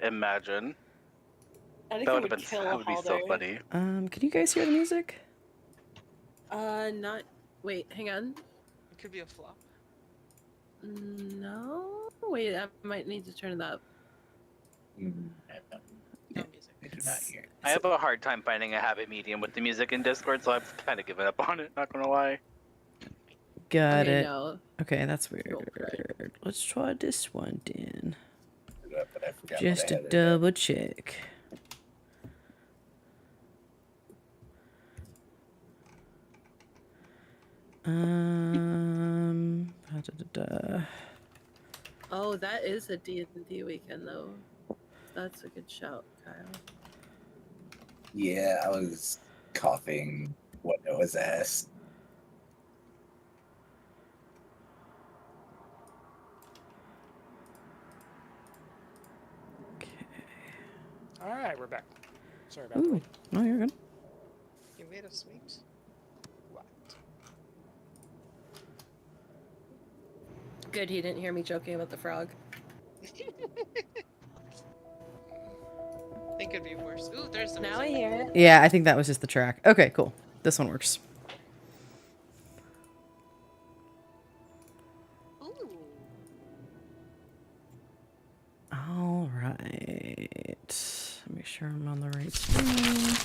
imagine. I think That it would have been kill that would be so Halder. funny. Can you guys hear the music? Not. Wait, hang on. It could be a flop. No. Wait, I might need to turn it up. No music. I do not hear it. I have a hard time finding a happy medium with the music in Discord, so I've kind of given up on it. Not gonna lie. Got Okay, it. no. Okay, that's weird. Roll correct. Let's try this one then. But I forgot Just what I to had it double check. Oh, that is a D&D weekend, though. That's a good shout, Kyle. Yeah, I was coughing what Noah's asked. Okay. All right, we're back. Sorry about Ooh, no, you're good. You made us wait. What? Good, he didn't hear me joking about the frog. Think it'd be worse. Ooh, there's the Now I music. hear it. Yeah, I think that was just the track. Okay, cool. This one works. Ooh. All right. Make sure I'm on the right screen.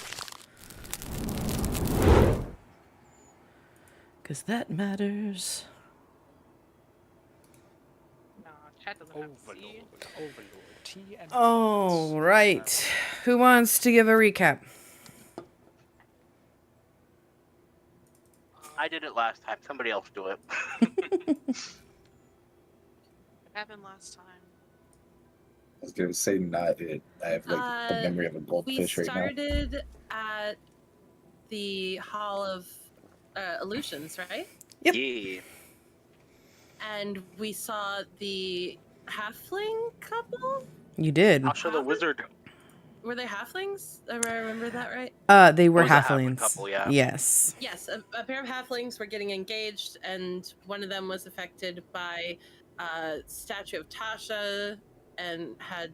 Because that matters. Nah, chat doesn't have to see. Overlord. T and All right. Who wants to give a recap? I did it last time. Somebody else do it. What happened last time? I was gonna say not it. I have like the memory of a We goldfish right now. started at the Hall of Illusions, right? Yep. Yeah. And we saw the halfling couple? You did. I'll show the wizard. Were they halflings? Am I remember that right? They were It was a halfling halflings. couple, yeah. Yes. Yes, a pair of halflings were getting engaged, and one of them was affected by a statue of Tasha and had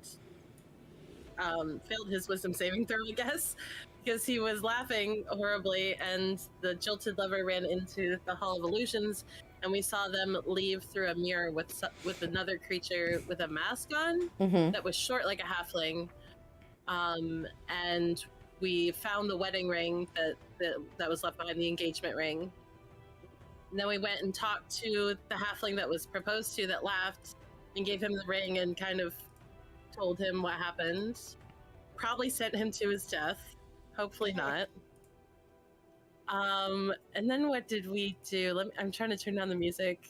failed his wisdom saving throw, I guess, because he was laughing horribly, and the jilted lover ran into the Hall of Illusions, and we saw them leave through a mirror with another creature with a mask on Mm-hmm. that was short like a halfling. And we found the wedding ring that was left behind, the engagement ring. And then we went and talked to the halfling that was proposed to that laughed and gave him the ring and kind of told him what happened. Probably sent him to his death. Hopefully not. And then what did we do? I'm trying to turn down the music.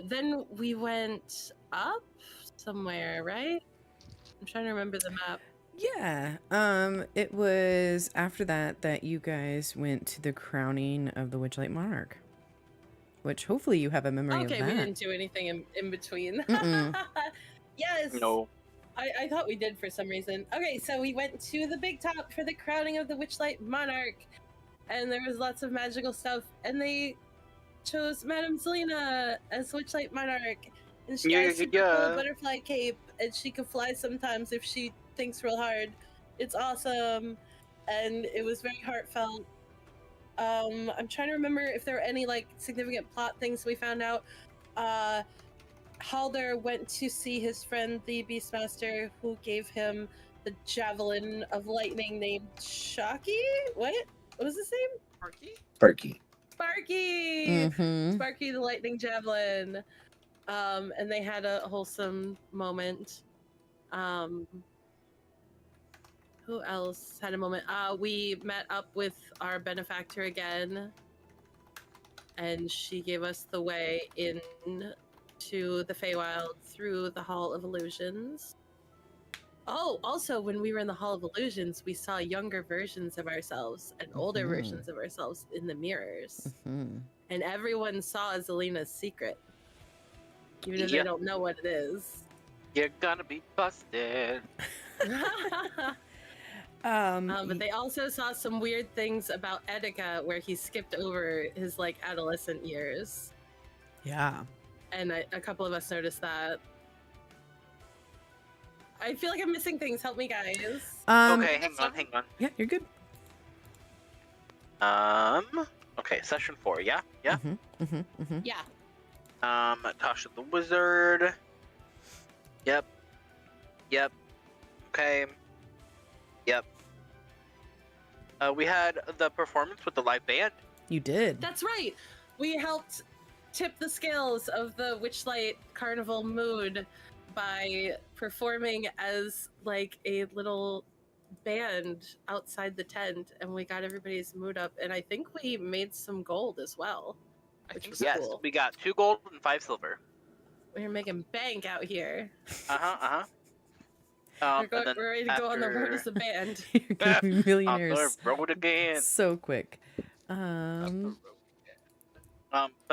Then we went up somewhere, right? I'm trying to remember the map. Yeah. It was after that you guys went to the crowning of the Witchlight Monarch. Which hopefully you have a memory Okay, of we that. didn't do anything in between. Mm-mm. Yes. No. I thought we did for some reason. Okay, so we went to the big top for the crowning of the Witchlight Monarch, and there was lots of magical stuff, and they chose Madame Selena as Witchlight Monarch, and she has a super cool butterfly cape, and she can fly sometimes if she thinks real hard. It's awesome, and it was very heartfelt. I'm trying to remember if there were any like significant plot things we found out. Halder went to see his friend the Beastmaster, who gave him the javelin of lightning named Shocky. What was his name? Parky? Sparky. Sparky. Mm-hmm. Sparky the lightning javelin. And they had a wholesome moment. Who else had a moment? We met up with our benefactor again, and she gave us the way in to the Feywild through the Hall of Illusions. Oh, also, when we were in the Hall of Illusions, we saw younger versions of ourselves and older versions of ourselves in the mirrors. Mm-hmm. And everyone saw Zelina's secret, even if they don't know what it is. You're gonna be busted. But they also saw some weird things about Etika, where he skipped over his like adolescent years, Yeah. and a couple of us noticed that. I feel like I'm missing things. Help me, guys. Okay, hang on. Yeah, you're good. Okay, session 4, yeah? Yeah? Yeah. Tasha the Wizard. Yep. Okay. Yep. We had the performance with the live band. You did. That's right. We helped tip the scales of the Witchlight Carnival mood by performing as like a little band outside the tent, and we got everybody's mood up, and I think we made some gold as well. I Which think was so. Yes, cool. we got 2 gold and 5 silver. We're making bank out here. Uh-huh. We're ready to go on the road as a band. You're gonna be On millionaires the road again. so quick. But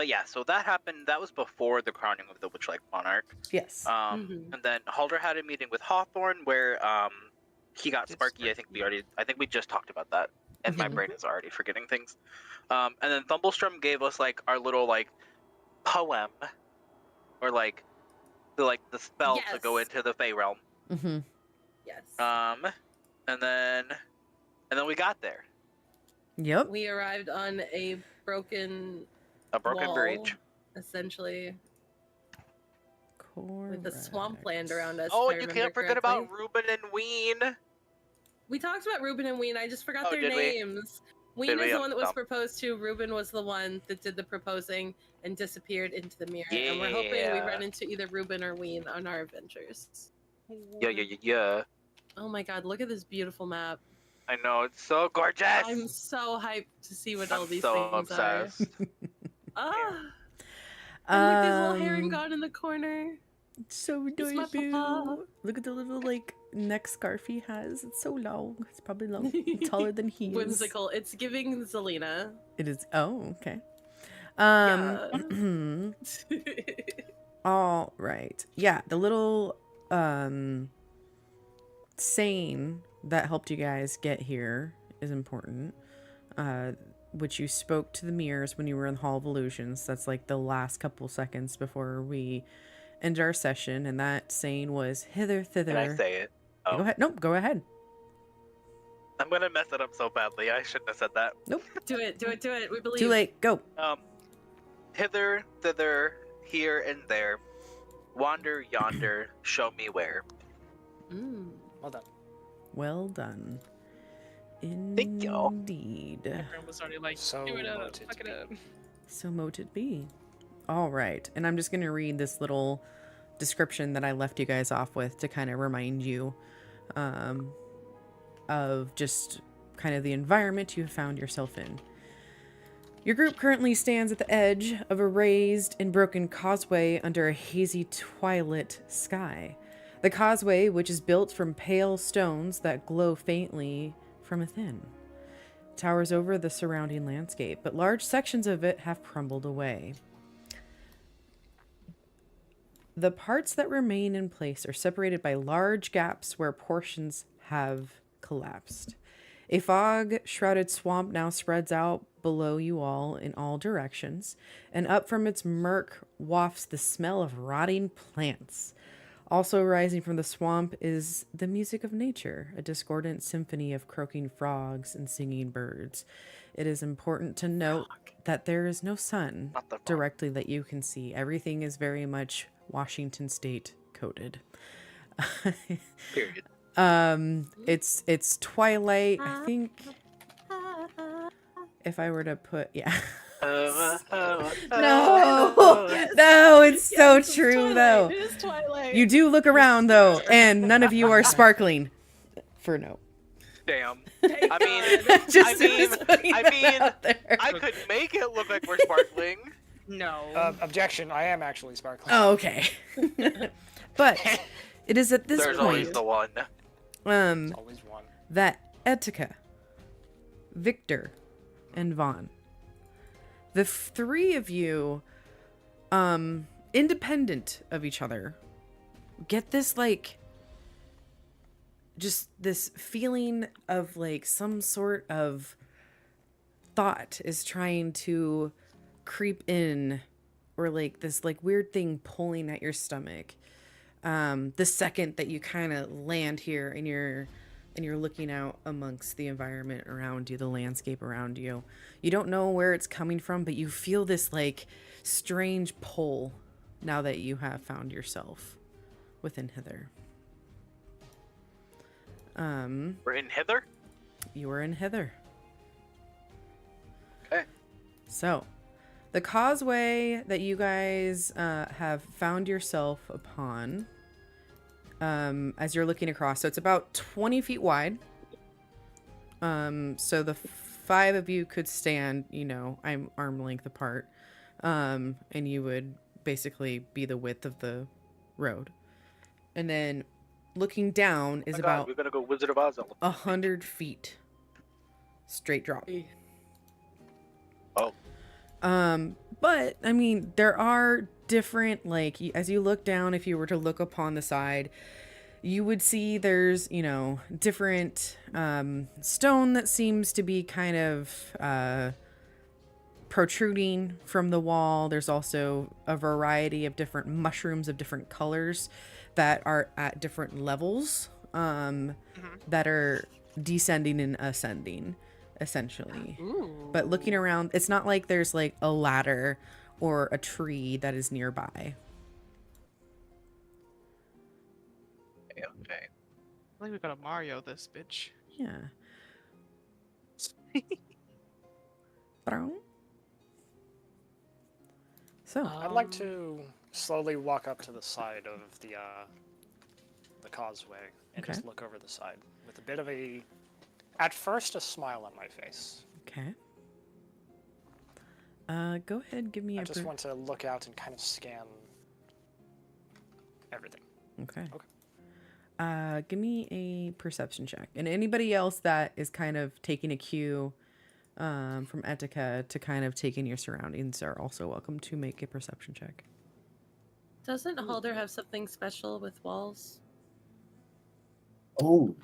yeah, so that happened. That was before the crowning of the Witchlight Monarch. Yes. Mhm. And then Halder had a meeting with Hawthorne where he got Did Sparky. I think we just talked about that, and my Mhm. brain is already forgetting things. And then Thumblestrom gave us like our little like poem, or like the spell to go Yes. into the Fey realm. Mm-hmm. Yes. And then we got there. Yep. We arrived on a broken A broken wall, bridge. essentially, with the Correct. swampland around us. Oh, if I you can't remember forget about correctly. Reuben and Ween. We talked about Reuben and Ween. I just forgot Oh, their did we? names. Ween Did we? is the I'm one that was dumb. proposed to. Reuben was the one that did the proposing and disappeared into the mirror. And we're hoping we Yeah. run into either Reuben or Ween on our adventures. Yeah. Oh my god, look at this beautiful map. I know, it's so gorgeous. I'm so hyped to see what all I'm these so things obsessed. are. Ah! And look, there's a little herring Um, god in the corner. So It's my papa. adorable. Look at the little like neck scarf he has. It's so long. It's probably long, taller than he is. Whimsical. It's giving Zelina. It is. Oh, okay. All right. Yeah, the little saying that helped you guys get here is important. Which you spoke to the mirrors when you were in the Hall of Illusions. That's like the last couple seconds before we end our session, and that saying was hither thither. Can I say it? Go Oh, ahead. Nope, go ahead. I'm gonna mess it up so badly. I shouldn't have said that. Do it. We believe. Too late. Go. Hither, thither, here and there. Wander yonder, show me where. Mm. Well done. Well done. Thank you. Indeed. Everyone was already like, So do it up, moted fuck to it be. up. So mote be. All right. And I'm just going to read this little description that I left you guys off with to kind of remind you of just kind of the environment you have found yourself in. Your group currently stands at the edge of a raised and broken causeway under a hazy twilight sky. The causeway, which is built from pale stones that glow faintly from within, towers over the surrounding landscape, but large sections of it have crumbled away. The parts that remain in place are separated by large gaps where portions have collapsed. A fog-shrouded swamp now spreads out below you all in all directions, and up from its murk wafts the smell of rotting plants. Also rising from the swamp is the music of nature, a discordant symphony of croaking frogs and singing birds. It is important to note that there is no sun Not the frog. directly that you can see. Everything is very much Washington State coded. Period. It's twilight. I think if I were to put, yeah. No, it's so Yes, it's true Twilight. though. It is Twilight. You do look around though, and none of you are sparkling. For no. Damn. Thank I mean, God. Just putting I that mean, out there. I could make it look like we're sparkling. No. Objection. I am actually sparkling. Oh, okay. But it is at this There's always point the one. There's always one. that Etika, Victor, and Vaughn, the three of you, independent of each other, get this like just this feeling of like some sort of thought is trying to creep in, or like this like weird thing pulling at your stomach. The second that you kind of land here and you're looking out amongst the environment around you, the landscape around you, you don't know where it's coming from, but you feel this like strange pull now that you have found yourself within Hither. We're in Hither? You are in Hither. Okay. So, the causeway that you guys have found yourself upon, as you're looking across, so it's about 20 feet wide. So the 5 of you could stand, I'm arm length apart, and you would basically be the width of the road. And then looking down is about we're gonna go Wizard of Oz. 100 feet straight drop. Oh. But I mean, there are different, like, as you look down, if you were to look upon the side, you would see there's, different stone that seems to be kind of protruding from the wall. There's also a variety of different mushrooms of different colors that are at different levels, that are descending and ascending, essentially. Ooh. But looking around, it's not like there's like a ladder or a tree that is nearby. Okay. I think we gotta Mario this bitch. Yeah. So, I'd like to slowly walk up to the side of the causeway and Okay. just look over the side with a bit of at first, a smile on my face. okay. Go ahead, give me I a just want to look out and kind of scan everything. Okay. Okay. Give me a perception check. And anybody else that is kind of taking a cue from Etika to kind of take in your surroundings are also welcome to make a perception check. Doesn't Halder have something special with walls? Oh,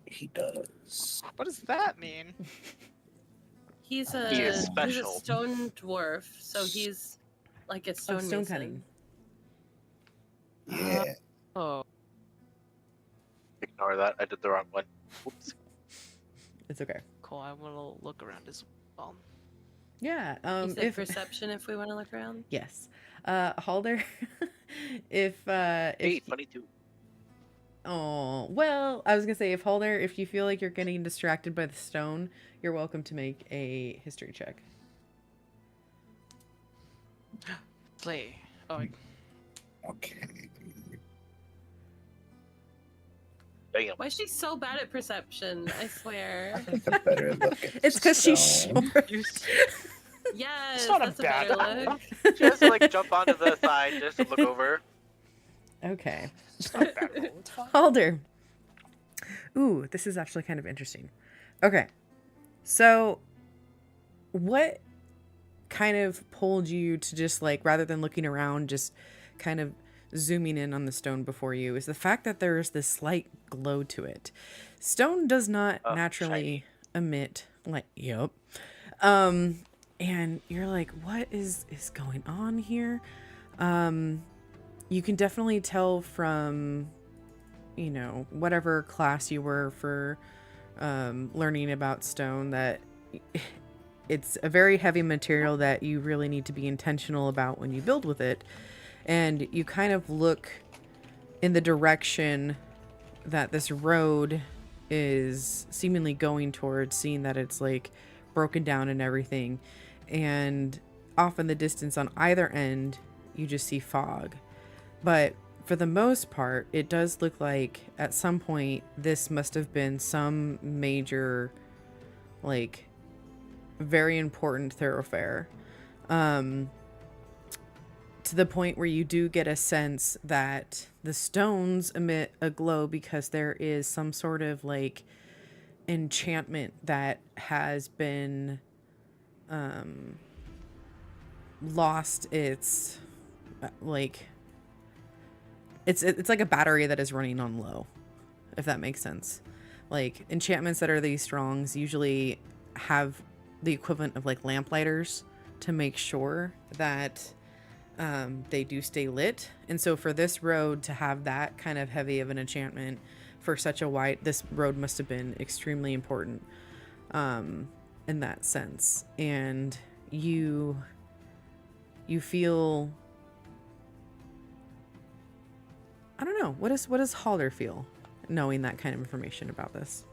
he does. What does that mean? He's He a is special. stone dwarf, so he's like a stone stone mason. cutting. Yeah. Oh. Ignore that. I did the wrong one. Oops. It's okay. Cool, I wanna look around as well. Yeah. You said If perception if we want to look around. yes, Halder, if 8, 22. oh well, I was gonna say, if Halder, if you feel like you're getting distracted by the stone, you're welcome to make a history check. Play. Oh, Okay. Damn. Why is she so bad at perception? I swear. Take a better look at It's because she's stone. short. Yes, It's not a that's a bad better look. look. She has to like jump onto the side just to look over. Okay. It's not a bad roll. It's fine. Halder. Ooh, this is actually kind of interesting. Okay. So, what kind of pulled you to just like, rather than looking around, just kind of zooming in on the stone before you, is the fact that there is this slight glow to it. Stone does not naturally shiny. emit light. Yep. And you're like, what is going on here? You can definitely tell from, whatever class you were for learning about stone that it's a very heavy material that you really need to be intentional about when you build with it. And you kind of look in the direction that this road is seemingly going towards, seeing that it's like broken down and everything. And off in the distance on either end, you just see fog. But for the most part, it does look like at some point this must have been some major, like, very important thoroughfare. To the point where you do get a sense that the stones emit a glow because there is some sort of like enchantment that has been lost its like it's like a battery that is running on low, if that makes sense. Like enchantments that are these strongs usually have the equivalent of like lamplighters to make sure that they do stay lit. And so for this road to have that kind of heavy of an enchantment for such a wide, this road must have been extremely important in that sense. And you feel, I don't know, what does Halder feel knowing that kind of information about this?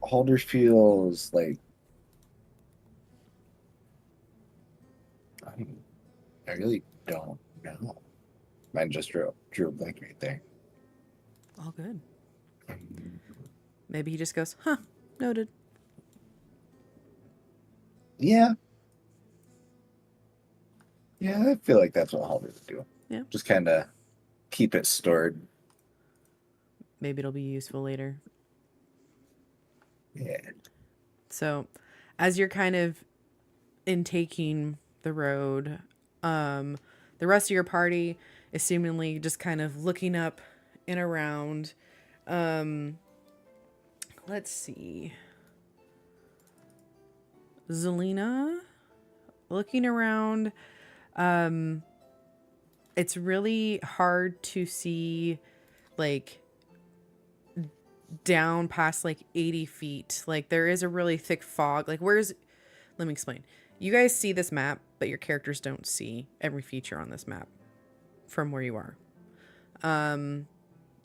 Halder feels like I really don't know. Mine just drew a blank right there. All good. Maybe he just goes, huh, noted. Yeah. Yeah, I feel like that's what Halder would do. Yeah. Just kind of keep it stored. Maybe it'll be useful later. Yeah. So, as you're kind of intaking the road, the rest of your party is seemingly just kind of looking up and around. Let's see. Zelina, looking around, it's really hard to see, like, down past like 80 feet. Like, there is a really thick fog. Like, let me explain. You guys see this map, but your characters don't see every feature on this map from where you are.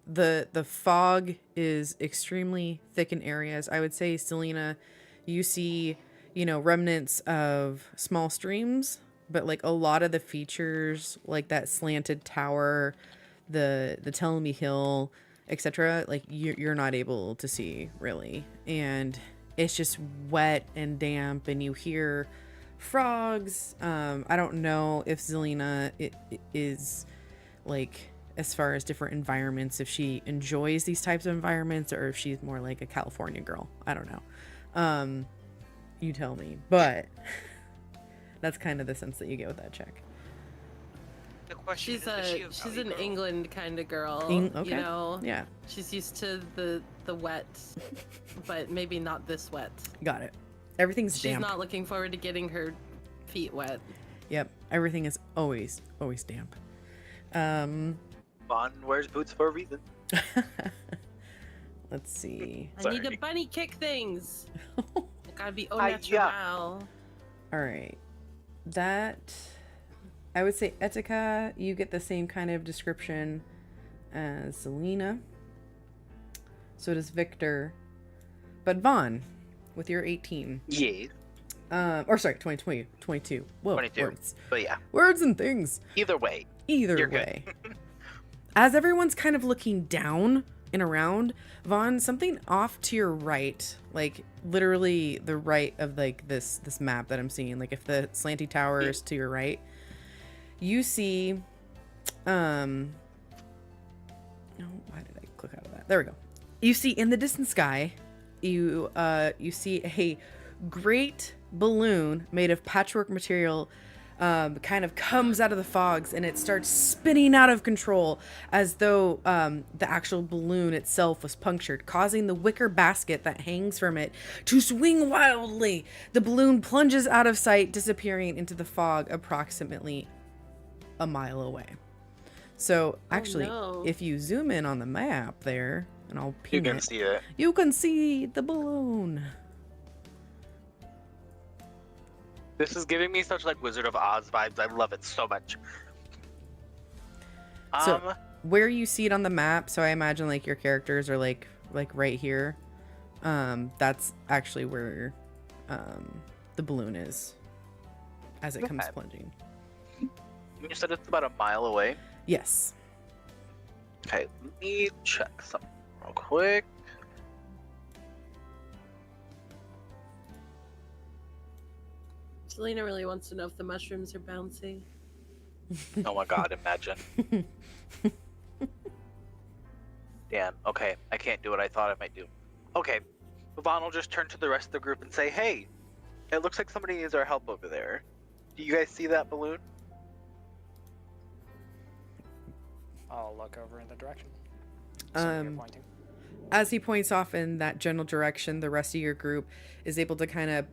The fog is extremely thick in areas. I would say, Selena, you see, remnants of small streams, but like a lot of the features, like that slanted tower, the Telemy Hill, etc., like you're not able to see really, and it's just wet and damp, and you hear frogs. I don't know if Zelina is like, as far as different environments, if she enjoys these types of environments or if she's more like a California girl. I don't know. You tell me, but that's kind of the sense that you get with that check. The question She's is she a she's valley an girl? England kind of girl. Okay. You know, Yeah, she's used to the wet, but maybe not this wet. got it. Everything's She's damp. not looking forward to getting her feet wet. Yep, everything is always damp. Vaughn wears boots for a reason. Let's see. I need to Sorry. bunny kick things. Gotta be au Hi-ya. natural. All right, that, I would say, Etika, you get the same kind of description as Selena. So does Victor. But Vaughn, with your 18. Yeah. Or sorry, 20, 22. Whoa, 22. words. But yeah, Words and things. either way. Either You're good. way. As everyone's kind of looking down and around, Vaughn, something off to your right, like literally the right of like this map that I'm seeing, like if the slanty tower is to your right, you see, no, why did I click out of that? There we go. You see in the distant sky, you see a great balloon made of patchwork material, kind of comes out of the fogs, and it starts spinning out of control as though the actual balloon itself was punctured, causing the wicker basket that hangs from it to swing wildly. The balloon plunges out of sight, disappearing into the fog approximately a mile away. So actually, no. if you zoom in on the map there, and I'll You ping can it, see it. you can see the balloon. This is giving me such like Wizard of Oz vibes. I love it so much. So where you see it on the map, so I imagine like your characters are like right here. That's actually where the balloon is as it comes Okay. plunging. You said it's about a mile away. Yes. Okay, let me check something real quick. Selena really wants to know if the mushrooms are bouncy. Oh my god, imagine. Damn, okay, I can't do what I thought I might do. Okay, Vaughn will just turn to the rest of the group and say, hey, it looks like somebody needs our help over there. Do you guys see that balloon? I'll look over in the direction. So you're Um, pointing. as he points off in that general direction, the rest of your group is able to kind of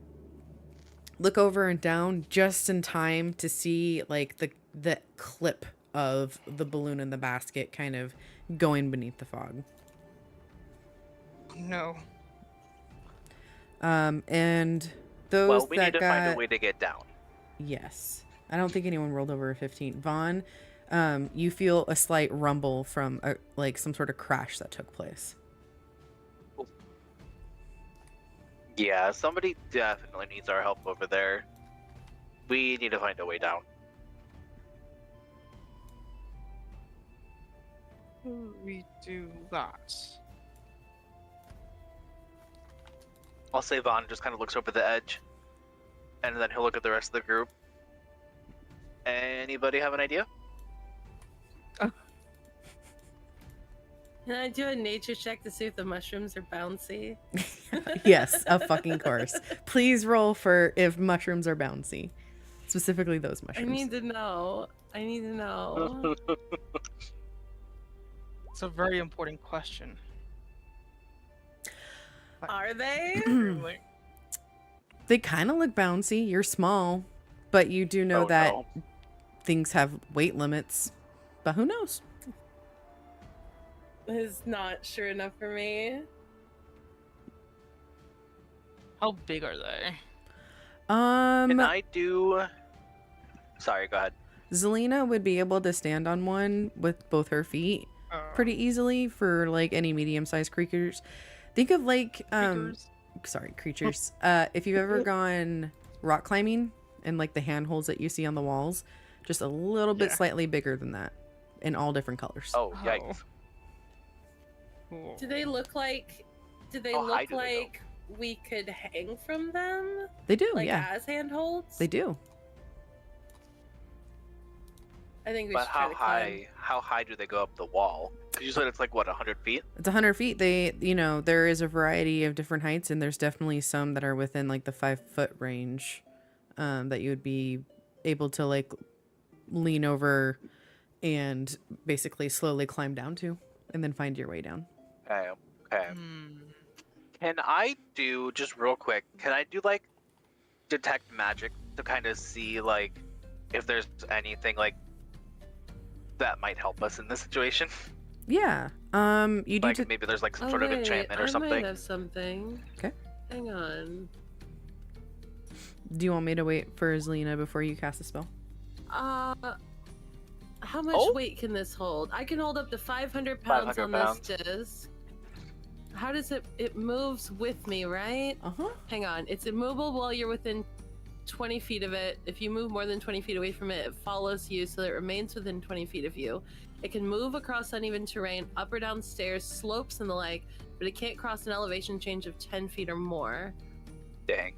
look over and down just in time to see like the clip of the balloon in the basket kind of going beneath the fog. No. And those Well, we that need to got find a way to get down. yes, I don't think anyone rolled over a 15. Vaughn, you feel a slight rumble from like some sort of crash that took place. Yeah, somebody definitely needs our help over there. We need to find a way down. We do that. I'll say Vaughn just kind of looks over the edge, and then he'll look at the rest of the group. Anybody have an idea? Can I do a nature check to see if the mushrooms are bouncy? Yes, of fucking course. Please roll for if mushrooms are bouncy. Specifically those I mushrooms. need to know. I need to know. It's a very important question. Are they? Extremely. They kind of look bouncy. You're small, but you do know that no. things have weight limits. But who knows? Is not sure enough for me. How big are they? Can I do... Sorry, go ahead. Zelina would be able to stand on one with both her feet pretty easily for like any medium-sized creatures. Think of like creatures. If you've ever gone rock climbing and like the handholds that you see on the walls, just a little bit slightly bigger than that in all different colors. Oh, yikes. Cool. Do they look like? Do they How high look do they go? like we could hang from them? They do, Like yeah. as handholds? They do. I think we But should try how high do they go up the wall? Because you said it's like, what, 100 feet? It's 100 feet. They, there is a variety of different heights, and there's definitely some that are within like the 5-foot range, that you would be able to like lean over and basically slowly climb down to, and then find your way down. Okay. Can I do, just real quick, can I do like detect magic to kind of see like if there's anything like that might help us in this situation? Yeah. You do. Like maybe there's like some Oh, sort of wait, enchantment or I something. might have something. Okay. Hang on. Do you want me to wait for Zelina before you cast a spell? How much weight can this hold? I can hold up to 500 pounds 500 on pounds. this disc. How does it moves with me, right? Uh-huh. Hang on. It's immovable while you're within 20 feet of it. If you move more than 20 feet away from it, it follows you so that it remains within 20 feet of you. It can move across uneven terrain, up or down stairs, slopes, and the like, but it can't cross an elevation change of 10 feet or more. Dang.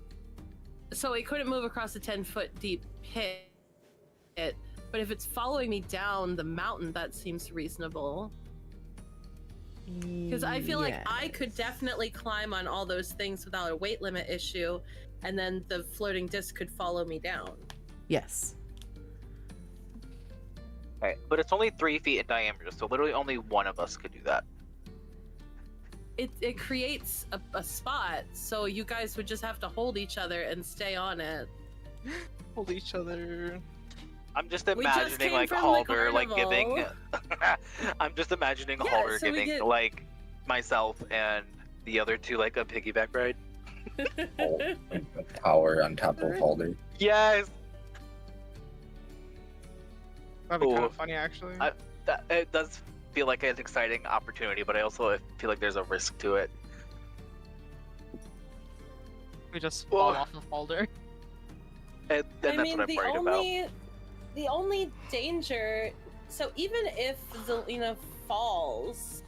So it couldn't move across a 10-foot deep pit. But if it's following me down the mountain, that seems reasonable. Because I feel like I could definitely climb on all those things without a weight limit issue, and then the floating disc could follow me down. Yes. Okay, but it's only 3 feet in diameter, so literally only one of us could do that. It creates a spot, so you guys would just have to hold each other and stay on it. Hold each other. I'm just We just imagining came like from the Halder like carnival. giving. I'm just imagining Yeah, Halder so we giving get- like myself and the other two like a piggyback ride. Oh, power on top of Halder. Yes. That'd be kind Ooh. of funny, actually. It does feel like an exciting opportunity, but I also feel like there's a risk to it. We just fall Well- off of Halder. And then that's what I'm the worried about. only danger. So even if Zelina falls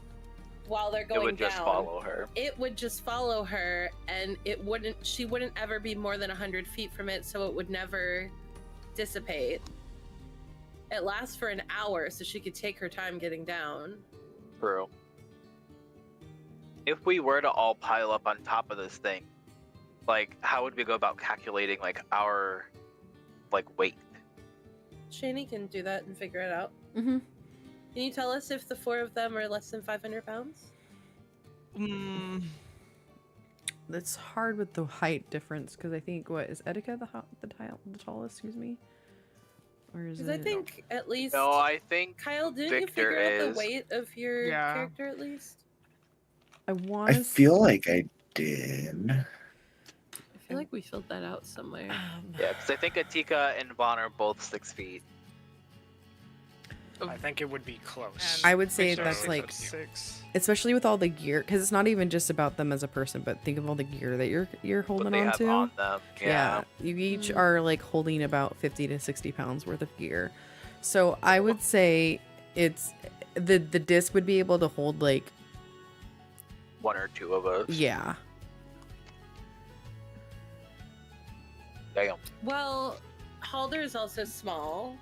while they're It going would down, just follow her. it would just follow her, and she wouldn't ever be more than 100 feet from it, so it would never dissipate. It lasts for an hour, so she could take her time getting down. True. If we were to all pile up on top of this thing, like how would we go about calculating like our like weight? Shaney can do that and figure it out. Mm-hmm. Can you tell us if the 4 of them are less than 500 pounds? It's hard with the height difference because I think what is Etika the tallest? Excuse me. Or is Because it? I think at least. No, I think Kyle, didn't you Victor figure out is. the weight of your Yeah. character at least? I want. I feel like I did. I feel like we filled that out somewhere. Yeah, because I think Atika and Vaughn are both 6 feet. I think it would be close. I would say Victor that's is like, 6'6". especially with all the gear, because it's not even just about them as a person, but think of all the gear that you're What holding they on have to. on them. Yeah. You each are like holding about 50 to 60 pounds worth of gear. So I would say it's the disc would be able to hold like 1 or 2 of us. yeah. Damn. Well, Halder is also small.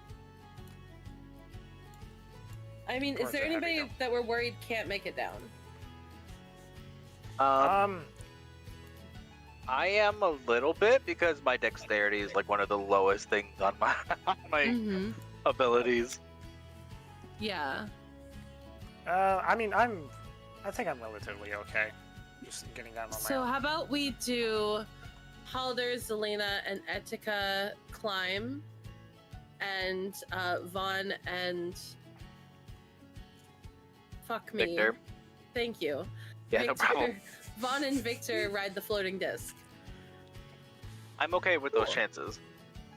I mean, is Dwarves there are heavy, anybody though. that we're worried can't make it down? I am a little bit because my dexterity is like one of the lowest things on my Mm-hmm. abilities. Yeah. I mean, I think I'm relatively okay. Just getting down on my So own. how about we do Halder, Zelina, and Etika climb, and Vaughn and fuck me. Victor. Thank you. Yeah, Victor. no problem. Vaughn and Victor ride the floating disc. I'm okay with those chances.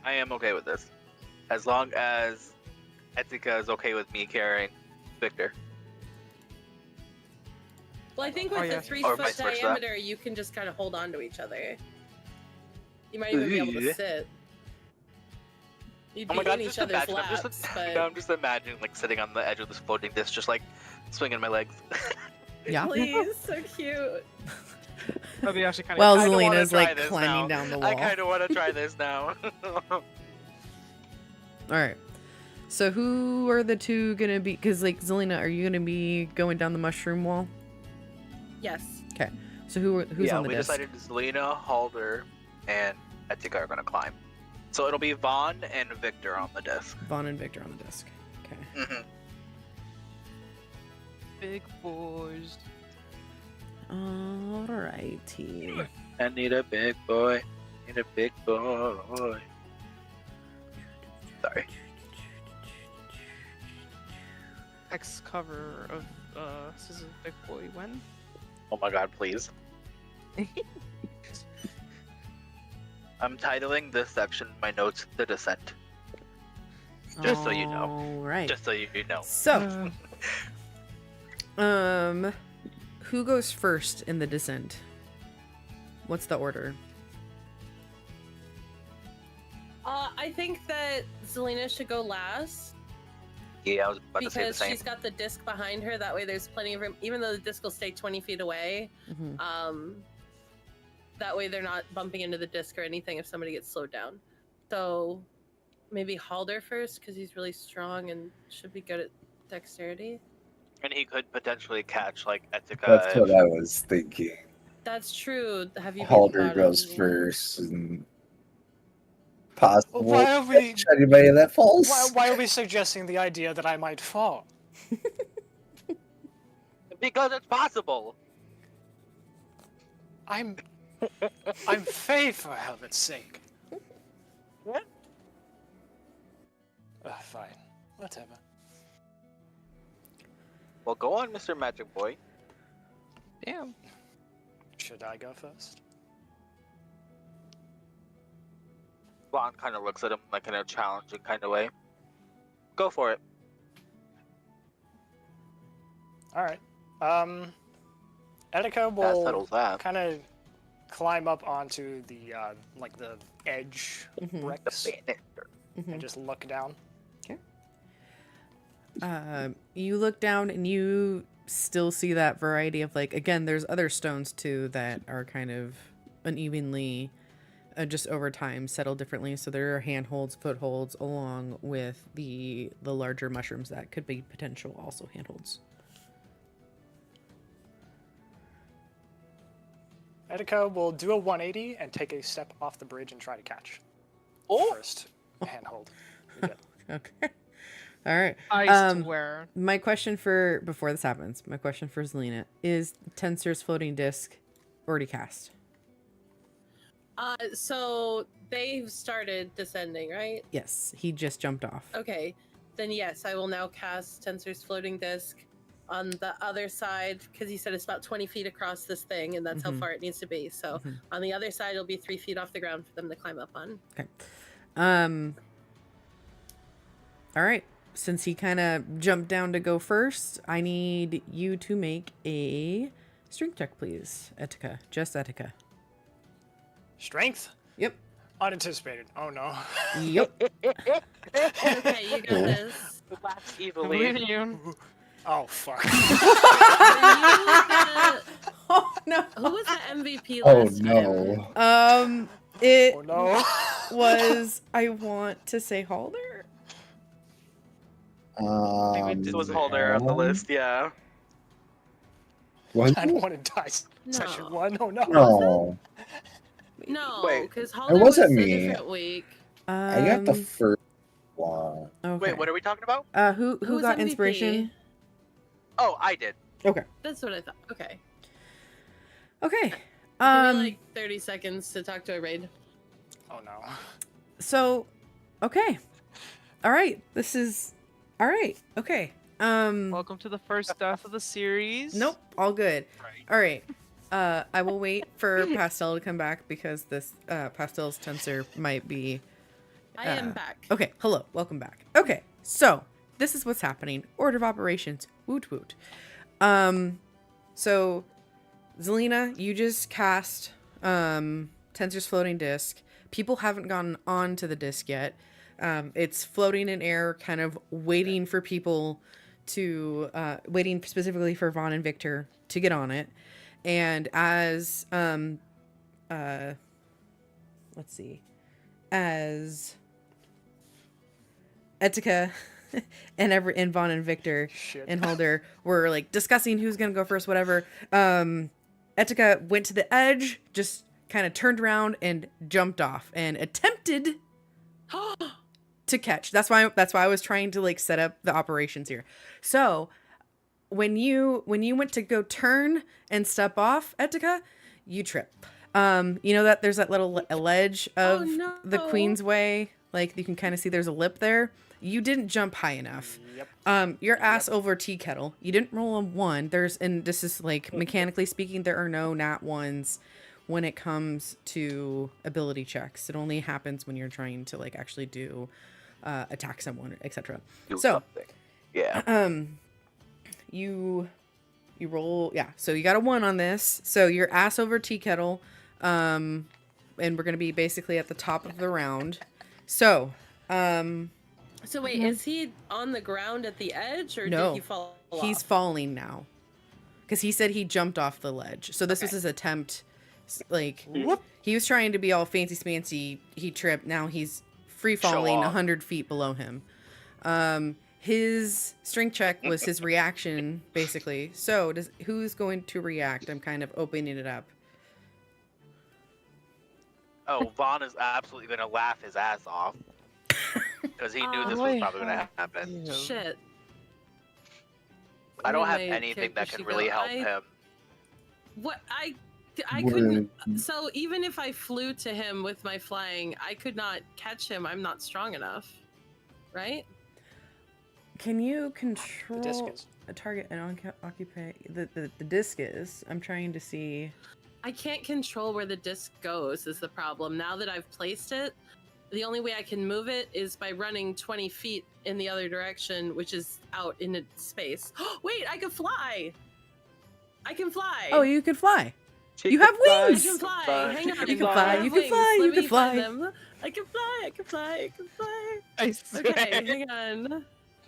I am okay with this. As long as Etika is okay with me carrying Victor. Well, I think Oh, with yeah. the 3 Or foot vice versa. diameter, you can just kind of hold on to each other. You might even be able to Yeah. sit. You'd Oh be my god, in each just other's imagine. laps, but I'm just imagining like sitting on the edge of this floating disc, just like swinging my legs. Yeah. please, so cute. That'd be actually kind of. Well, I kinda wanna Zelina's try like this climbing now. down the I wall. kind of want to try this now. All right. So who are the two gonna be? Because like Zelina, are you gonna be going down the mushroom wall? Yes. Okay. So who's yeah, on the we disc? decided Zelina, Halder, and Etika are gonna climb. So it'll be Vaughn and Victor on the disc. Vaughn and Victor on the disc. Okay. Mm-hmm. Big boys. Alrighty. I need a big boy. Need a big boy. Sorry. X cover of this is a big boy when? Oh my god, please. I'm titling this section my notes The Descent. Just so you know. All right. Just so you know. So, who goes first in the descent? What's the order? I think that Zelina should go last Yeah, I was about to say the because same. she's got the disc behind her. That way, there's plenty of room. Even though the disc will stay 20 feet away, Mhm. that way they're not bumping into the disc or anything if somebody gets slowed down. So maybe Halder first because he's really strong and should be good at dexterity. And he could potentially catch like Etika. That's what I was thinking. That's true. Have you been Halder bottom? goes first, and possible Why are we? anybody that falls. Why are we suggesting the idea that I might fall? Because it's possible. I'm Faye for helmet's sake. What? Fine. Whatever. Well, go on, Mr. Magic Boy. Damn. Should I go first? Vaughn kind of looks at him like in a challenging kind of way. Go for it. All right. Etika That will settles that. kind of climb up onto the like the edge Mhm. bricks Banister. and just look down. You look down and you still see that variety of like, again, there's other stones too that are kind of unevenly just over time settled differently. So there are handholds, footholds, along with the larger mushrooms that could be potential also handholds. Etika will do a 180 and take a step off the bridge and try to catch. Oh! First handhold. We get. Okay. All right. I swear. My question for before this happens, my question for Zelina is Tensor's floating disc already cast? So they've started descending, right? Yes, he just jumped off. Okay, then yes, I will now cast Tensor's floating disc on the other side because he said it's about 20 feet across this thing, and that's how far it needs to be. So on the other side, it'll be 3 feet off the ground for them to climb up on. Okay. All right. Since he kind of jumped down to go first, I need you to make a strength check, please, Etika. Just Etika. Strength? Yep. Unanticipated. Oh no. Yep. Okay, you got this. Relax I evilly. believe in you. Oh fuck. Are you Oh no. who was the MVP Oh last time? no. It Oh no. was. I want to say Halder. It was Holder on the list, yeah. What? I don't want to die. Session No. 1. Oh no. No. No, Wait. because Halder wasn't was me. a different week. I got the first one. Okay. Wait, what are we talking about? Who was got MVP? inspiration? Oh, I did. Okay. That's what I thought. Okay. Okay. Give me like 30 seconds to talk to a raid. Oh no. So, okay. All right. This is all right. Okay. Welcome to the first death of the series. Nope. All good. Right. All right. I will wait for Pastel to come back because this Pastel's tensor might be. I am back. Okay. Hello. Welcome back. Okay. So this is what's happening. Order of operations. Woot woot. So Zelina, you just cast Tensor's floating disc. People haven't gotten onto the disc yet. It's floating in air, kind of waiting for people to waiting specifically for Vaughn and Victor to get on it. And as let's see, as Etika and Vaughn and Victor Shit. and Holder were like discussing who's gonna go first, whatever. Etika went to the edge, just kind of turned around and jumped off and attempted to catch. That's why I was trying to like set up the operations here. So when you went to go turn and step off, Etika, you trip. You know that there's that little ledge of the Queen's Way, like you can kind of see there's a lip there. You didn't jump high enough. Yep. Your ass over tea kettle. You didn't roll a 1. And this is like mechanically speaking, there are no nat 1s when it comes to ability checks. It only happens when you're trying to like actually do attack someone, etc. Do So something. Yeah. you roll, yeah. So you got a 1 on this. So you're ass over tea kettle, and we're gonna be basically at the top of the round. So, So wait, is he on the ground at the edge, or No, did he fall off? he's falling now, because he said he jumped off the ledge. So this was his attempt. Like he was trying to be all fancy smancy. He tripped. Now he's free falling off. 100 feet below him. His strength check was his reaction, basically. So who's going to react? I'm kind of opening it up. Oh, Vaughn is absolutely going to laugh his ass off. Because he knew this was probably going to happen. Shit. I don't Where have my anything that character can sheet really go? help him. What I couldn't. So even if I flew to him with my flying, I could not catch him. I'm not strong enough, right? Can you The disc control is. a target and occupy the disc is? I'm trying to see. I can't control where the disc goes is the problem. Now that I've placed it, the only way I can move it is by running 20 feet in the other direction, which is out in space. Wait, I can fly! I can fly! Oh, you could fly. You have I wings! can fly! Hang on. You can I fly, have you can wings. fly, Let you can me find fly. them. I can fly, I can fly, I can fly. I swear. Okay, hang on.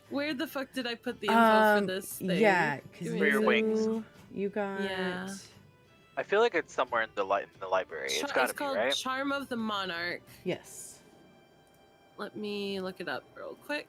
Where the fuck did I put the info for this thing? Yeah, because Give me For your a wings. second. you got. Yeah. I feel like it's somewhere in the library. It's got to be, called right? Charm of the Monarch. Yes. Let me look it up real quick.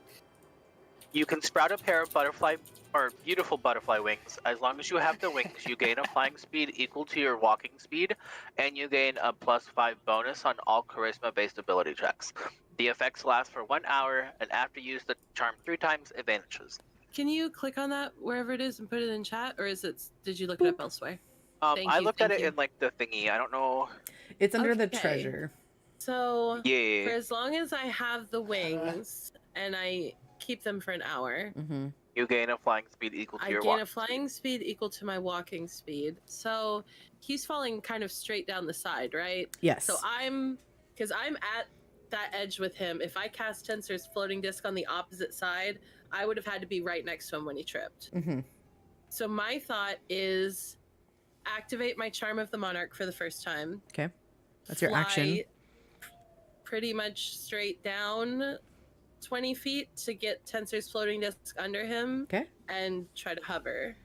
You can sprout a pair of butterfly or beautiful butterfly wings. As long as you have the wings, you gain a flying speed equal to your walking speed, and you gain a +5 bonus on all charisma-based ability checks. The effects last for 1 hour, and after you use the charm 3 times, it vanishes. Can you click on that wherever it is and put it in chat, or is it? Did you look it up elsewhere? I looked at it in like the thingy. I don't know. It's under the Okay. treasure. So Yeah. for as long as I have the wings and I keep them for an hour, Mm-hmm. You gain a flying speed equal to I your gain walking a flying speed equal to my walking speed. So he's falling kind of straight down the side, right? Yes. So because I'm at that edge with him. If I cast Tensor's floating disc on the opposite side, I would have had to be right next to him when he tripped. Mm-hmm. So my thought is activate my Charm of the Monarch for the first time. Okay. That's your action. Fly pretty much straight down 20 feet to get Tensor's floating disc under him. Okay. And try to hover.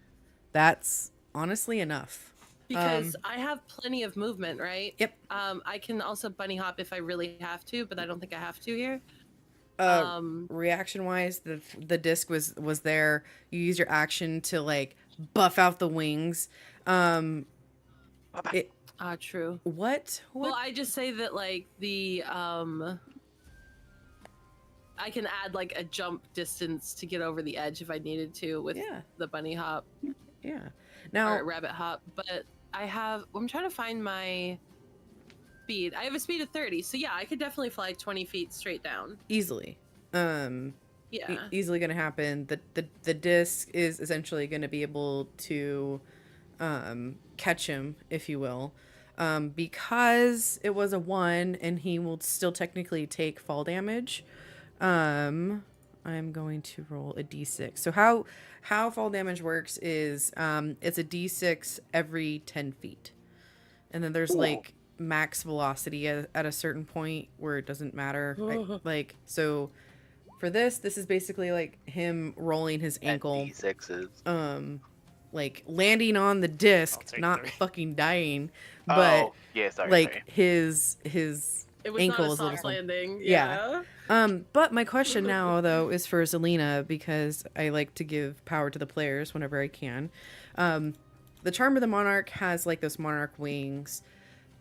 That's honestly enough. Because I have plenty of movement, right? Yep. I can also bunny hop if I really have to, but I don't think I have to here. Reaction wise, the disc was there. You use your action to like buff out the wings. True. What? Well, I just say that like the I can add like a jump distance to get over the edge if I needed to with the bunny hop. Yeah. Now or rabbit hop, but I'm trying to find my speed. I have a speed of 30, so yeah, I could definitely fly 20 feet straight down. Easily. Yeah. Easily gonna happen. The disc is essentially gonna be able to catch him, if you will. Because it was a 1 and he will still technically take fall damage. I'm going to roll a d6. So how fall damage works is it's a d6 every 10 feet. And then there's like max velocity at a certain point where it doesn't matter. So for this is basically like him rolling his ankle. D6s. Like landing on the disc, not 3. fucking dying. But sorry. his It was ankle not a is a little soft landing. Yeah. But my question now though is for Zelina, because I like to give power to the players whenever I can. The Charm of the Monarch has like those monarch wings.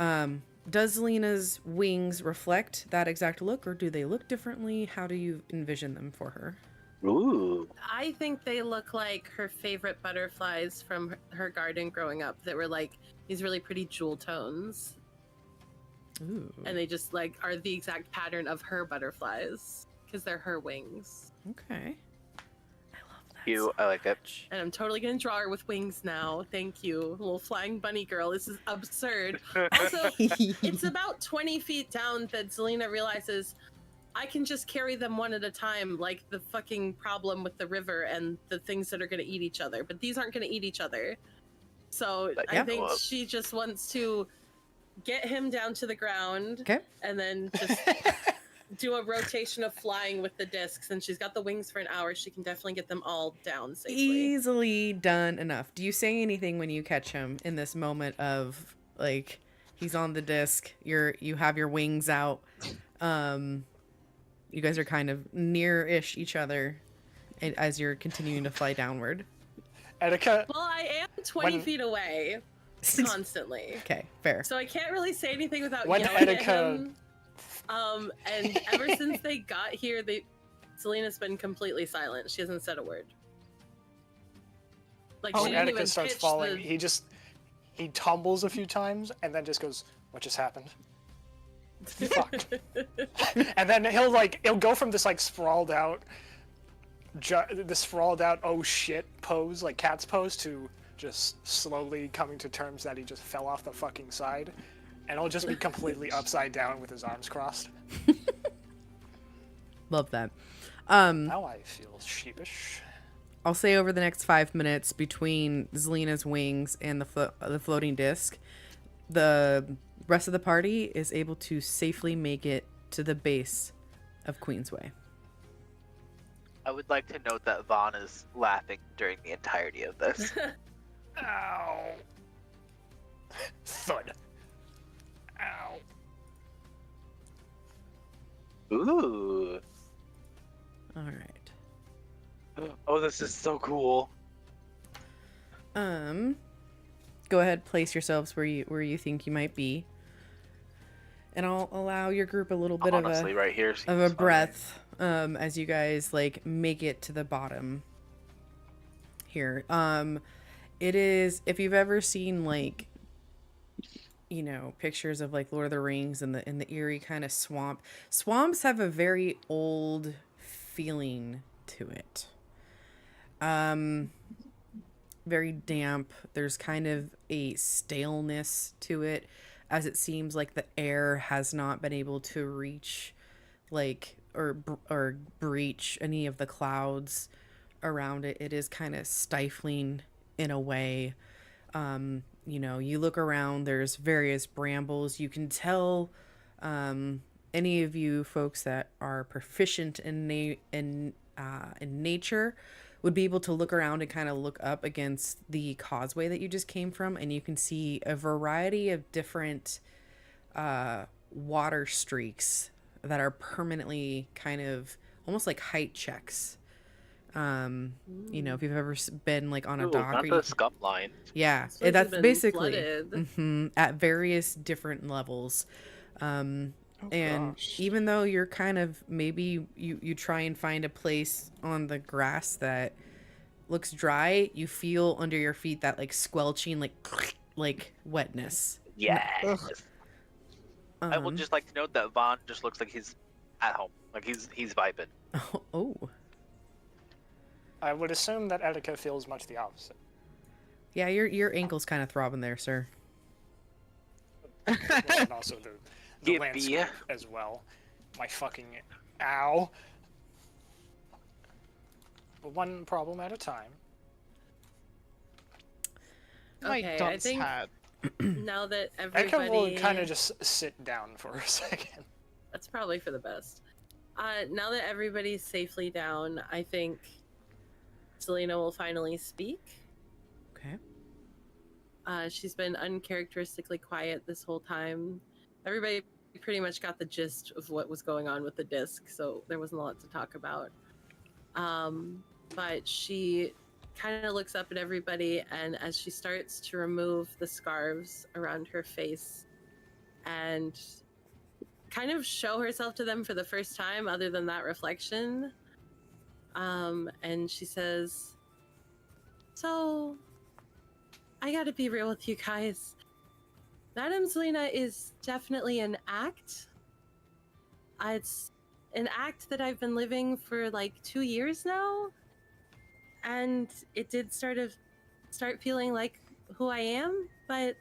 Does Zelina's wings reflect that exact look, or do they look differently? How do you envision them for her? Ooh. I think they look like her favorite butterflies from her garden growing up that were like these really pretty jewel tones. Ooh. And they just like are the exact pattern of her butterflies because they're her wings. Okay. I love that. I like it. And I'm totally gonna draw her with wings now. Thank you, little flying bunny girl. This is absurd. Also, it's about 20 feet down that Zelina realizes I can just carry them one at a time, like the fucking problem with the river and the things that are gonna eat each other. But these aren't gonna eat each other. So I think she just wants to get him down to the ground. Okay. And then just do a rotation of flying with the discs. And she's got the wings for an hour. She can definitely get them all down safely. Easily done enough. Do you say anything when you catch him in this moment of like he's on the disc, you have your wings out, you guys are kind of near-ish each other as you're continuing to fly downward? Etika. Well, I am 20 feet away constantly. Okay, fair. So I can't really say anything without When yelling at Etika- him. And ever since they got here, Selena's been completely silent. She hasn't said a word. Like When she didn't Etika even starts pitch falling, he tumbles a few times and then just goes, "What just happened?" Fuck. And then he'll go from this like sprawled out oh shit pose, like cat's pose, to just slowly coming to terms that he just fell off the fucking side, and he'll just be completely upside down with his arms crossed. Love that. Now I feel sheepish. I'll say over the next 5 minutes between Zelina's wings and the floating disc, the rest of the party is able to safely make it to the base of Queensway. I would like to note that Vaughn is laughing during the entirety of this. Ow. Thud. Ow. Ooh. All right. Oh, this is so cool. Go ahead, place yourselves where you think you might be. And I'll allow your group a little bit Honestly, right here of seems a fine. breath as you guys like make it to the bottom here. It is, if you've ever seen like, you know, pictures of like Lord of the Rings and the eerie kind of swamp. Swamps have a very old feeling to it. Very damp. There's kind of a staleness to it, as it seems like the air has not been able to reach like or breach any of the clouds around it. It is kind of stifling in a way. You know, you look around, there's various brambles. You can tell any of you folks that are proficient in nature would be able to look around and kind of look up against the causeway that you just came from, and you can see a variety of different water streaks that are permanently kind of almost like height checks. You know, if you've ever been like on a Ooh, dock, not or the you, scum line. yeah, This place has that's been basically flooded. at various different levels. And gosh. even though you're kind of, maybe you try and find a place on the grass that looks dry, you feel under your feet that like squelching like wetness. Yes. I would just like to note that Vaughn just looks like he's at home. Like he's vibing. Oh. I would assume that Etika feels much the opposite. Yeah, your ankle's kind of throbbing there, sir. Well, and also the Yippee. landscape as well. My fucking ow. But one problem at a time. My Okay, I dunce think hat. now that Etika will everybody... kind of just sit down for a second. That's probably for the best. Now that everybody's safely down, I think Selena will finally speak. Okay. She's been uncharacteristically quiet this whole time. Everybody pretty much got the gist of what was going on with the disc, so there wasn't a lot to talk about. But she kind of looks up at everybody, and as she starts to remove the scarves around her face and kind of show herself to them for the first time, other than that reflection, and she says, "So, I gotta be real with you guys. Madame Selena is definitely an act. It's an act that I've been living for like 2 years now, and it did start feeling like who I am, but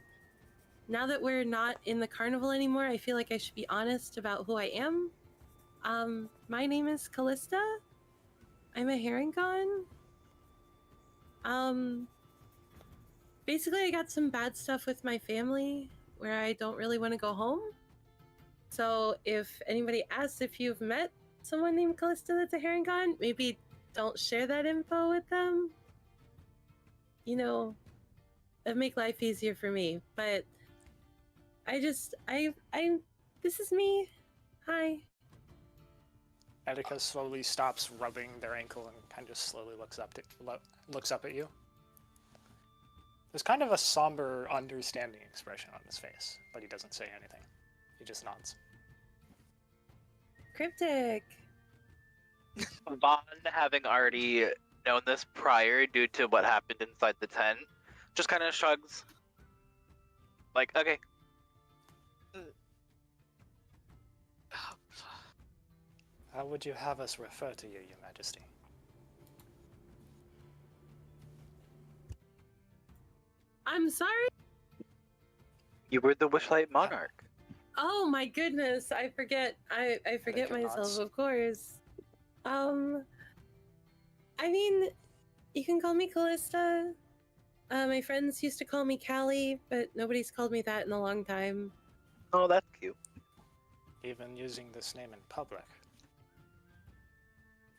now that we're not in the carnival anymore, I feel like I should be honest about who I am. My name is Callista. I'm a Herringon. Basically, I got some bad stuff with my family where I don't really want to go home. So if anybody asks if you've met someone named Callista that's a Herringon, maybe don't share that info with them. You know, that'd make life easier for me. But this is me. Hi." Etika slowly stops rubbing their ankle and kind of slowly looks up at you. There's kind of a somber, understanding expression on his face, but he doesn't say anything. He just nods. Cryptic. Vaughn, having already known this prior due to what happened inside the tent, just kind of shrugs. Like, okay. How would you have us refer to you, Your Majesty? I'm sorry. You were the Witchlight Monarch. Oh my goodness, I forget. I forget Take your myself, nods. of course. I mean, you can call me Callista. My friends used to call me Callie, but nobody's called me that in a long time. Oh, that's cute. Even using this name in public.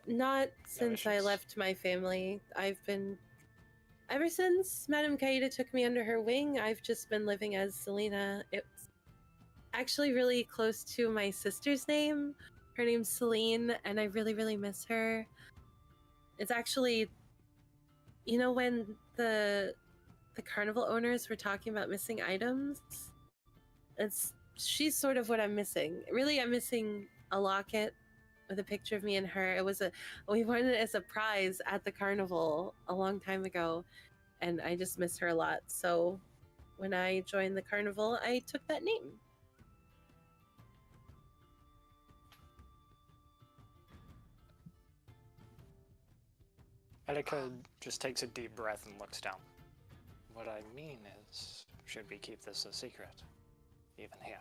Not since I issues. left my family. Ever since Madame Kaida took me under her wing, I've just been living as Selena. It's actually really close to my sister's name. Her name's Celine, and I really, really miss her. It's actually, you know, when the carnival owners were talking about missing items, it's she's sort of what I'm missing. Really, I'm missing a locket with a picture of me and her. We won it as a prize at the carnival a long time ago, and I just miss her a lot. So when I joined the carnival, I took that name. Etika just takes a deep breath and looks down. What I mean is, should we keep this a secret? Even here.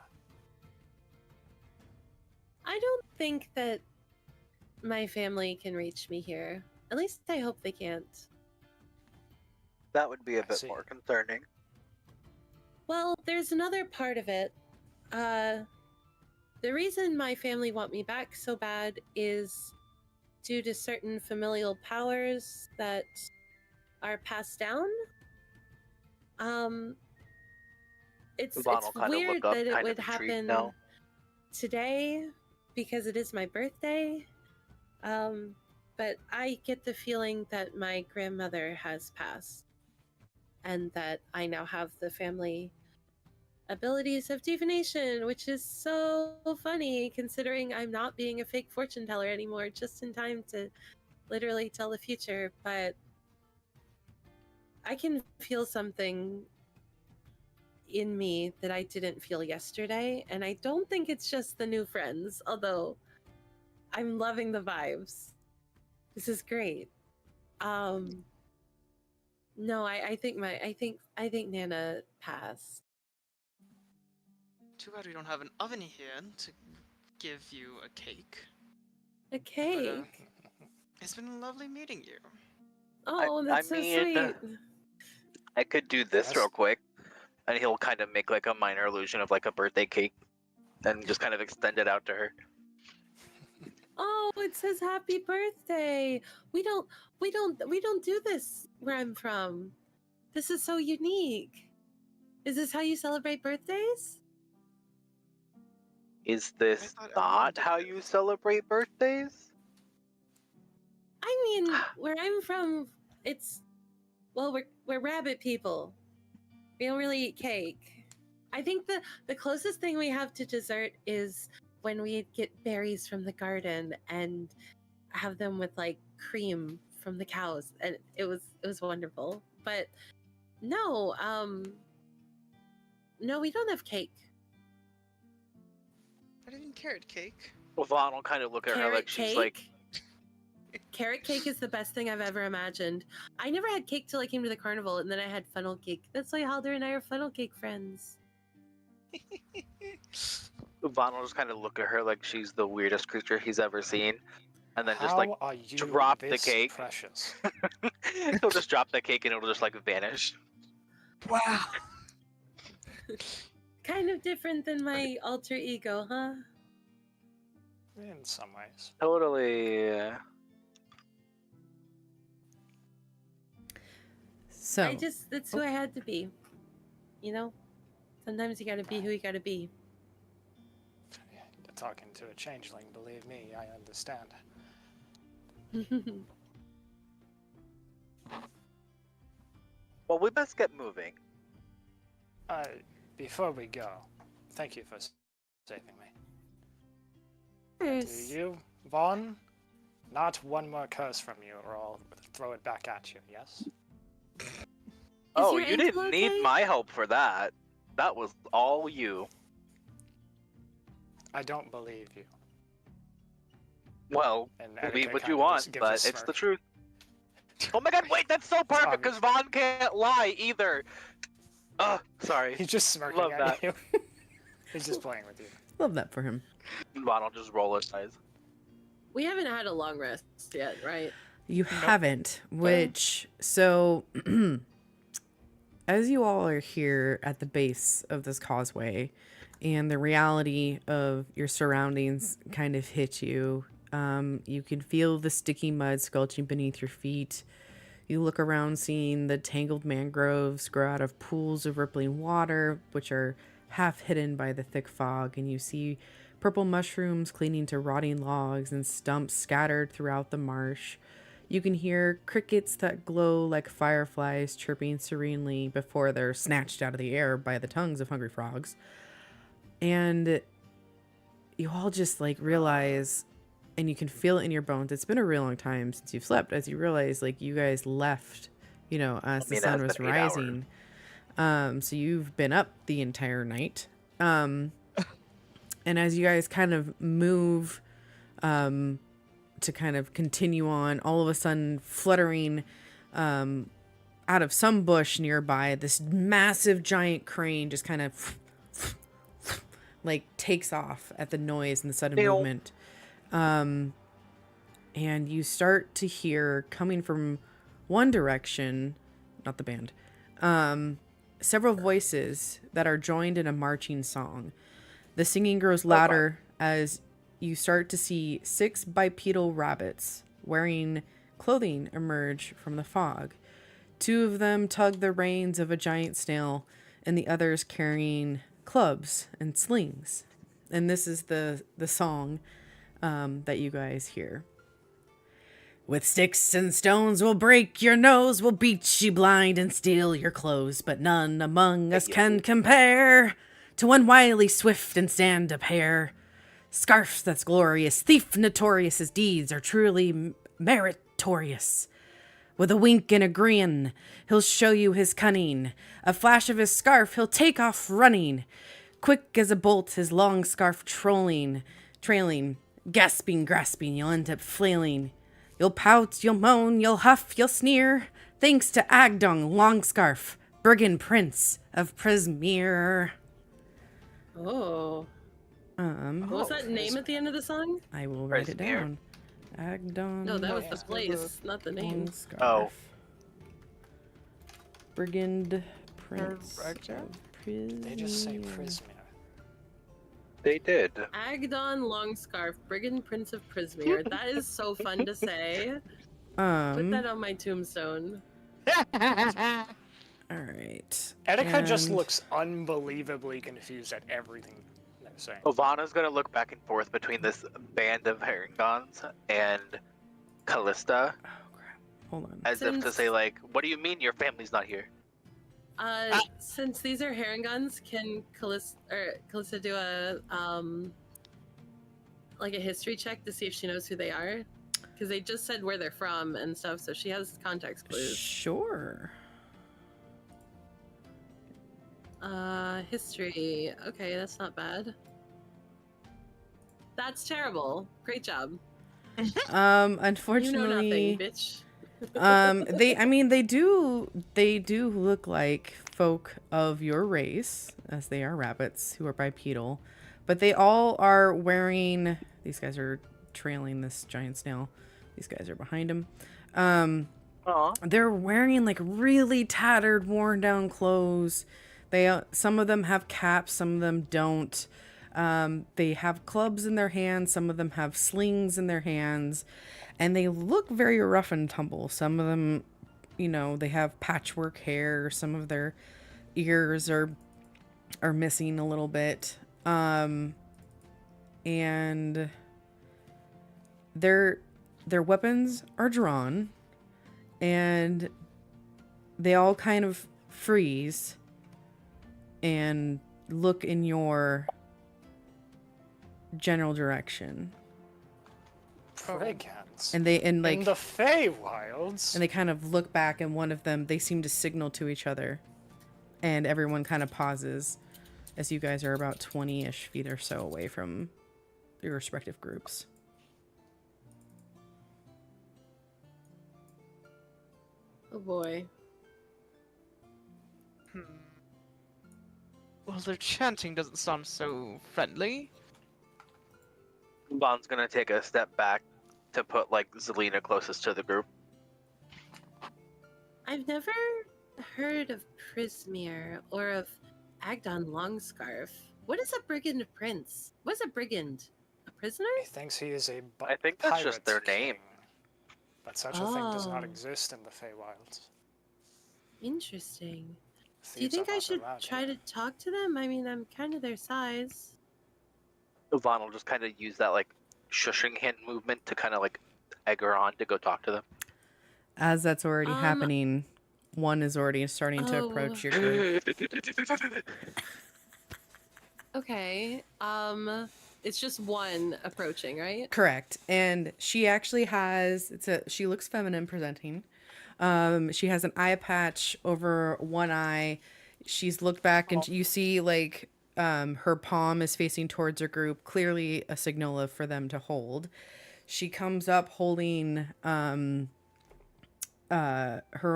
I don't think that my family can reach me here. At least I hope they can't. That would be a bit see. more concerning. Well, there's another part of it. The reason my family want me back so bad is due to certain familial powers that are passed down. It's Vaughn will kind of weird look up, that it kind would of intrigued happen now. today because it is my birthday. But I get the feeling that my grandmother has passed and that I now have the family abilities of divination, which is so funny considering I'm not being a fake fortune teller anymore, just in time to literally tell the future. But I can feel something in me that I didn't feel yesterday, and I don't think it's just the new friends, although I'm loving the vibes. This is great. No, I think Nana passed. Too bad we don't have an oven here to give you a cake. A cake? It's been lovely meeting you. Oh, that's so sweet. I could do this Yes. real quick, and he'll kind of make like a minor illusion of like a birthday cake, and just kind of extend it out to her. Oh, it says happy birthday. We don't do this where I'm from. This is so unique. Is this how you celebrate birthdays? Is this I thought not everyone did how this. you celebrate birthdays? I mean, where I'm from, we're rabbit people. We don't really eat cake. I think the closest thing we have to dessert is when we get berries from the garden and have them with like cream from the cows, and it was wonderful. But no, no, we don't have cake. Not even carrot cake. Well, Vaughn will kind of look at her like she's like, Carrot cake is the best thing I've ever imagined. I never had cake till I came to the carnival, and then I had funnel cake. That's why Halder and I are funnel cake friends. Vaughn will just kind of look at her like she's the weirdest creature he's ever seen, and then just How like are you drop the this cake. precious? He'll just drop the cake and it'll just like vanish. Wow. Kind of different than my alter ego, huh? In some ways. Totally. So, That's who I had to be. You know? Sometimes you gotta be who you gotta be. You're talking to a changeling, believe me, I understand. Well, we best get moving. Before we go, thank you for saving me. Do Yes. you, Vaughn? Not one more curse from you, or I'll throw it back at you, yes? Oh, your you ankle didn't need okay? my help for that. That was all you. I don't believe you. Well, And believe Etika what you kinda want, just gives a but it's the smirk. truth. Oh my god, wait, that's so perfect because obvious. Vaughn can't lie either. Sorry. He's just smirking Love at that. you. He's just playing with you. love that for him. Vaughn will just roll his eyes. We haven't had a long rest yet, right? You haven't, which, so, as you all are here at the base of this causeway and the reality of your surroundings kind of hit you, you can feel the sticky mud squelching beneath your feet. You look around, seeing the tangled mangroves grow out of pools of rippling water, which are half hidden by the thick fog, and you see purple mushrooms clinging to rotting logs and stumps scattered throughout the marsh. You can hear crickets that glow like fireflies chirping serenely before they're snatched out of the air by the tongues of hungry frogs. And you all just like realize, and you can feel it in your bones. It's been a real long time since you've slept, as you realize like you guys left, you know, as the sun was rising. So you've been up the entire night. And as you guys kind of move to kind of continue on, all of a sudden fluttering out of some bush nearby, this massive giant crane just kind of like takes off at the noise and the sudden movement. And you start to hear coming from one direction, not the band, several voices that are joined in a marching song. The singing grows louder as you start to see 6 bipedal rabbits wearing clothing emerge from the fog. 2 of them tug the reins of a giant snail, and the others carrying clubs and slings. And this is the song that you guys hear. With sticks and stones we'll break your nose, we'll beat you blind and steal your clothes, but none among us can compare to one wily, swift, and stand-up hare. Scarf that's glorious, thief notorious, his deeds are truly meritorious. With a wink and a grin, he'll show you his cunning. A flash of his scarf, he'll take off running. Quick as a bolt, his long scarf trailing. Gasping, grasping, you'll end up flailing. You'll pout, you'll moan, you'll huff, you'll sneer. Thanks to Agdong Longscarf, brigand prince of Prismere. Oh. What was that name at the end of the song? I will write it down. Agdon. No, that was the place, not the name. Longscarf. Oh. Brigand Prince of Prismere. They just say Prismere. They did. Agdon Longscarf, Brigand Prince of Prismere. That is so fun to say. Put that on my tombstone. All right. Etika just looks unbelievably confused at everything they're saying. Ivana's gonna look back and forth between this band of Herringons and Callista. Oh crap! Hold on. As if to say, like, what do you mean your family's not here? Since these are Herringons, can Callista do a like a history check to see if she knows who they are? Because they just said where they're from and stuff, so she has context clues. Sure. History. Okay, that's not bad. That's terrible. Great job. Unfortunately, You know nothing, bitch. they do look like folk of your race, as they are rabbits who are bipedal, but they all are wearing, these guys are trailing this giant snail. These guys are behind him. They're wearing like really tattered, worn down clothes. Some of them have caps, some of them don't. They have clubs in their hands, some of them have slings in their hands, and they look very rough and tumble. Some of them, you know, they have patchwork hair, some of their ears are missing a little bit. And their weapons are drawn, and they all kind of freeze and look in your general direction. Brigands. And in the Feywilds. And they kind of look back, and one of them, they seem to signal to each other, and everyone kind of pauses as you guys are about 20-ish feet or so away from your respective groups. Oh boy. Well, their chanting doesn't sound so friendly. Bond's gonna take a step back to put like Zelina closest to the group. I've never heard of Prismere or of Agdon Longscarf. What is a brigand prince? What's a brigand? A prisoner? He thinks he is a I think that's just their pirate name. king, but such a thing does not Oh. exist in the Feywilds. Interesting. Do you Thieves think are I not should allowed try here. to talk to them? I mean, I'm kind of their size. Yvonne will just kind of use that like shushing hand movement to kind of like egg her on to go talk to them. As that's already happening, one is already starting to approach your group. Okay. It's just one approaching, right? Correct. And she actually has she looks feminine presenting. She has an eye patch over one eye. She's looked back and you see like her palm is facing towards her group, clearly a signal for them to hold. She comes up holding her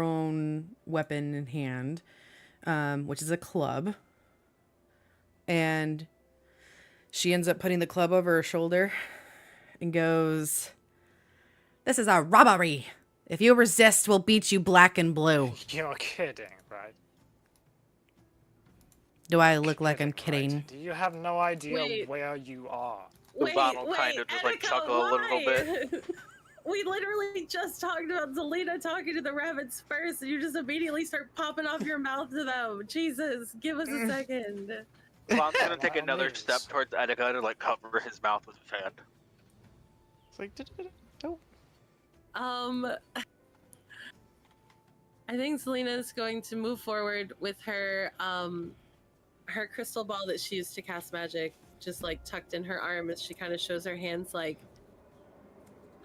own weapon in hand, which is a club. And she ends up putting the club over her shoulder and goes, "This is a robbery. If you resist, we'll beat you black and blue." You're kidding, right? Do I look like I'm kidding? Right. Do you have no idea Wait. where you are? Wait, Bottle kind of just like chuckle a little bit. We literally just talked about Zelina talking to the rabbits first, and you just immediately start popping off your mouth to them. Jesus, give us a second. Bond's gonna take By all another means. step towards Etika to like cover his mouth with his hand. It's like, no. I think Selena's going to move forward with her her crystal ball that she used to cast magic, just like tucked in her arm as she kind of shows her hands like,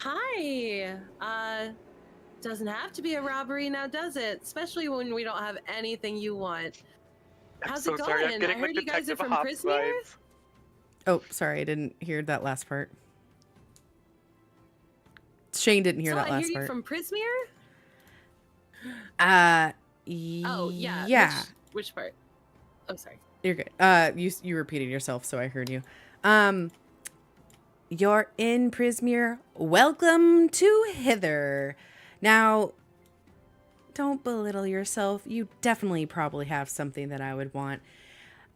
"Hi, doesn't have to be a robbery now, does it? Especially when we don't have anything you want. How's I'm it so going? sorry, I'm getting I heard like you guys are Detective from Hobbs Prismere? vibes. Oh, sorry, I didn't hear that last part. Shane didn't hear So that I last hear you part. from Prismere? Oh, yeah. Yeah. Which part? Oh, sorry. You're good. You repeated yourself, so I heard you. You're in Prismere. Welcome to hither. Now, don't belittle yourself. You definitely probably have something that I would want.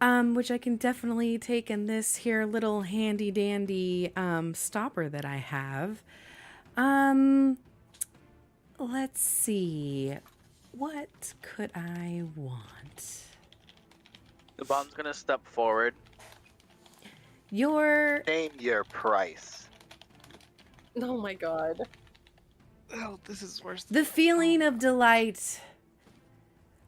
Which I can definitely take in this here little handy dandy stopper that I have. Let's see. What could I want? The Bond's gonna step forward. Your Name your price. Oh my god. Oh, this is worse. the feeling of delight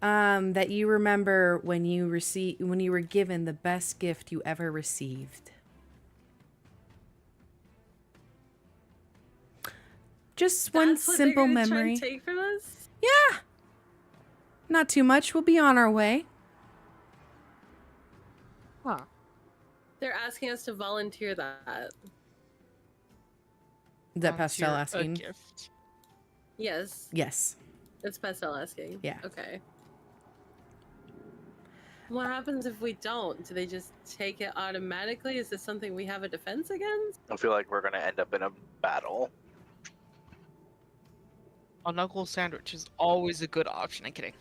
that you remember when you were given the best gift you ever received. Just one That's what they're simple gonna try memory. to take from us? Yeah. Not too much. We'll be on our way. Huh. They're asking us to volunteer that. Is that Pastel Volunteer a asking? gift. Yes, Yes. it's Pastel asking. Yeah. Okay. What happens if we don't? Do they just take it automatically? Is this something we have a defense against? I feel like we're gonna end up in a battle. A knuckle sandwich is always a good option. I'm kidding.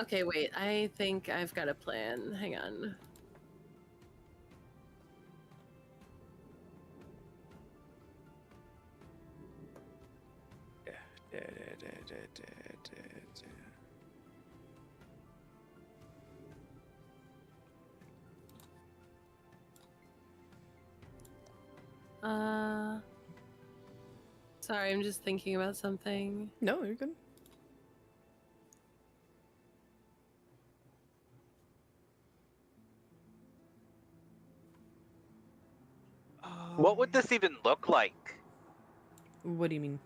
Okay, wait. I think I've got a plan. Hang on. Sorry, I'm just thinking about something. No, you're good. What would this even look like? What do you mean?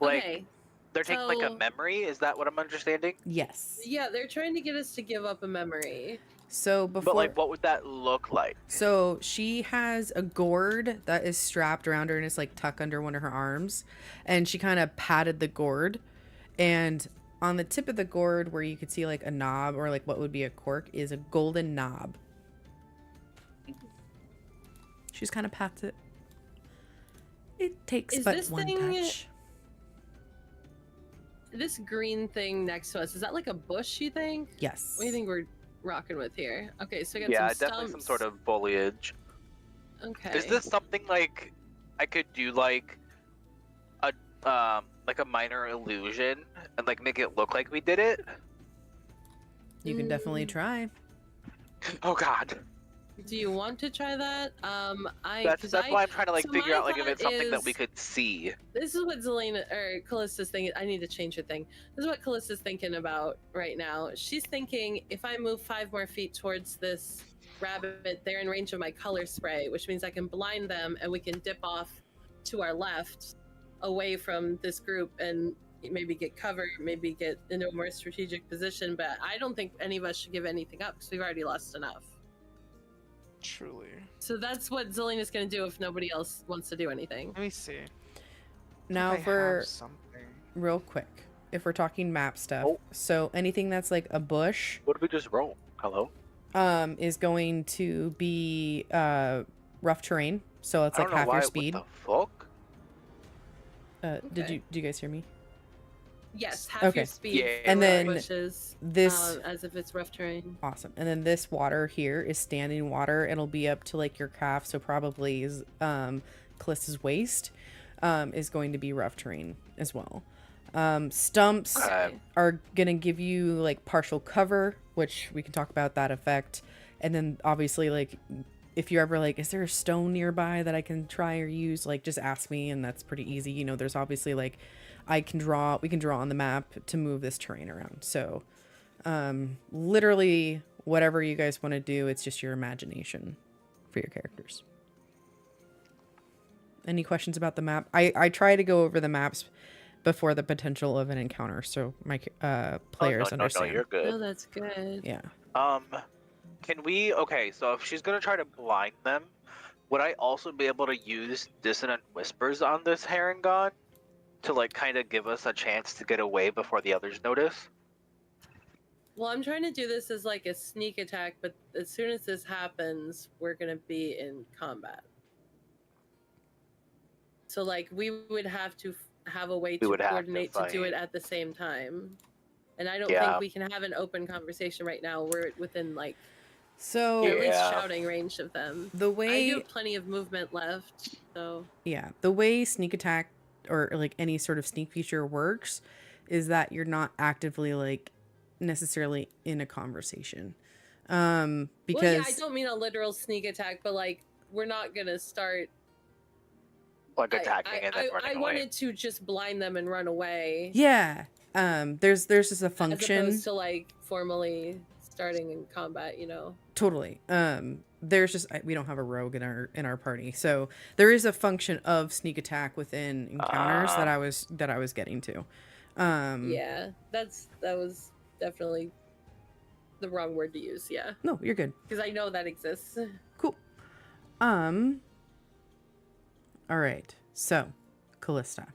Like, Okay. they're taking like a so- memory? Is that what I'm understanding? Yes. Yeah, they're trying to get us to give up a memory. So before But like, what would that look like? So she has a gourd that is strapped around her and it's like tucked under one of her arms. And she kind of patted the gourd. And on the tip of the gourd where you could see like a knob or like what would be a cork is a golden knob. She's kind of pats it. It takes Is but this one thing- touch. This green thing next to us, is that like a bush, you think? Yes. What do you think we're rocking with here? Okay, so I got Yeah, some definitely some stumps. sort of foliage. Okay. Is this something like I could do like a minor illusion and like make it look like we did it? You can definitely Mm. try. Oh God. Do you want to try that? That's why I'm trying to like so figure my out like if it's thought something that we is- could see. This is what Zelina or Callista's thinking. I need to change her thing. This is what Callista's thinking about right now. She's thinking if I move 5 more feet towards this rabbit, they're in range of my color spray, which means I can blind them and we can dip off to our left away from this group and maybe get cover, maybe get into a more strategic position. But I don't think any of us should give anything up because we've already lost enough. Truly. So that's what Zelina's going to do if nobody else wants to do anything. Let me see. Now If I for have something. real quick, if we're talking map stuff, Oh. so anything that's like a bush, What did we just roll? Hello? is going to be rough terrain. So it's I like don't know half why. your speed. What the fuck? Did Okay. you guys hear me? Yes, half Okay. your speed. Yeah. for And then bushes, This as if it's rough terrain. awesome. And then this water here is standing water. It'll be up to like your calf, so probably is Callista's waist is going to be rough terrain as well. Stumps Okay. are gonna give you like partial cover, which we can talk about that effect. And then obviously like if you're ever like, is there a stone nearby that I can try or use? Like just ask me, and that's pretty easy. You know, there's obviously like we can draw on the map to move this terrain around. So literally whatever you guys want to do, it's just your imagination for your characters. Any questions about the map? I try to go over the maps before the potential of an encounter, so my players understand. No, you're good. Oh, that's good. Yeah. Can we? Okay, so if she's gonna try to blind them, would I also be able to use dissonant whispers on this Harangon to like kind of give us a chance to get away before the others notice? Well, I'm trying to do this as like a sneak attack, but as soon as this happens, we're gonna be in combat. So like we would have to have a way We to would have to coordinate to do fight. it at the same time. And I don't Yeah. think we can have an open conversation right now. We're within like So at least Yeah. shouting range of them. the I way do have plenty of movement left, so the way sneak attack or like any sort of sneak feature works is that you're not actively like necessarily in a conversation. Because well, yeah, I don't mean a literal sneak attack, but like we're not gonna start Like attacking and then I running away. wanted to just blind them and run away. yeah, there's just a As function. opposed to like formally starting in combat, you know. Totally. There's just we don't have a rogue in our party, so there is a function of sneak attack within encounters that I was getting to. Yeah, that was definitely the wrong word to use. Yeah, No, you're good. because I know that exists. Cool. All right. So, Callista.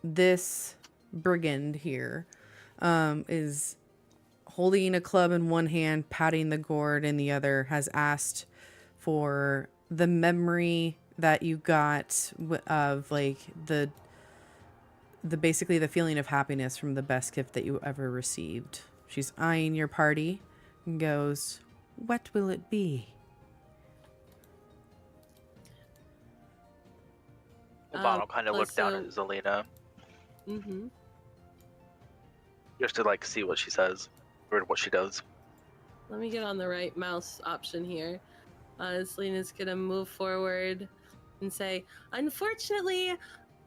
This brigand here is holding a club in one hand, patting the gourd in the other, has asked for the memory that you got of like the basically the feeling of happiness from the best gift that you ever received. She's eyeing your party and goes, "What will it be?" Vaughn kind of look down at Zelina Mm-hmm. just to like see what she says or what she does. Let me get on the right mouse option here. Selena's gonna move forward and say, "Unfortunately,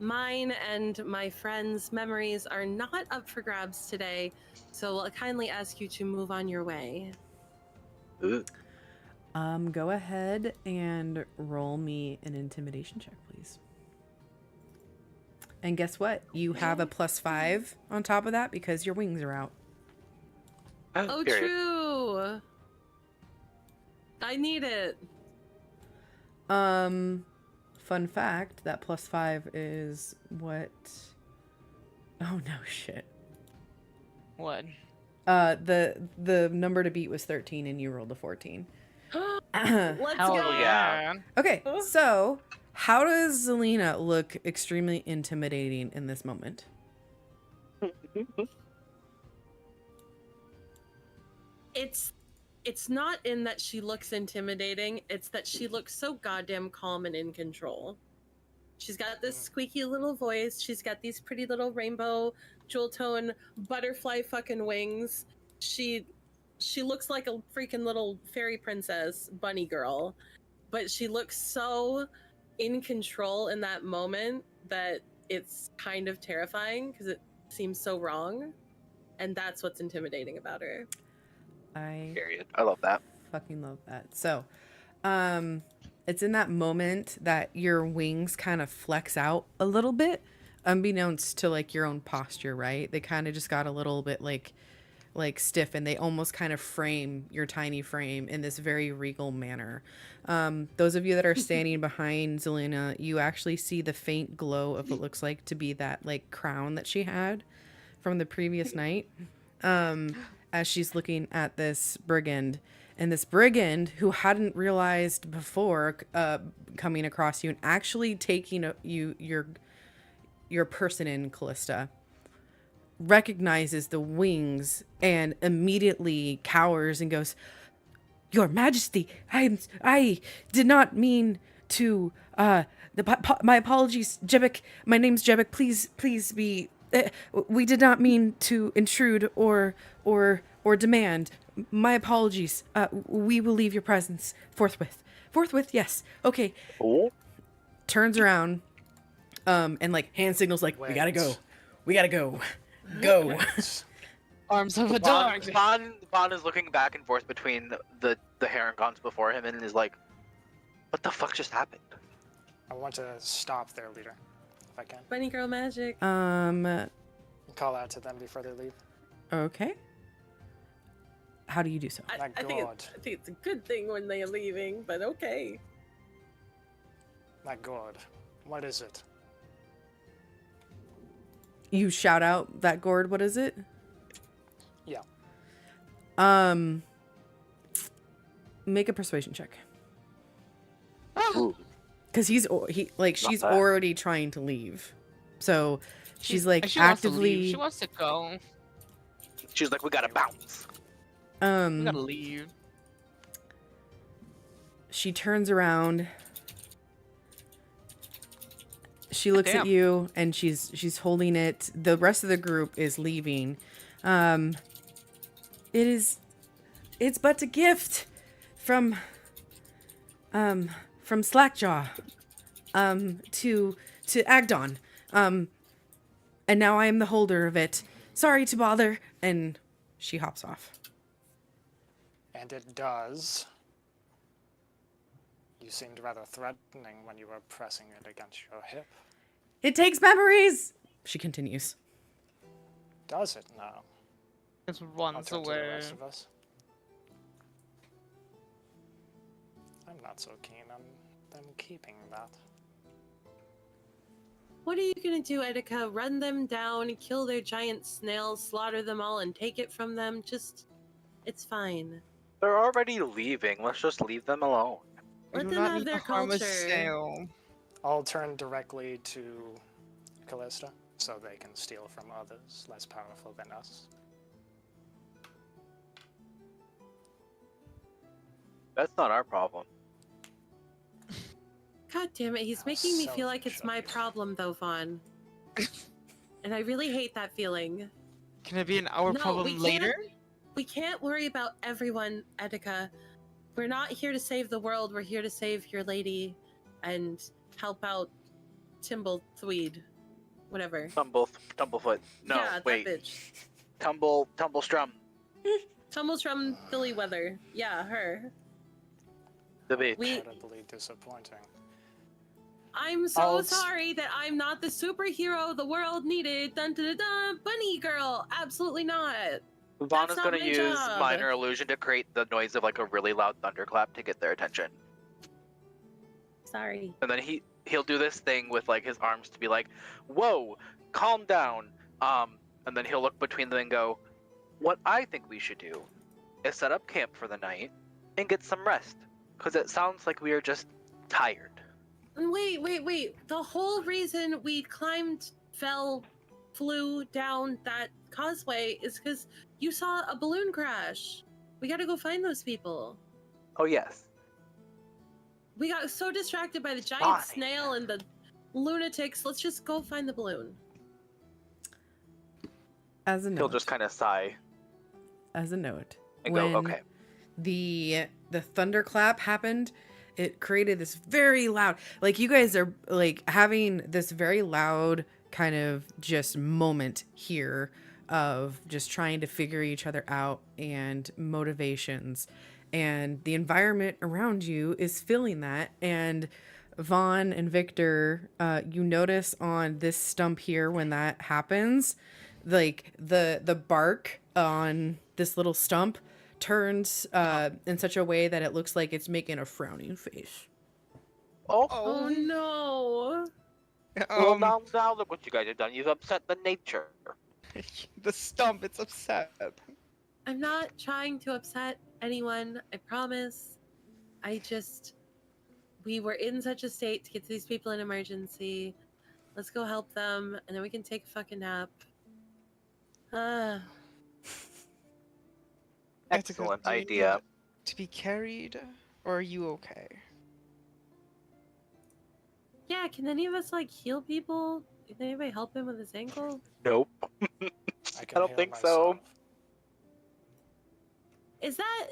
mine and my friends' memories are not up for grabs today, so I'll kindly ask you to move on your way." Ooh. Go ahead and roll me an intimidation check, please. And guess what? You have a +5 on top of that because your wings are out. Oh, Period. true. I need it. Fun fact, that +5 is what? Oh no, shit. What? The number to beat was 13 and you rolled a 14. Let's Hell go. yeah. Okay, so how does Zelina look extremely intimidating in this moment? It's not in that she looks intimidating, it's that she looks so goddamn calm and in control. She's got this squeaky little voice, she's got these pretty little rainbow jewel tone butterfly fucking wings. She she looks like a freaking little fairy princess bunny girl, but she looks so in control in that moment that it's kind of terrifying because it seems so wrong, and that's what's intimidating about her. Period. I love that. Fucking love that. So, it's in that moment that your wings kind of flex out a little bit, unbeknownst to like your own posture, right? They kind of just got a little bit like stiff, and they almost kind of frame your tiny frame in this very regal manner. Those of you that are standing behind Zelina, you actually see the faint glow of what looks like to be that like crown that she had from the previous night. As she's looking at this brigand, and this brigand who hadn't realized before coming across you and actually taking your person in, Callista, recognizes the wings and immediately cowers and goes, "Your Majesty, I did not mean to my apologies, Jebek. My name's Jebek. Please be we did not mean to intrude or demand. My apologies. We will leave your presence forthwith. Forthwith, yes. Okay." Oh. Turns around, and like hand signals like, "We gotta go. We gotta go. Go." Arms of a dog. Vaughn is looking back and forth between the Herringons before him and is like, what the fuck just happened? I want to stop their leader, if I can. Bunny girl magic. Call out to them before they leave. Okay. How do you do so? My I think it's a good thing when they are leaving, but okay. My god. What is it? You shout out that gourd. What is it? Yeah. Make a persuasion check. Ooh. Because she's bad. already trying to leave, so she's like She actively. She wants to go. She's like, we gotta bounce. We gotta leave. She turns around. She looks at Damn. you, and she's holding it. The rest of the group is leaving. It's but a gift from Slackjaw, to Agdon. And now I am the holder of it. Sorry to bother. And she hops off. And it does. You seemed rather threatening when you were pressing it against your hip. It takes memories, she continues. Does it now? Just I'll runs turn to the away. rest of us. I'm not so keen on them keeping that. What are you gonna do, Etika? Run them down, kill their giant snails, slaughter them all, and take it from them? It's fine. They're already leaving. Let's just leave them alone. We Let do them not have need their to harm a culture. snail. I'll turn directly to Callista, so they can steal from others less powerful than us. That's not our problem. God damn it, he's How making me feel like selfish it's of my you. problem, though, Vaughn. And I really hate that feeling. Can it be an hour No, problem we later? We can't worry about everyone, Etika. We're not here to save the world, we're here to save your lady and help out Timblethweed. Whatever. Tumblefoot. No, yeah, wait. that bitch. Tumblestrum. Tumblestrum Billy Weather. Yeah, her. The bitch. Incredibly disappointing. I'm so I'll- sorry that I'm not the superhero the world needed. Dun dun dun dun. Bunny girl. Absolutely not. Vaughn That's is not gonna my use job. minor illusion to create the noise of like a really loud thunderclap to get their attention. Sorry. And then he'll do this thing with like his arms to be like, "Whoa, calm down." And then he'll look between them and go, "What I think we should do is set up camp for the night and get some rest, because it sounds like we are just tired." Wait. The whole reason we climbed, flew down that causeway is because you saw a balloon crash. We gotta go find those people. Oh yes. We got so distracted by the giant Fine. snail and the lunatics. Let's just go find the balloon. As a note. He'll just kind of sigh. As a note, And when go, okay. the thunderclap happened, it created this very loud, like you guys are like having this very loud kind of just moment here of just trying to figure each other out and motivations, and the environment around you is feeling that. And Vaughn and Victor, you notice on this stump here when that happens, like the bark on this little stump turns in such a way that it looks like it's making a frowning face. Oh, Oh no. well, now look what you guys have done. You've upset the nature. The stump, it's upset. I'm not trying to upset anyone, I promise. We were in such a state to get to these people in emergency. Let's go help them, and then we can take a fucking nap. Ah. Excellent Do you idea. need to be carried, or are you okay? Yeah, can any of us like heal people? Can anybody help him with his ankle? Nope. I I don't think so. Is that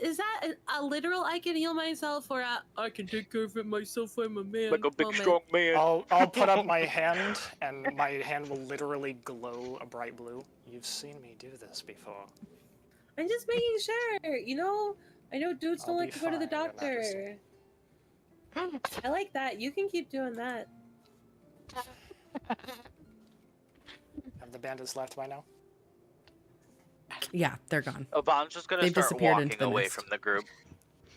a literal I can heal myself, or I can take care of it myself? I'm a man. Like a big moment? strong man. I'll put up my hand, and my hand will literally glow a bright blue. You've seen me do this before. I'm just making sure. You know, I know dudes don't I'll like be to go to the fine, Your doctor. I like that. You can keep doing that. Have the bandits left by now? Yeah, they're gone. Vaughn's just gonna They've start disappeared walking into the away mist. from the group.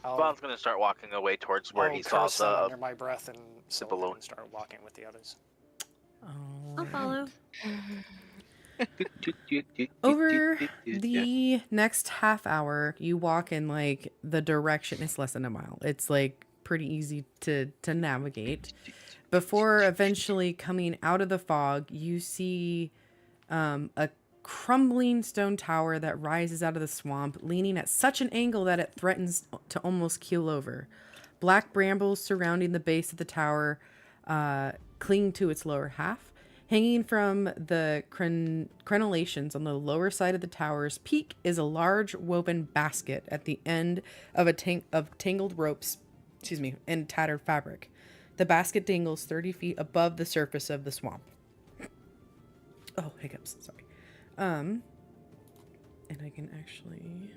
I'll, Vaughn's gonna start walking away towards where he saw curse them the. under my breath and Sylvan balloon. and start walking with the others. I'll follow. Over the next half hour, you walk in like the direction. It's less than a mile. It's like pretty easy to navigate. Before eventually coming out of the fog, you see a crumbling stone tower that rises out of the swamp, leaning at such an angle that it threatens to almost keel over. Black brambles surrounding the base of the tower cling to its lower half. Hanging from the crenellations on the lower side of the tower's peak is a large woven basket at the end of tangled ropes, and tattered fabric. The basket dangles 30 feet above the surface of the swamp. Oh, hiccups, sorry. And I can actually...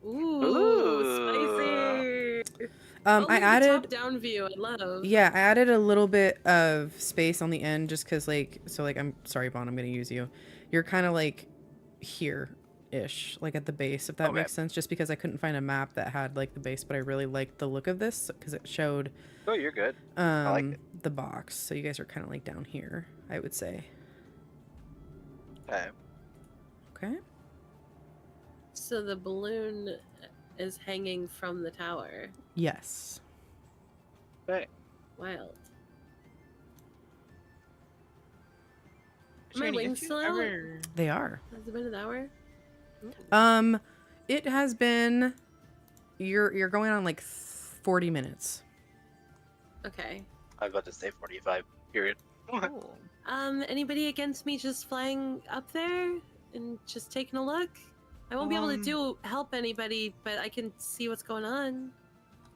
Ooh, spicy. I added top-down view. I love. Yeah, I added a little bit of space on the end just because, I'm sorry, Vaughn, I'm going to use you. You're kind of like here-ish, like at the base, if that Okay. makes sense, just because I couldn't find a map that had like the base, but I really liked the look of this because it showed Oh, you're good. I like it. the box. So you guys are kind of like down here, I would say. Okay. Okay. So the balloon is hanging from the tower. Yes. Okay. Wild. Shaney, My wings if you still out? ever- They are. Has it been an hour? It has been... You're going on like 40 minutes. Okay. I was about to say 45. Period. Cool. Anybody against me just flying up there and just taking a look? I won't be able to help anybody, but I can see what's going on.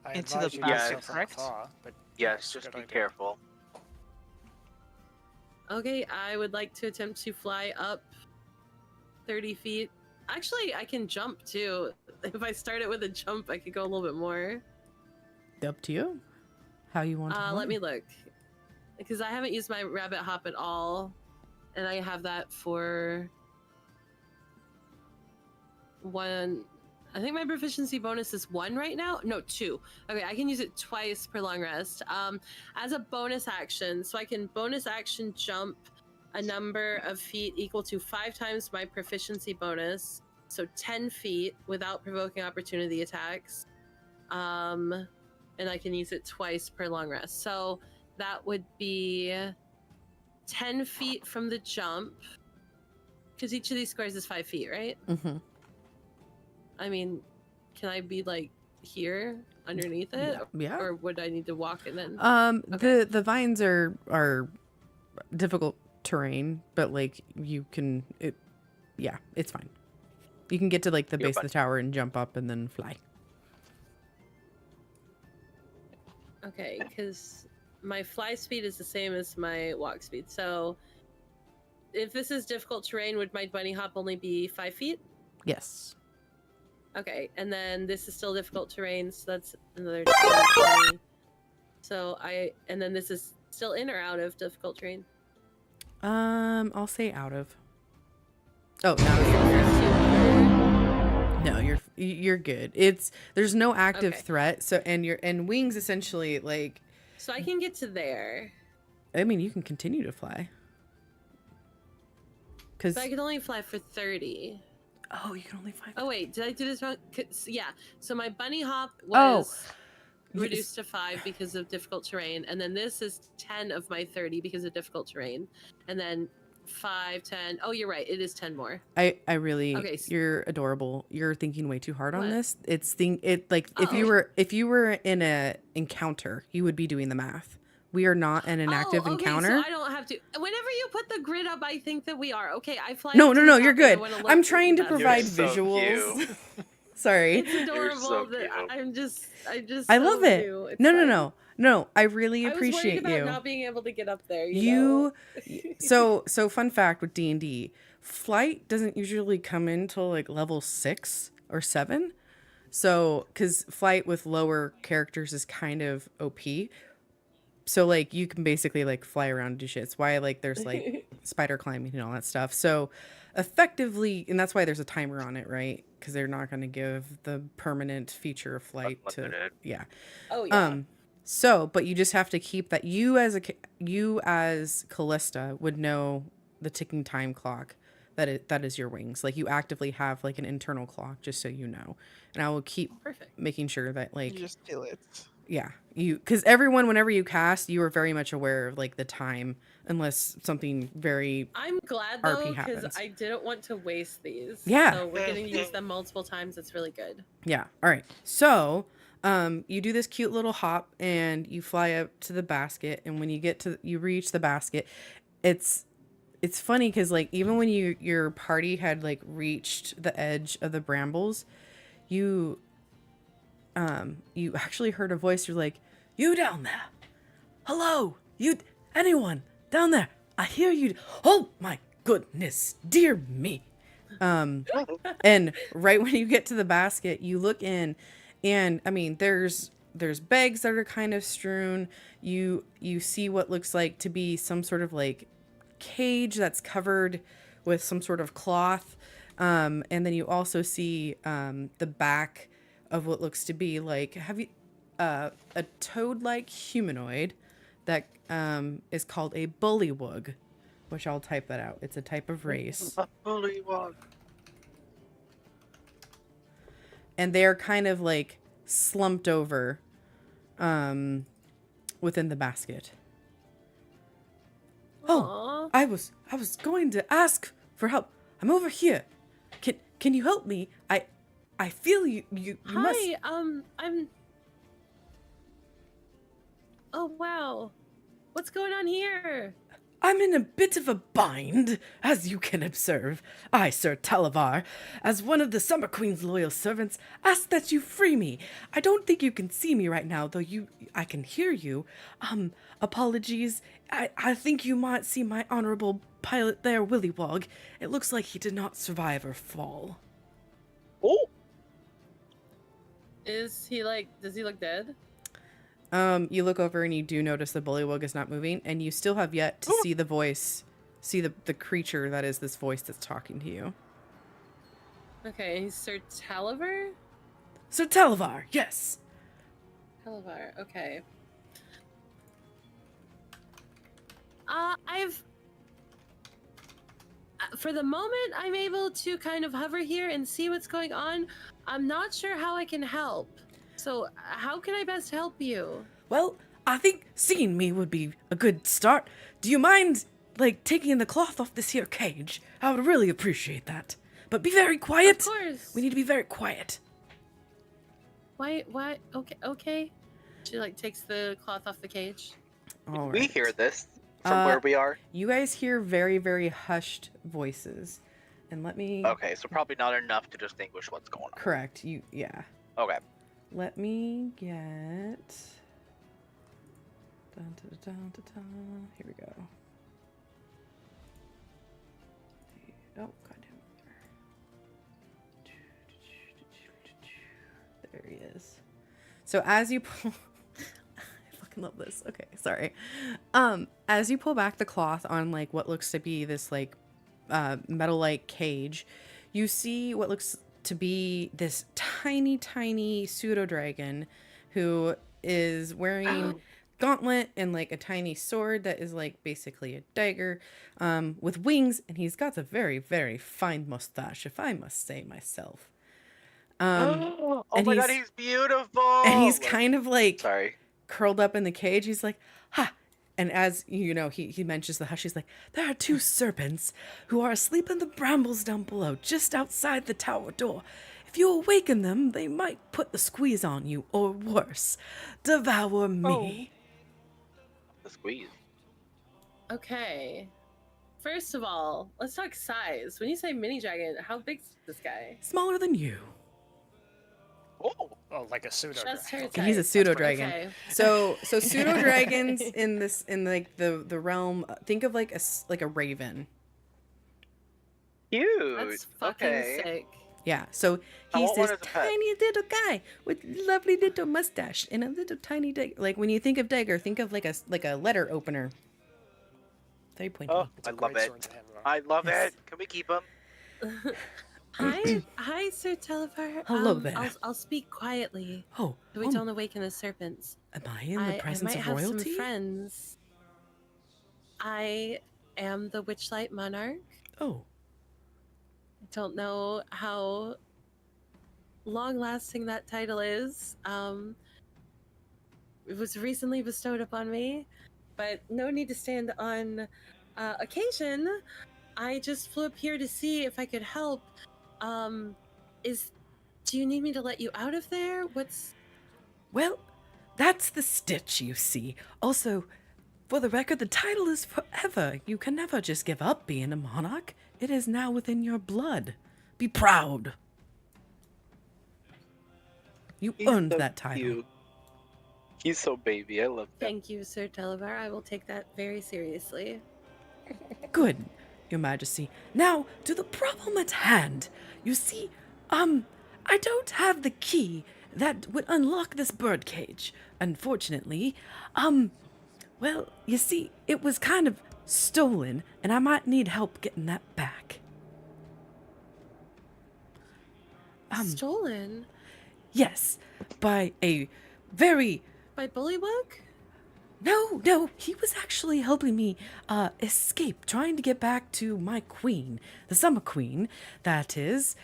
I Into advise the you do so basket, from correct? afar, but Yes, just good be idea. careful. Okay, I would like to attempt to fly up 30 feet. Actually, I can jump too. If I start it with a jump, I could go a little bit more. Up to you. How you want to Let play. me look. Because I haven't used my rabbit hop at all. And I have that for one. I think my proficiency bonus is 1 right now. No, 2. Okay, I can use it twice per long rest. As a bonus action, so I can bonus action jump a number of feet equal to 5 times my proficiency bonus, so 10 feet without provoking opportunity attacks. And I can use it twice per long rest. So that would be 10 feet from the jump, because each of these squares is 5 feet, right? Mm-hmm. I mean, can I be like here underneath it? Yeah. Or would I need to walk and then? The vines are difficult terrain, but like you can it's fine. You can get to like the Your base of the tower and jump up and then fly. Okay, because my fly speed is the same as my walk speed. So if this is difficult terrain, would my bunny hop only be 5 feet? Yes. Okay, and then this is still difficult terrain, so that's another 20. So and then this is still in or out of difficult terrain? I'll say out of. Oh, no, you're good. There's no active Okay. threat. So and wings essentially like. So I can get to there. I mean, you can continue to fly. Cause But I can only fly for 30. oh, you can only fly. Oh wait, did I do this wrong? 'Cause- yeah. So my bunny hop was reduced to 5 because of difficult terrain, and then this is 10 of my 30 because of difficult terrain, and then 5, 10. Oh, you're right. It is 10 more. I really Okay. you're adorable. You're thinking way too hard on What? this. Like Oh. if you were in a encounter, you would be doing the math. We are not in an active okay, encounter. So I don't have to. Whenever you put the grid up, I think that we are. Okay, I fly. No, up no, to no, the you're top and I good. wanna look I'm at trying to the provide You're so visuals. cute. Sorry. It's adorable. so that cute. I I love it. do. It's No, no, fine. no. No, I really I was worried appreciate about you. not being able to get up there. You So fun fact with D&D, flight doesn't usually come in till like level 6 or 7. So cuz flight with lower characters is kind of OP. So like you can basically like fly around and do shit. It's why like there's like spider climbing and all that stuff. So effectively, and that's why there's a timer on it, right? Cuz they're not going to give the permanent feature of flight to Unlimited. yeah. Oh yeah. So, but you just have to keep that. You as Callista would know the ticking time clock that is your wings. Like you actively have like an internal clock, just so you know. And I will keep Perfect. making sure that like You just feel it. yeah, because everyone whenever you cast, you are very much aware of like the time, unless something very I'm glad RP though because happens. I didn't want to waste these. Yeah. So we're gonna use them multiple times. It's really good. yeah. All right, so. You do this cute little hop and you fly up to the basket, and when you reach the basket, it's funny because like even when your party had like reached the edge of the brambles, you actually heard a voice. You're like, you down there, hello, anyone down there, I hear you. Oh my goodness, dear me. And right when you get to the basket, you look in, and I mean there's bags that are kind of strewn. You see what looks like to be some sort of like cage that's covered with some sort of cloth, and then you also see the back of what looks to be like a toad-like humanoid that is called a bullywug, which I'll type that out. It's a type of race. A bullywug. And they're kind of like slumped over within the basket. Oh, Aw. I was going to ask for help. I'm over here. Can you help me? I feel you must. Hi. I'm. Oh wow. What's going on here? I'm in a bit of a bind, as you can observe. I, Sir Talavar, as one of the Summer Queen's loyal servants, ask that you free me. I don't think you can see me right now, though I can hear you. Apologies. I think you might see my honorable pilot there, Willywog. It looks like he did not survive or fall. Oh, Is he like? Does he look dead? You look over and you do notice the bullywug is not moving, and you still have yet to see the voice, see the creature that is this voice that's talking to you. Okay, he's Sir Talavar? Sir Talavar, yes. Talavar, okay. For the moment, I'm able to kind of hover here and see what's going on. I'm not sure how I can help. So, how can I best help you? Well, I think seeing me would be a good start. Do you mind, like, taking the cloth off this here cage? I would really appreciate that. But be very quiet. Of course. We need to be very quiet. Why? Okay. She, like, takes the cloth off the cage. All we hear this from where we are. You guys hear very, very hushed voices. And let me... Okay, so probably not enough to distinguish what's going on. Correct. Yeah. Okay. Let me get... Dun, dun, dun, dun, dun. Here we go. Oh, goddamn. There he is. So as you pull... I fucking love this. Okay, sorry. As you pull back the cloth on, like, what looks to be this, like, metal-like cage, you see what looks to be this tiny pseudo-dragon who is wearing gauntlet and, like, a tiny sword that is, like, basically a dagger, with wings, and he's got a very, very fine mustache, if I must say myself. Oh my god, he's beautiful! And he's kind of, like, sorry, curled up in the cage. He's like, ha! And as, you know, he mentions the hush, he's like, there are 2 serpents who are asleep in the brambles down below, just outside the tower door. If you awaken them, they might put the squeeze on you, or worse, devour me. the squeeze. Okay. First of all, let's talk size. When you say mini dragon, how big's this guy? Smaller than you. Oh, like a pseudo That's her dragon. type. He's a pseudo dragon. Okay. So pseudo dragons in like the realm, think of like a raven. Cute. That's fucking sick. Yeah, so I he's want one this as a pet. tiny little guy with lovely little mustache and a little tiny dagger. Like when you think of dagger, think of like a letter opener. Very pointy. Oh, It's a I love great it. sword to him, though. I love Yes. it. Can we keep him? Hi, Sir Televar. Hello there. I'll speak quietly Oh, so we don't awaken the serpents. am I in the presence I might of have royalty? some friends. I am the Witchlight Monarch. Oh, I don't know how long-lasting that title is. It was recently bestowed upon me, but no need to stand on occasion. I just flew up here to see if I could help. Do you need me to let you out of there? well, that's the stitch, you see. Also, for the record, the title is forever. You can never just give up being a monarch. It is now within your blood. Be proud. You earned that title. Cute. He's so baby. I love him. Thank you, Sir Televar. I will take that very seriously. Good, Your Majesty. Now, to the problem at hand. You see, I don't have the key that would unlock this birdcage. Unfortunately, well, you see, it was kind of stolen, and I might need help getting that back. Stolen? Yes, by a very... By Bullywug? No, he was actually helping me escape, trying to get back to my queen, the Summer Queen, that is.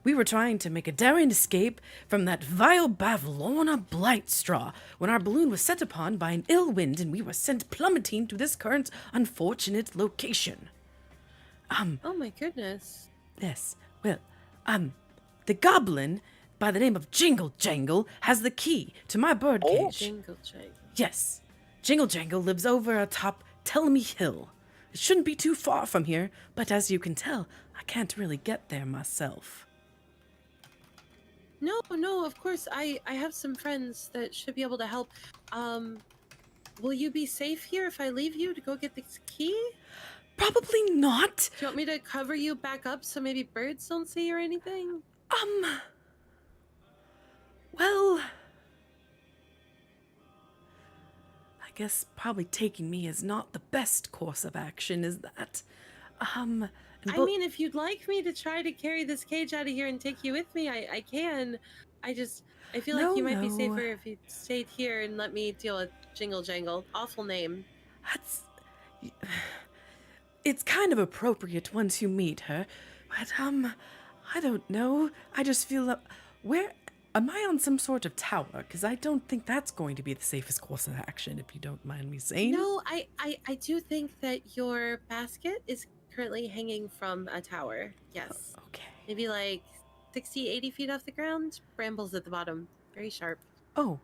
We were trying to make a daring escape from that vile Bavlorna Blightstraw when our balloon was set upon by an ill wind and we were sent plummeting to this current unfortunate location. Oh my goodness. Yes, well, the goblin by the name of Jingle Jangle has the key to my birdcage. Jingle Jangle. Yes, Jingle Jangle lives over atop Tellamy Hill. It shouldn't be too far from here, but as you can tell, I can't really get there myself. No, of course, I have some friends that should be able to help. Will you be safe here if I leave you to go get this key? Probably not. Do you want me to cover you back up so maybe birds don't see you or anything? Well, I guess probably taking me is not the best course of action, is that? I mean, if you'd like me to try to carry this cage out of here and take you with me, I can. I feel like you might be safer if you stayed here and let me deal with Jingle Jangle. Awful name. It's kind of appropriate once you meet her, but I don't know. I just feel that where am I on some sort of tower? Because I don't think that's going to be the safest course of action, if you don't mind me saying. No, I do think that your basket is currently hanging from a tower. Yes. Okay. Maybe like 60, 80 feet off the ground. Brambles at the bottom. Very sharp. Oh,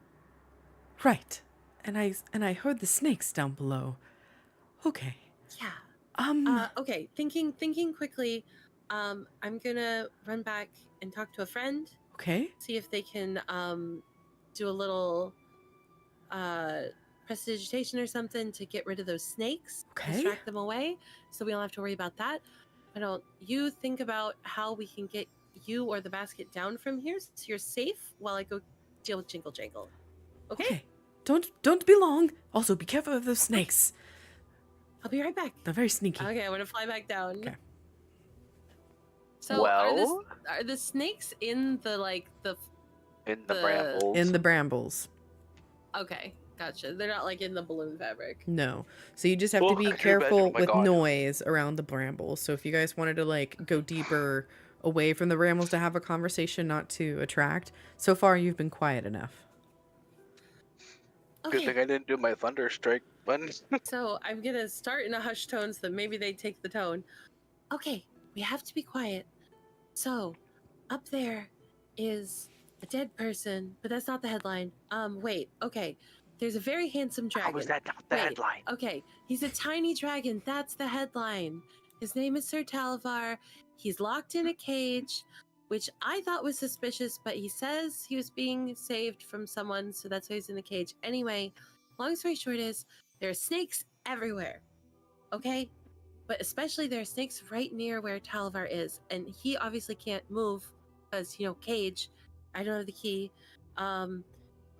right. And I heard the snakes down below. Okay. Yeah. Okay. Thinking quickly. I'm gonna run back and talk to a friend, Okay. see if they can do a little prestidigitation or something to get rid of those snakes, Okay. distract them away, so we don't have to worry about that. Why don't you think about how we can get you or the basket down from here so you're safe while I go deal with Jingle Jangle. Okay? Don't be long. Also, be careful of those snakes. I'll be right back. They're very sneaky. Okay, I'm gonna fly back down. Okay. So Well? are the snakes in the In the The- brambles. In the brambles. Okay, gotcha. They're not like in the balloon fabric. No. So you just have Oh, to be could you imagine? careful Oh my with God. noise around the brambles. So if you guys wanted to like go deeper away from the brambles to have a conversation, not to attract, so far you've been quiet enough. Good Okay, thing I didn't do my thunder strike button. so I'm gonna start in a hushed tone so that maybe they take the tone. Okay, we have to be quiet. So, up there is a dead person, but that's not the headline. Wait, okay. There's a very handsome dragon. How was that not the Wait, headline? Okay, he's a tiny dragon. That's the headline. His name is Sir Talavar. He's locked in a cage, which I thought was suspicious, but he says he was being saved from someone, so that's why he's in the cage. Anyway, long story short is there are snakes everywhere. Okay? But especially there are snakes right near where Talavar is, and he obviously can't move because, cage. I don't have the key.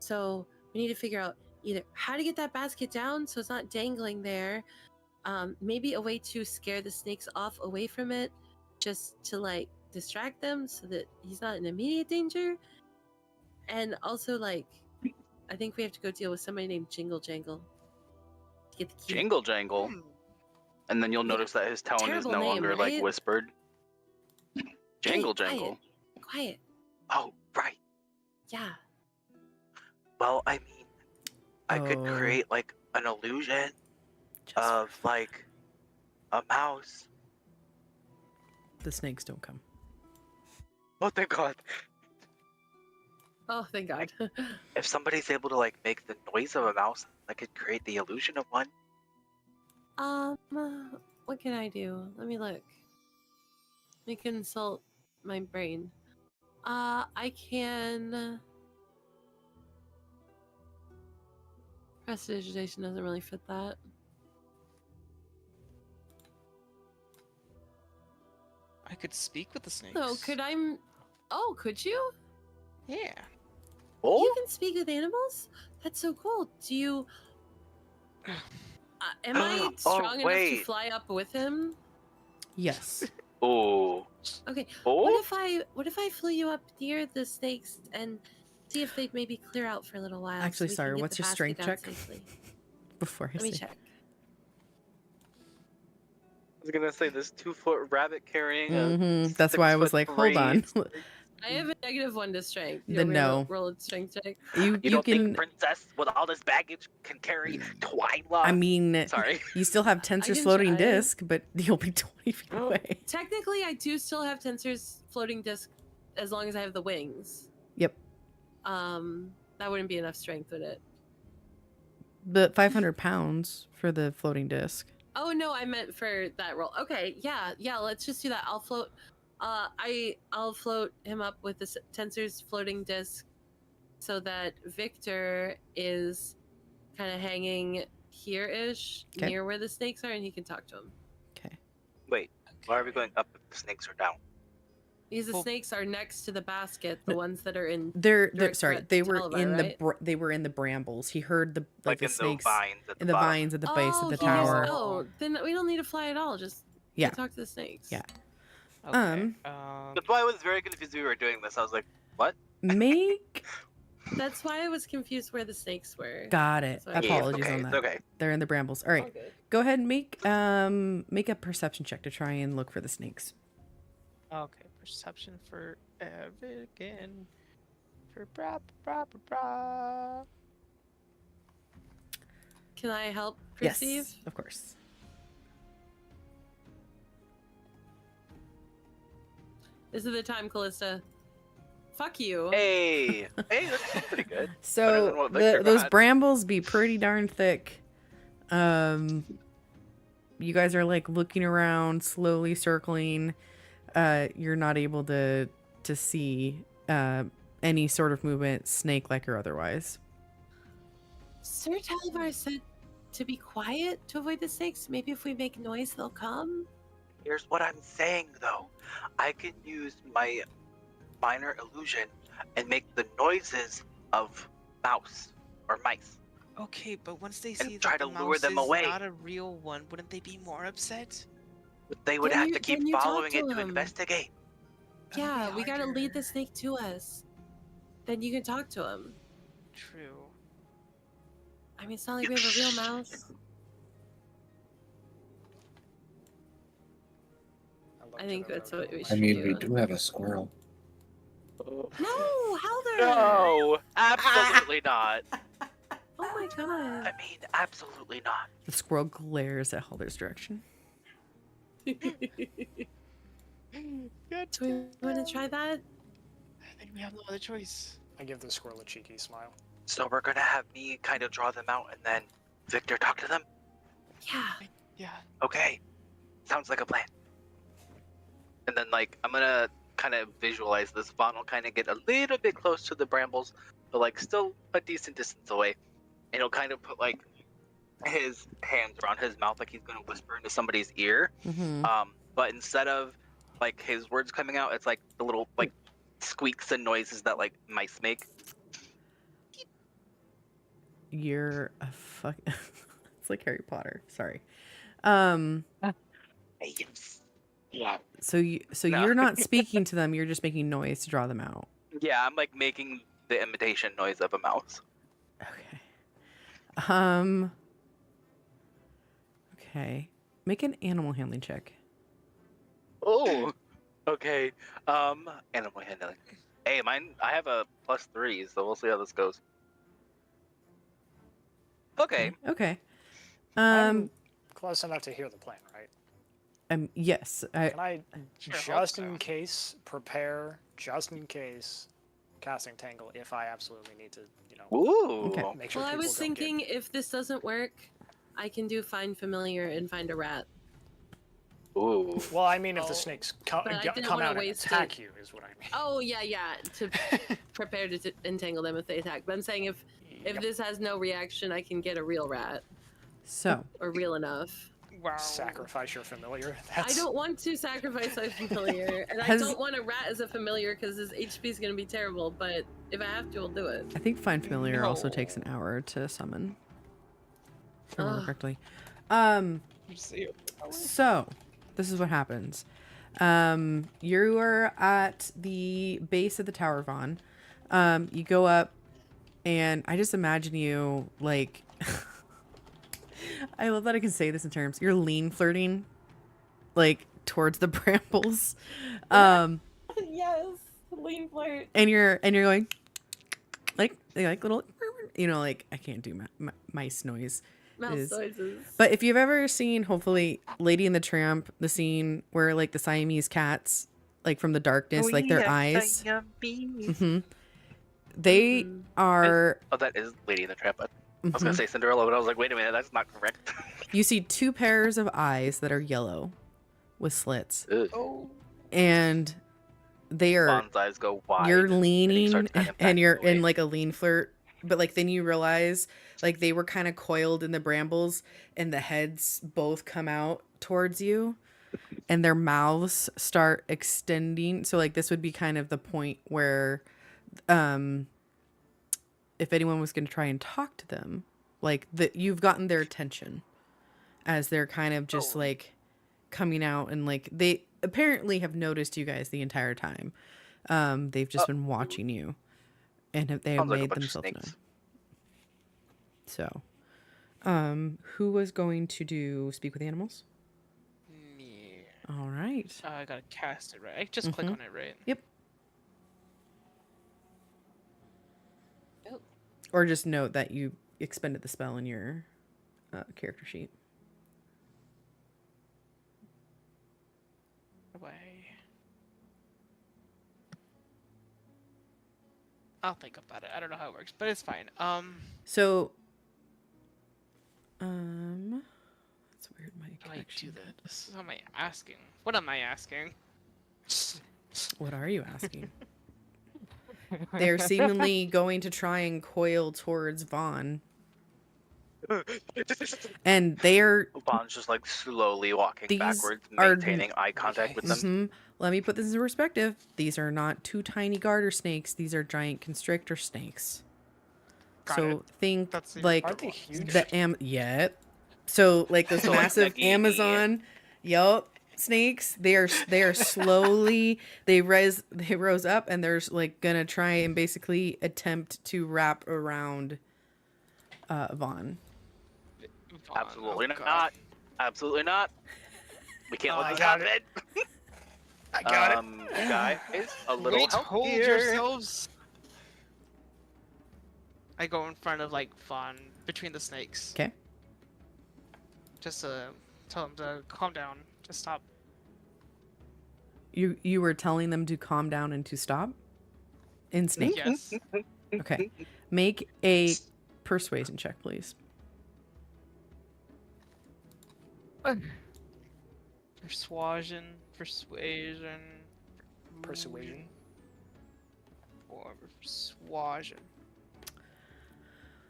So we need to figure out either how to get that basket down so it's not dangling there, maybe a way to scare the snakes off away from it, just to like distract them so that he's not in immediate danger. And also, like, I think we have to go deal with somebody named Jingle Jangle to get the key. Jingle jangle. And then you'll notice that his tone is Terrible no name, longer like right? whispered. Jingle Hey, jangle. Quiet. Oh, right. Yeah. Well, I mean, I could Oh. create like an illusion Just of like a mouse. the snakes don't come. Oh, thank God. Oh, thank God. If somebody's able to like make the noise of a mouse, I could create the illusion of one. What can I do? Let me look. Let me consult my brain. I can. Prestidigitation doesn't really fit that. I could speak with the snakes. No, could you? Yeah. Oh, You can speak with animals? That's so cool. Do you. Am I Oh, strong enough to wait. fly up with him? Yes. oh, Okay. oh. What if I flew you up near the snakes and see if they'd maybe clear out for a little while? Actually, we can sorry, get what's the your basket strength down check? safely. Before I Let me say. check. I was gonna say this 2-foot rabbit carrying a. Mm-hmm. That's why I was like, hold on. I have a -1 to strength. You Then want me to no. roll a strength check. You You don't can. think princess with all this baggage can carry twine love? I mean, Sorry. you still have Tensor's can floating try. disc, but you'll be 20 feet away. Technically, I do still have Tensor's floating disc as long as I have the wings. Yep. That wouldn't be enough strength, would it? But 500 pounds for the floating disc. Oh no, I meant for that roll. Okay, yeah. Let's just do that. I'll float. I'll float him up with the Tensor's floating disc, so that Victor is kind of hanging here-ish, 'Kay. near where the snakes are, and he can talk to him. Okay. Wait, why are we going up if the snakes are down? Because the Well- snakes are next to the basket, the ones that are in. They're Direct sorry. threat They to were Televar, in right? they were in the brambles. He heard the Like the in snakes the vines at the in the bottom. vines at the base of the he just- tower. Oh, then we don't need to fly at all. Just Yeah. talk to the snakes. Yeah. Okay. Um, That's why I was very confused we were doing this. I was like, what? Make That's why I was confused where the snakes were. got it. So I- Apologies okay, on it's that. okay. They're in the brambles. All All right. good. Go ahead and make a perception check to try and look for the snakes. Okay, perception for again. For bra bra bra bra. Can I help perceive? Yes, of course. This is the time, Callista. Fuck you. Hey, that's pretty good. Better than So what Victor those got. brambles be pretty darn thick. You guys are like looking around, slowly circling. you're not able to see any sort of movement, snake-like or otherwise. Sir Talibar said to be quiet to avoid the snakes. Maybe if we make noise, they'll come. Here's what I'm saying, though. I can use my minor illusion and make the noises of mouse or mice. Okay, but once they And see try that to the lure mouse them is away. not a real one, wouldn't they be more upset? But they would Then have you- to keep then you talk following to it to them. investigate. That'd Yeah, be we gotta lead the harder. snake to us. Then you can talk to him. True. I mean, it's not like we have a real mouse. look I to think the that's road. what we I should mean, we do. do have a squirrel. No, Halder! No, absolutely not. Oh my god. I mean, absolutely not. The squirrel glares at Halder's direction. Good. Do we want to try that? I think we have no other choice. I give the squirrel a cheeky smile. So we're gonna have me kind of draw them out and then Victor talk to them? Yeah. Yeah. Okay. Sounds like a plan. And then, like, I'm gonna kind of visualize this. Vaughn will kind of get a little bit close to the brambles, but, like, still a decent distance away. And he'll kind of put, like, his hands around his mouth like he's gonna whisper into somebody's ear. Mm-hmm. But instead of, like, his words coming out, it's, like, the little, like, squeaks and noises that, like, mice make. You're a fuck. It's like Harry Potter. Sorry. Yeah. So No. you're not speaking to them. You're just making noise to draw them out. Yeah, I'm, like, making the imitation noise of a mouse. Okay. Okay. Make an animal handling check. Oh. Okay. Animal handling. Hey, mine. I have a +3, so we'll see how this goes. Okay. Okay. I'm close enough to hear the plan, right? Yes. Can I, Sure, hope just in so. case, prepare, just in case, casting Tangle if I absolutely need to, Ooh. Okay. make sure Well, I people was don't get- thinking if this doesn't work, I can do find familiar and find a rat. Ooh. Well, I mean, if Oh. the snakes But I didn't come wanna out and waste attack you, is what I mean. Oh yeah, to prepare to entangle them if they attack. But I'm saying if Yep. this has no reaction, I can get a real rat So or real enough. Wow. Sacrifice your familiar. I don't want to sacrifice my familiar, and I Has- don't want a rat as a familiar because his HP is going to be terrible. But if I have to, I'll do it. I think find familiar also No. takes an hour to summon. If I remember Ugh. correctly. See, So, this is what happens. You are at the base of the tower, Vaughn. You go up, and I just imagine you, like... I love that I can say this in terms. You're lean flirting, like, towards the brambles. Yes, lean flirt. And you're going, like little, like, I can't do mice noise. Mouse Is- noises. But if you've ever seen, hopefully, Lady and the Tramp, the scene where, like, the Siamese cats, like, from the darkness, like, their eyes. Hmm. They Mhm. are. Oh, that is Lady in the Tramp. I was Mhm. gonna say Cinderella, but I was like, wait a minute, that's not correct. You see two pairs of eyes that are yellow with slits. Ugh. Oh. And they are. Vaughn's eyes go wide. You're and he leaning starts kind of and you're backing in away. like a lean flirt, but like then you realize like they were kind of coiled in the brambles and the heads both come out towards you and their mouths start extending. So like this would be kind of the point where if anyone was going to try and talk to them, like that you've gotten their attention as they're kind of just Oh. like coming out and like they apparently have noticed you guys the entire time. They've just been watching you and they have Sounds like a made bunch of themselves snakes. known. So, who was going to do speak with animals? Me. All right. I gotta cast it, right? I just click Mhm. on it, right? Yep. Oh. Or just note that you expended the spell in your character sheet. Away. I'll think about it. I don't know how it works, but it's fine. So, that's weird. My How do I do connection. that? How am I asking? What am I asking? What are you asking? They're seemingly going to try and coil towards Vaughn. And they're Vaughn's just like slowly walking These backwards, are- maintaining eye contact with them. Let me put this in perspective. These are not 2 tiny garter snakes. These are giant constrictor snakes. Got So it. think That's like Aren't they huge? yeah. So like those So, like, massive Nagini. Amazon, snakes. They are slowly they rose up and they're like gonna try and basically attempt to wrap around Vaughn. Vaughn, Absolutely oh God. not. Absolutely not. We can't Oh, let I this got happen. it. I got it. Guys, a little Wait, help hold here. yourselves. I go in front of like Vaughn between the snakes. Okay. Just to tell him to calm down. Just stop. You were telling them to calm down and to stop? In snake. Yes. Okay. Make a persuasion check, please. Persuasion. Persuasion. Or persuasion.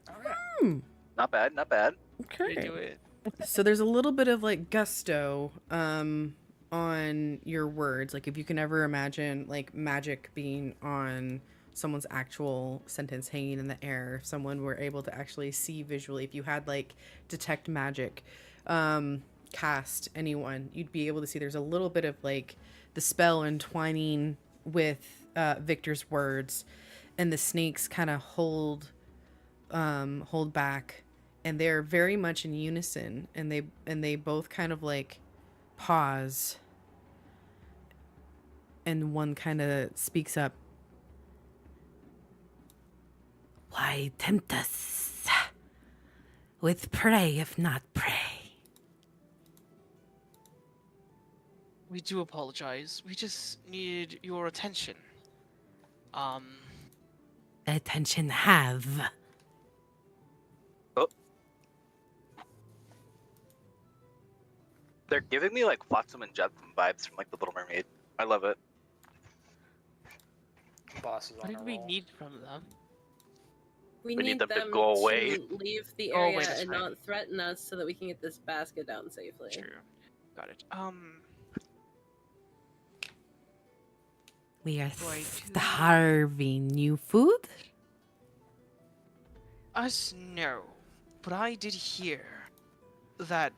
All right. Not bad, not bad. They Okay. do it. So there's a little bit of like gusto on your words. Like if you can ever imagine like magic being on someone's actual sentence hanging in the air, if someone were able to actually see visually, if you had like detect magic cast anyone, you'd be able to see there's a little bit of like the spell entwining with Victor's words, and the snakes kind of hold back, and they're very much in unison, and they both kind of like pause, and one kind of speaks up. Why tempt us with prey if not prey? We do apologize. We just need your attention. Attention have. They're giving me like Flotsam and Jetsam vibes from like the Little Mermaid. I love it. Boss is What on did a we roll. need from them? We We need need them to them go away. to leave the Go away, area that's and right. not threaten us so that we can get this basket down safely. True. Got it. We are Boy, starving. New food? Us no. But I did hear that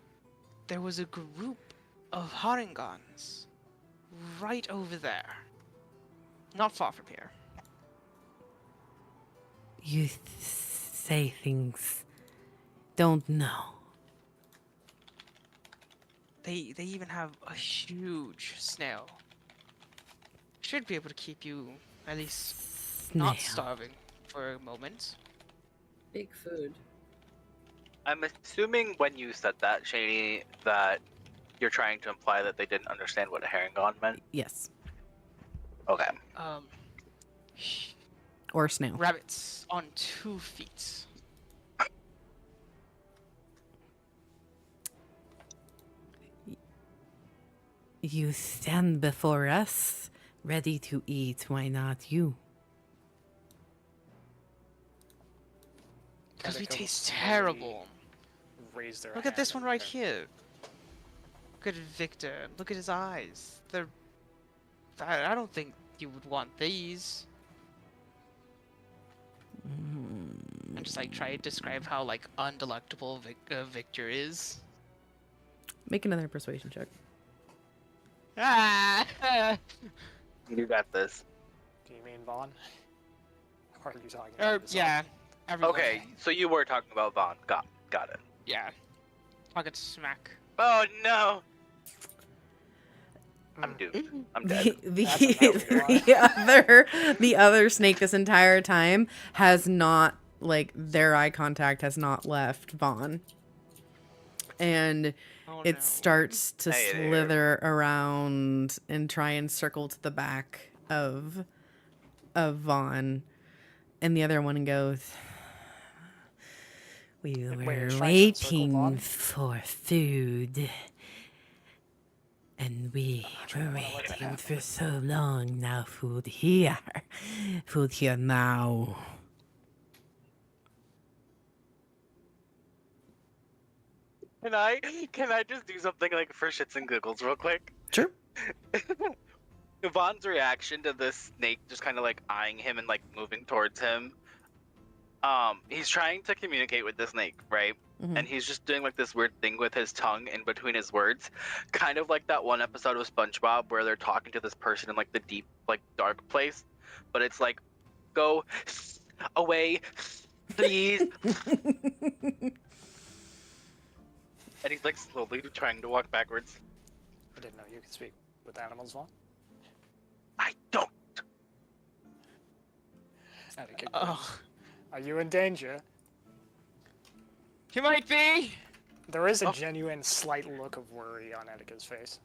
there was a group of Haringans right over there. Not far from here. You say things. Don't know. They even have a huge snail. Should be able to keep you at least Snail. not starving for a moment. Big food. I'm assuming when you said that, Shaney, that you're trying to imply that they didn't understand what a herringon meant. Yes. Okay. Or snail. Rabbits on 2 feet. You stand before us, ready to eat. Why not you? Because we Attica will taste slowly terrible. Raise their Look at this hand one right and- here. Look at Victor. Look at his eyes. They're. I don't think you would want these. And just like try to describe how like undelectable Victor is. Make another persuasion check. Ah! You got this. Do you mean Vaughn? Or are you talking about this Yeah. Everyone. Okay, so you were talking about Vaughn. Got it. Yeah. Talking smack. Oh no! I'm doomed. I'm dead. That's The other snake this entire time has not, like, their eye contact has not left Vaughn. And Oh, it no. starts to Hey there. slither around and try and circle to the back of Vaughn. And the other one goes, we Wait, were it's trying to encircle waiting Vaughn? for food. And we sure were I wanna let that waiting happen. for so long. Now food here. Food here now. Can I just do something like for shits and giggles real quick? Sure. Yvonne's reaction to this snake just kind of like eyeing him and like moving towards him. He's trying to communicate with the snake, right? Mhm. And he's just doing like this weird thing with his tongue in between his words, kind of like that one episode of SpongeBob where they're talking to this person in like the deep, like dark place, but it's like, go away, please. And he's like slowly trying to walk backwards. I didn't know you could speak with animals, Vaughn. I don't. Etiquette. Oh, Are you in danger? he might be. There is a genuine slight look of worry on Etica's face.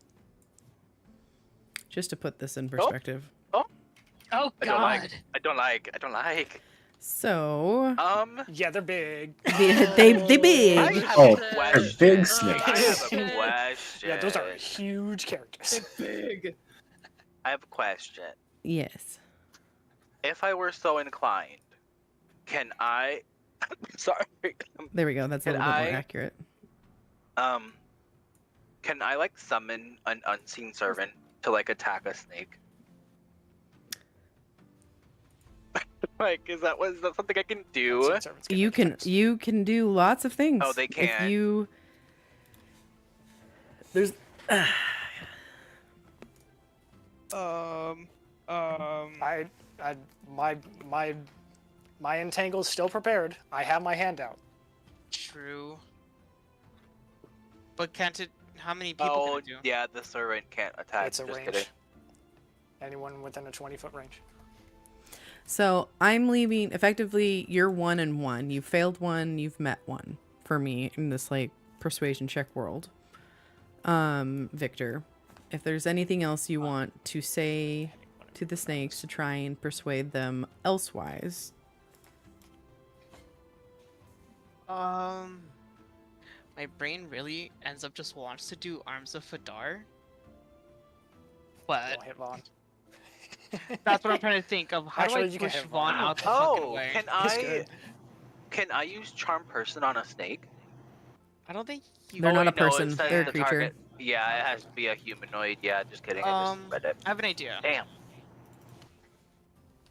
Just to put this in perspective. Oh I God. don't like. I don't like. So Yeah, they're big. they I big. have Oh, a they're question. big snakes. I have a Shit. question. Yeah, those are huge characters. Big. I have a question. Yes. If I were so inclined, can I? Sorry. There we go. That's a Can little bit I- more accurate. Can I like summon an unseen servant to like attack a snake? Like, is that something I can do? Unseen servants get You make can attacks. do lots of things. Oh, they If can. you there's My entangle's still prepared. I have my hand out. True. But can't it? How many people Oh, can it do? yeah, the servant can't attack. It's a Just range. kidding. Anyone within a 20-foot range. So I'm leaving effectively you're 1 and 1. You failed one, you've met one for me in this like persuasion check world. Victor, if there's anything else you want to say to the snakes to try and persuade them elsewise. My brain really ends up just wants to do Arms of Fadar. But Don't hit Vaughn. that's what I'm trying to think of. How Actually, do you I can push hit Vaughn Vaughn. out the fucking Oh, way? can He's I use charm person on a snake? I don't think you. They're Oh, not a wait, no, it person, says they're a the creature. target- Yeah, it has to be a humanoid. Yeah, just kidding. I just read it. I have an idea. Damn.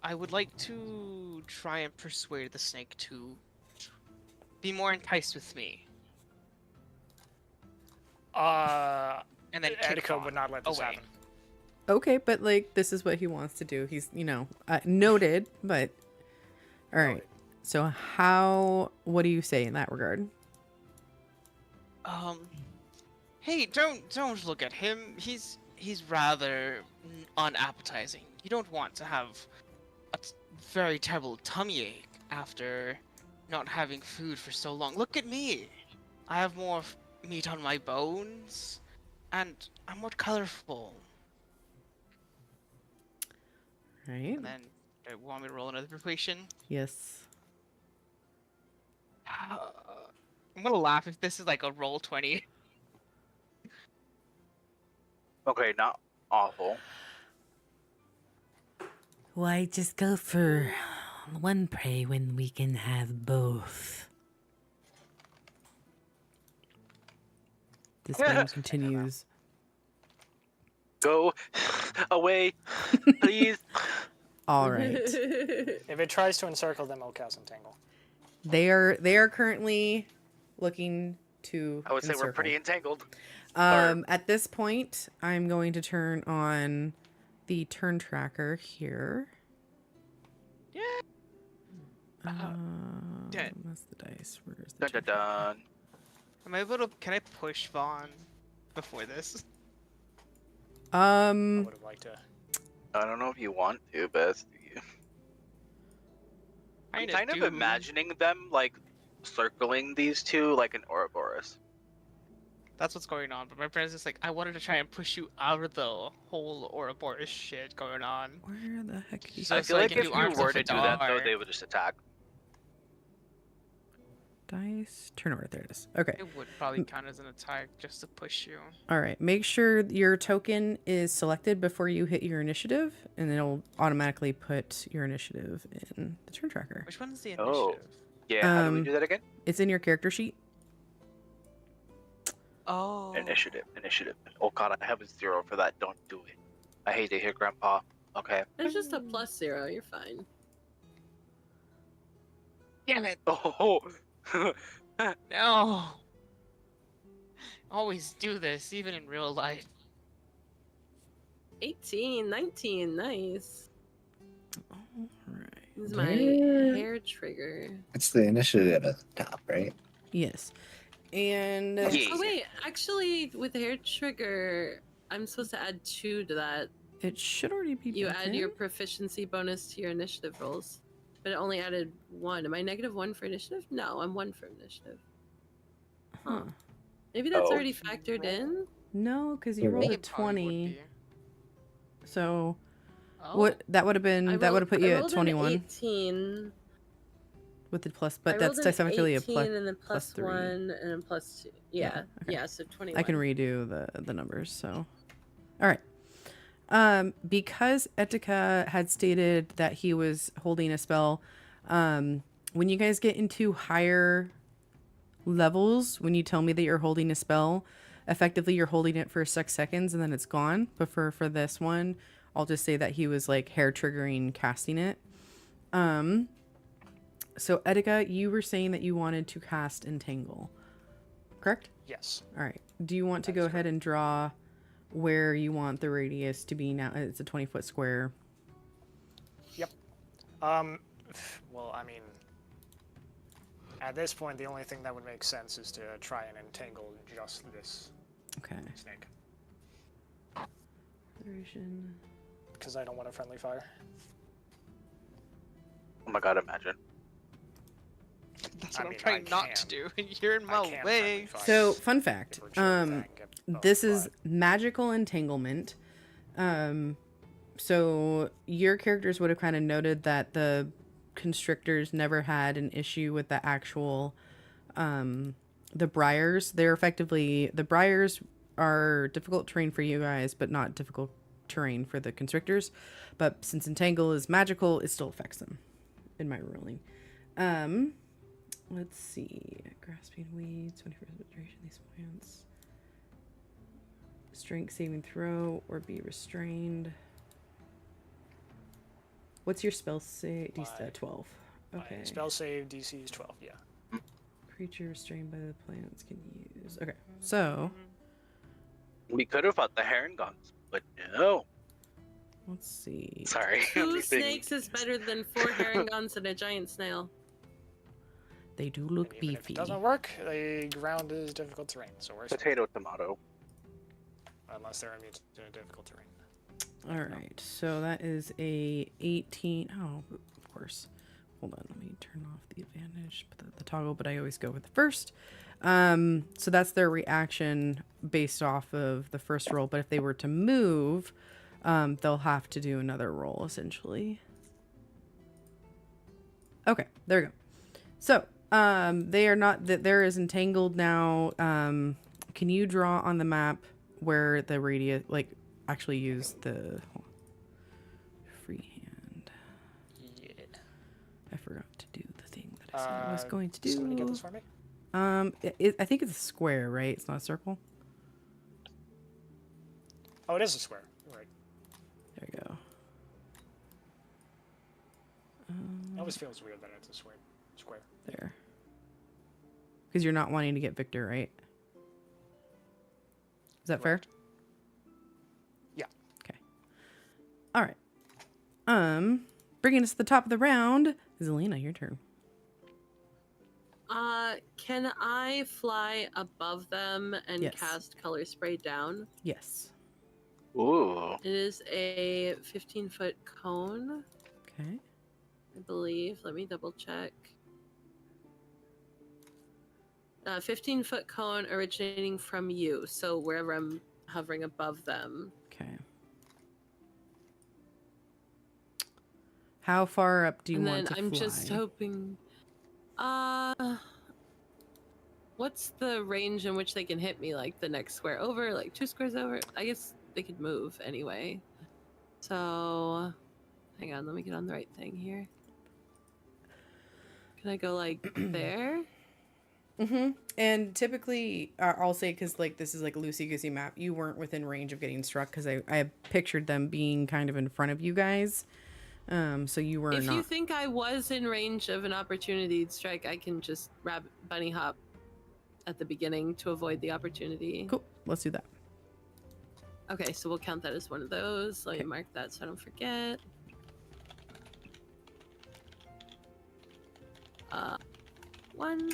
I would like to try and persuade the snake to be more enticed with me, and then kick Etika Vaughn would not let this away. happen. Okay, but like this is what he wants to do. He's, noted, but all right. Noted. So what do you say in that regard? Hey, don't look at him. He's rather unappetizing. You don't want to have a very terrible tummy ache after not having food for so long. Look at me. I have more meat on my bones, and I'm more colorful. Right? And then, want me to roll another persuasion? Yes. I'm gonna laugh if this is like a roll 20. Okay, not awful. Why just go for one prey when we can have both? This man continues. Go away, please. All right. If it tries to encircle them, I'll cast Entangle. They are currently looking to I would say we're encircle. pretty entangled. At this point, I'm going to turn on the turn tracker here. Yeah. That's the dice. Where's the Dun dun turn tracker? dun. Am I able to? Can I push Vaughn before this? I would have liked to. I don't know if you want to, but it's you. I'm kind of imagining them like circling these two like an Ouroboros. That's what's going on. But my friend's just like, I wanted to try and push you out of the whole Ouroboros shit going on. Where the heck are you? So I it's feel like like you if do you Arms were of to do that though, Fadar. they would just attack. dice. Turn order. There it is. Okay. It would probably count as an attack just to push you. All right. Make sure your token is selected before you hit your initiative, and it'll automatically put your initiative in the turn tracker. Which one's the Oh. initiative? Yeah, how do we do that again? It's in your character sheet. Oh. Initiative. Oh god, I have a 0 for that. Don't do it. I hate it here, Grandpa. Okay. It's just a +0. You're fine. Damn it. Oh. No. Always do this, even in real life. 18, 19, nice. All right. This is my Yeah. hair trigger. It's the initiative at the top, right? Yes. And Yeah. Oh wait, actually, with the hair trigger, I'm supposed to add 2 to that. it should already be. You built add in. your proficiency bonus to your initiative rolls, but it only added 1. Am I -1 for initiative? No, I'm 1 for initiative. Huh. Maybe that's Oh. already factored in. No, because you Yeah. I rolled think a it probably would 20. be. So Oh. what? That would have been. I That would have put I you at rolled an 21 18. with the plus. I But that's rolled an technically a 18 plus. and then plus 3. 1 and then +2. Yeah, okay. yeah. So 21. I can redo the numbers. So, all right. Because Etika had stated that he was holding a spell, when you guys get into higher levels, when you tell me that you're holding a spell, effectively you're holding it for 6 seconds and then it's gone. But for this one, I'll just say that he was like hair triggering casting it. So Etika, you were saying that you wanted to cast Entangle, correct? Yes. All right. Do you want to That go is ahead and draw where you want the radius to be now? It's a 20-foot square. Well, I mean, at this point, the only thing that would make sense is to try and entangle just this Okay. snake, Duration. because I don't want a friendly fire. Oh my god, imagine. That's I what I'm mean, trying I not to do. can. You're in I my can way. friendly fire So, fun if fact. we're sure that I can get both, This is but- magical entanglement. So your characters would have kind of noted that the constrictors never had an issue with the actual the briars. They're effectively, the briars are difficult terrain for you guys, but not difficult terrain for the constrictors. But since entangle is magical, it still affects them in my ruling. Let's see. Grasping weeds, 24 duration these plants. Strength saving throw or be restrained. What's your spell save? DC 12. Okay. My spell save DC is 12, yeah. Creature restrained by the plants can use. Okay. So, We could have fought the Herringons, but no. let's see. Sorry. 2 everything- snakes is better than 4 herringons and a giant snail. They do look And even if beefy. it doesn't work, the ground is difficult terrain, so we're Potato, tomato. unless they're immune to difficult terrain. All right. So that is a 18. Oh, of course. Hold on. Let me turn off the advantage, the toggle, but I always go with the first. So that's their reaction based off of the first roll. But if they were to move, they'll have to do another roll essentially. Okay, there we go. So they are not that there is entangled now. Can you draw on the map where the radius, like actually use the freehand? Yeah. I forgot to do the thing that I said I was going to do. Somebody get this for me? I think it's a square, right? It's not a circle. Oh, it is a square. Right. There you go. It always feels weird that it's a square. There. Because you're not wanting to get Victor, right? Is that fair? Correct. Yeah. Okay. All right. Bringing us to the top of the round, Zelina, your turn. Can I fly above them and Yes. cast color spray down? Yes. Ooh. It is a 15-foot cone, Okay. I believe. Let me double check. 15-foot cone originating from you, so wherever I'm hovering above them. Okay. How far up do you And want then to I'm fly? just hoping. What's the range in which they can hit me? Like the next square over, like 2 squares over? I guess they could move anyway. So, hang on, let me get on the right thing here. Can I go like there? And typically, I'll say, because like this is like a loosey-goosey map, you weren't within range of getting struck because I pictured them being kind of in front of you guys. So you were If not. you think I was in range of an opportunity strike, I can just bunny hop at the beginning to avoid the opportunity. Cool. Let's do that. Okay, so we'll count that as one of those. Let me mark that so I don't forget. One.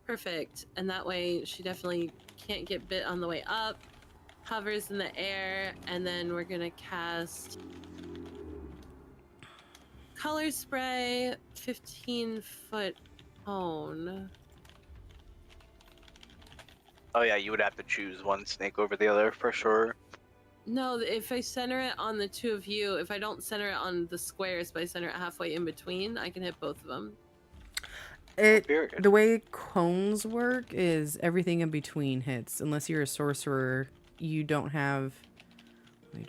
Perfect. And that way she definitely can't get bit on the way up. Hovers in the air, and then we're gonna cast color spray, 15-foot cone. Oh yeah, you would have to choose one snake over the other for sure. No, if I center it on the 2 of you, if I don't center it on the squares, but I center it halfway in between, I can hit both of them. The way cones work is everything in between hits. Unless you're a sorcerer, you don't have...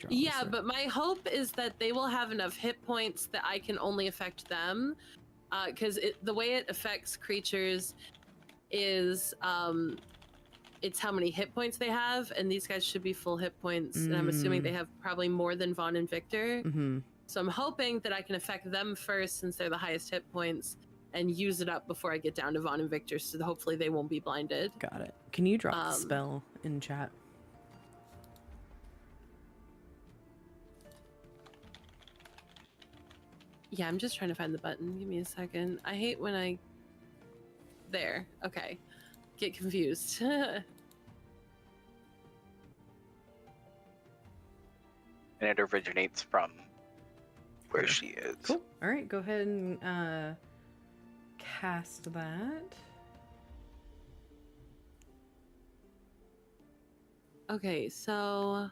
Yeah, but my hope is that they will have enough hit points that I can only affect them. Because the way it affects creatures is it's how many hit points they have, and these guys should be full hit points, and I'm assuming they have probably more than Vaughn and Victor. So I'm hoping that I can affect them first since they're the highest hit points, and use it up before I get down to Vaughn and Victor, so hopefully they won't be blinded. Got it. Can you drop the spell in chat? Yeah, I'm just trying to find the button. Give me a second. I hate when I... There. Okay. Get confused. And it originates from where she is. Cool. All right, go ahead and cast that. Okay, so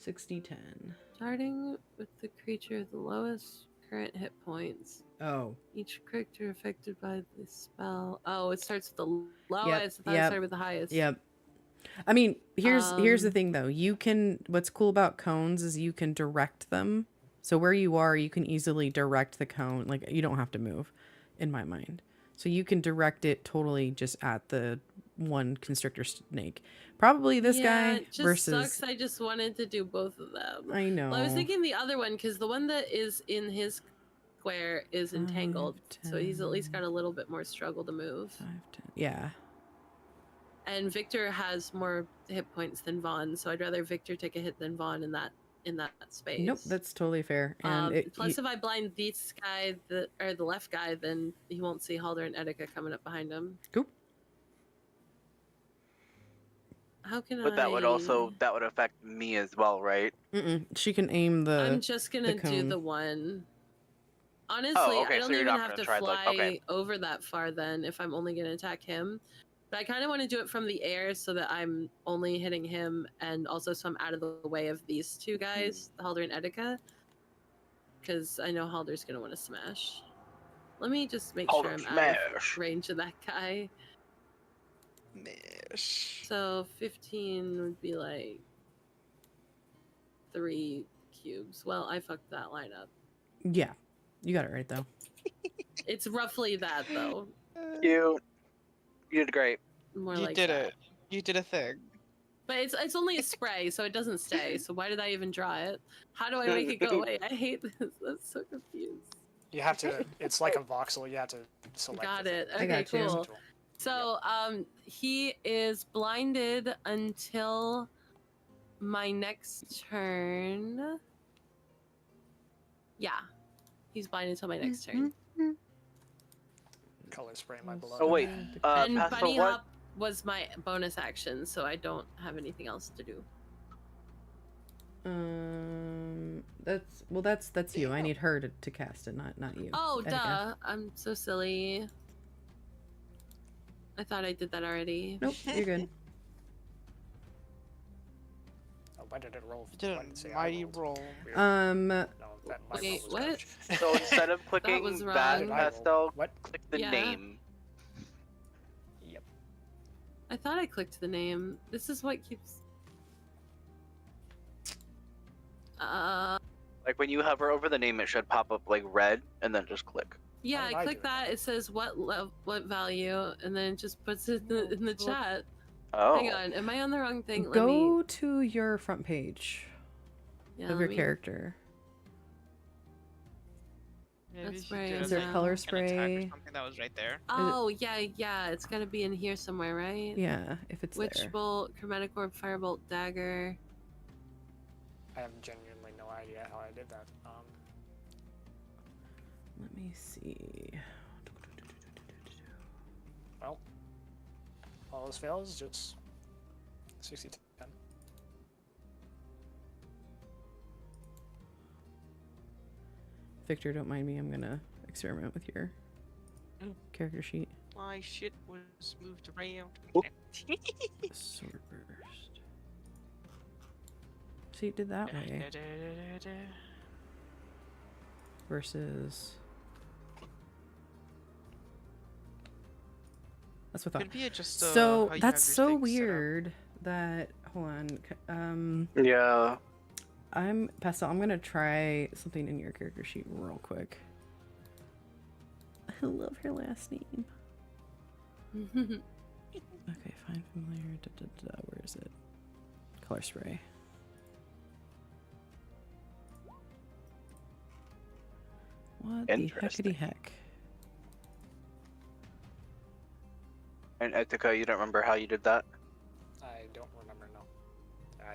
60-10. starting with the creature with the lowest current hit points. Oh. Each character affected by the spell. Oh, it starts with the lowest. I thought it started with the highest. Yep. I mean, here's the thing though. You can, what's cool about cones is you can direct them. So where you are, you can easily direct the cone. Like, you don't have to move, in my mind. So you can direct it totally just at the one constrictor snake. Probably this guy it just versus... sucks. I just wanted to do both of them. I know. Well, I was thinking the other one because the one that is in his square is entangled. 5, so he's at least got a little bit more struggle to move. 5, 10. Yeah. And Victor has more hit points than Vaughn, so I'd rather Victor take a hit than Vaughn in that space. Nope, that's totally fair. And plus, if I blind this guy, the left guy, then he won't see Halder and Etika coming up behind him. Cool. How can But that would affect me as well, right? She can aim the... I'm just gonna do the one. Honestly, I don't even have to fly over that far then if I'm only gonna attack him. But I kind of want to do it from the air so that I'm only hitting him, and also so I'm out of the way of these two guys, Halder and Etika. Because I know Halder's gonna want to smash. Let me just make sure I'm out of range of that guy. Smash. So 15 would be like 3 cubes. Well, I fucked that line up. Yeah, you got it right though. It's roughly that though. You did great. More you like did that. it. You did a thing. But it's only a spray, so it doesn't stay. So why did I even draw it? How do I make it go away? I hate this. I'm so confused. You have to. It's like a voxel. You have to select. Got it. I Okay, got you. cool. So he is blinded until my next turn. Yeah, he's blinded until my next turn. Color spray my beloved. Oh wait, And Pastor, bunny what? hop was my bonus action, so I don't have anything else to do. That's you. I need her to cast it, not you. Oh, Etika. duh! I'm so silly. I thought I did that already. Nope, you're good. Oh, why did it roll? You did Why did it say a I mighty rolled? roll. Weird. Wait, No, my roll was what? garbage. So instead of clicking was that wrong. pastel, What? click the Yeah. name. I thought I clicked the name. This is what keeps. Like when you hover over the name, it should pop up like red, and then just click. Yeah, How did I I click do it? that. It says what value, and then it just puts it in the chat. Oh. Hang on, am I on the wrong thing? Let Go me. to your front page Yeah, of let your me- character. Maybe That's if you right, did Is there yeah. color an attack or spray? something that was right there. Oh yeah, it's gotta be in here somewhere, right? Yeah, if it's Witch there. bolt, chromatic orb, firebolt, dagger. I have genuinely no idea how I did that. Let me see. Well, all those fails, just 60 to 10. Victor, don't mind me. I'm gonna experiment with your character sheet. My shit was moved around. Oop. Sword burst. See, it did that way. Versus. That's what I Could thought. be just So how you that's have your so things set up. weird that. Hold on. Yeah. Pastel. I'm gonna try something in your character sheet real quick. I love her last name. Okay, find familiar. Where is it? Color spray. What the Interesting. heckity heck? And Etika, you don't remember how you did that? I don't remember, no. I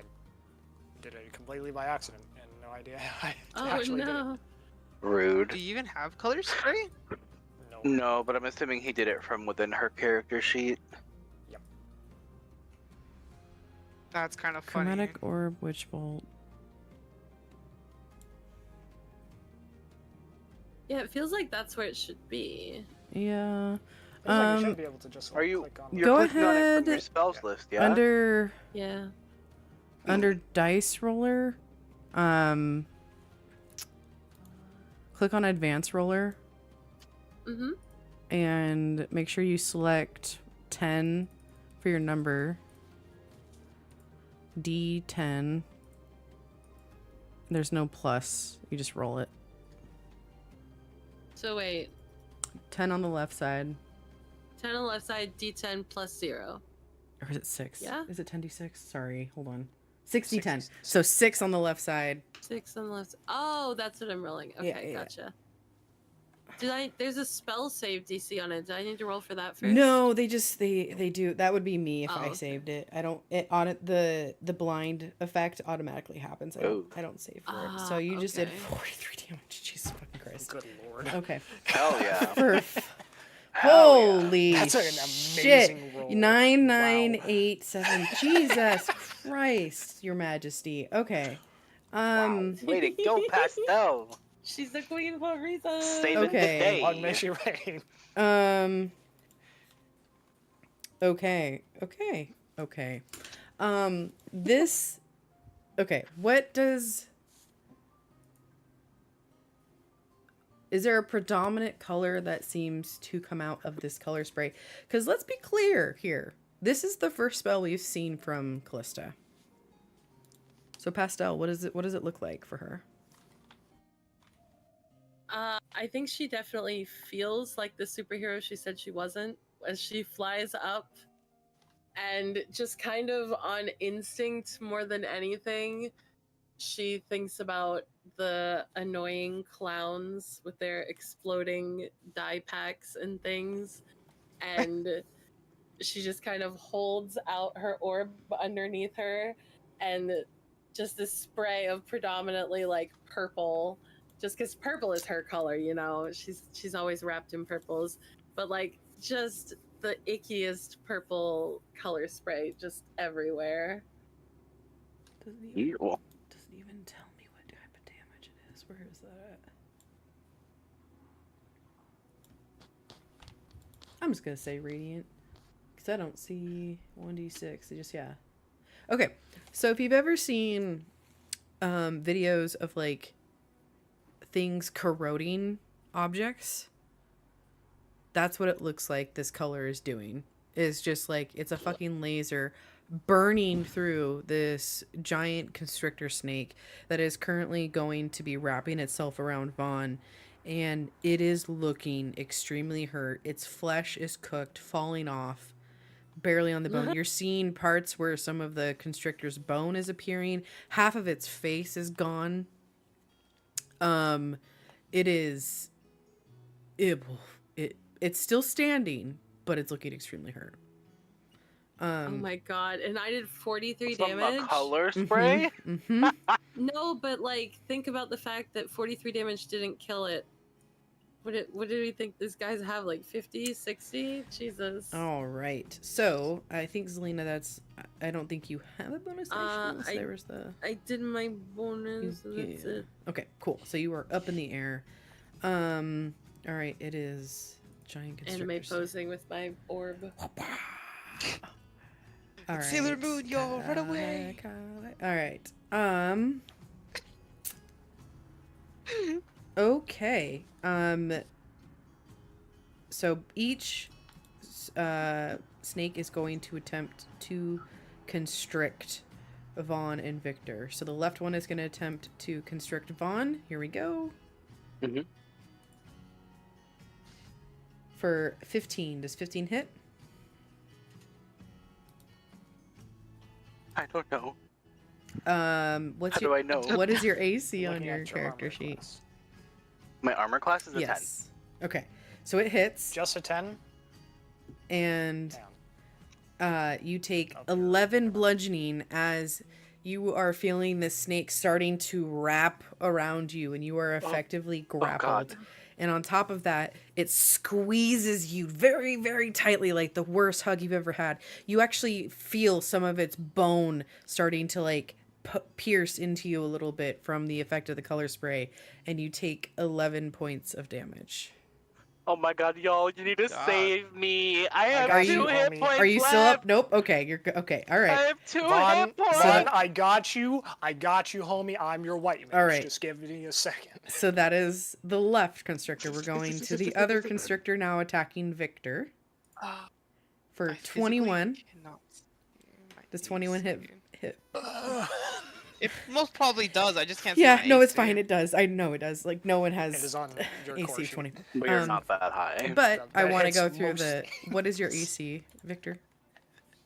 did it completely by accident and no idea how I Oh actually did it. no. Rude. Do you even have color spray? No. No, but I'm assuming he did it from within her character sheet. That's kind of funny. Chromatic orb, witch bolt. Yeah, it feels like that's where it should be. Yeah. Feels like you should be able to just Are you? click on You're Go clicking on it from your ahead. spells Yeah. list, yeah. Under Yeah. dice roller, click on advanced roller Mm-hmm. and make sure you select 10 for your number. D10. There's no plus. You just roll it. So wait, 10 on the left side. 10 on the left side, D10 plus 0. Or is it 6? Yeah. Is it 10d6? Sorry, hold on. 60 10. 60. So 6 on the left side. 6 on the left. Oh, that's what I'm rolling. Okay, Yeah. gotcha. There's a spell save DC on it. Do I need to roll for that first? No, they do. That would be me if Oh, I okay. saved it. I don't the blind effect automatically happens. Oh. I don't save for it. So Ah, you just did okay. 43 damage. Jesus fucking Christ. Good lord. Okay. Hell yeah. Hell Hell yeah. Holy That's an shit. amazing roll. 9987. Jesus Christ, Your Majesty. Okay. Way to go, Pastel. She's the queen for a reason. Saving Okay. the day. Long may she reign. Okay. This. Okay. What does. Is there a predominant color that seems to come out of this color spray? Because let's be clear here. This is the first spell we've seen from Callista. So Pastel, what does it look like for her? I think she definitely feels like the superhero she said she wasn't as she flies up and just kind of on instinct more than anything, she thinks about the annoying clowns with their exploding dye packs and things. And she just kind of holds out her orb underneath her and just this spray of predominantly like purple, just because purple is her color, you know. She's always wrapped in purples, but like just the ickiest purple color spray just everywhere. Doesn't Ew. even tell me what type of damage it is. Where is that at? I'm just gonna say radiant because I don't see 1d6. It just Okay, so if you've ever seen videos of like things corroding objects, that's what it looks like this color is doing. is just like it's a fucking laser burning through this giant constrictor snake that is currently going to be wrapping itself around Vaughn, and it is looking extremely hurt. Its flesh is cooked, falling off, barely on the bone. You're seeing parts where some of the constrictor's bone is appearing. Half of its face is gone. It is it's still standing, but it's looking extremely hurt. Oh my god! And I did 43 From damage. a color spray? No, but like, think about the fact that 43 damage didn't kill it. What did we think these guys have? Like 50, 60? Jesus. All right. So I think Zelina, I don't think you have a bonus action. There was the. I did my bonus. That's it. Okay, cool. So you are up in the air. All right. It is giant constrictor. Anime posing with my orb. All right. Sailor Moon, y'all, run away! All right. Okay. So each snake is going to attempt to constrict Vaughn and Victor. So the left one is going to attempt to constrict Vaughn. Here we go. Mm-hmm. For 15. Does 15 hit? I don't know. What's How do I know? What is your AC on Looking your at character armor sheet? class. My armor class is a 10. Yes. Okay. So it hits, Just a 10? and Damn. you take Okay. 11 bludgeoning as you are feeling the snake starting to wrap around you, and you are effectively grappled. God. And on top of that, it squeezes you very, very tightly, like the worst hug you've ever had. You actually feel some of its bone starting to like pierce into you a little bit from the effect of the color spray, and you take 11 points of damage. Oh my god, y'all, you need to God. save me. I have got two you, hit homie. points Are you left. still up? Nope. Okay, you're okay. All I right. have two Vaughn, hit points. Vaughn, I got you, homie. I'm your white man. All right. Just give me a second. So that is the left constrictor. We're going to the other constrictor now, attacking Victor for I physically 21. cannot see my Does 21 hit? It most probably does. I just can't see Yeah, my no, it's AC. fine. It does. I know it does. Like no one It has is on your core AC sheet. 20. But you're not that high. But I That want to hits go through mostly. what is your AC, Victor?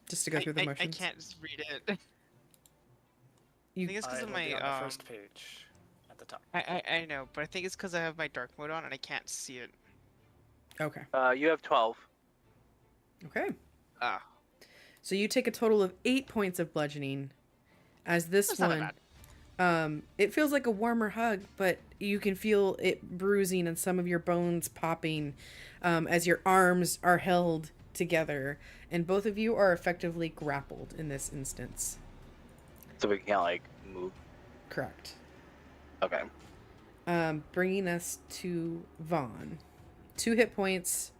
Just to go through the I motions. can't just read it. You- I think it's because of It'll be my on the first page at the top. I know, but I think it's because I have my dark mode on and I can't see it. Okay. You have 12. Okay. Ah, So you take a total of 8 points of bludgeoning. As this That's not that one, bad. it feels like a warmer hug, but you can feel it bruising and some of your bones popping as your arms are held together, and both of you are effectively grappled in this instance. So we can't, like, move. Correct. Okay. Bringing us to Vaughn. 2 hit points.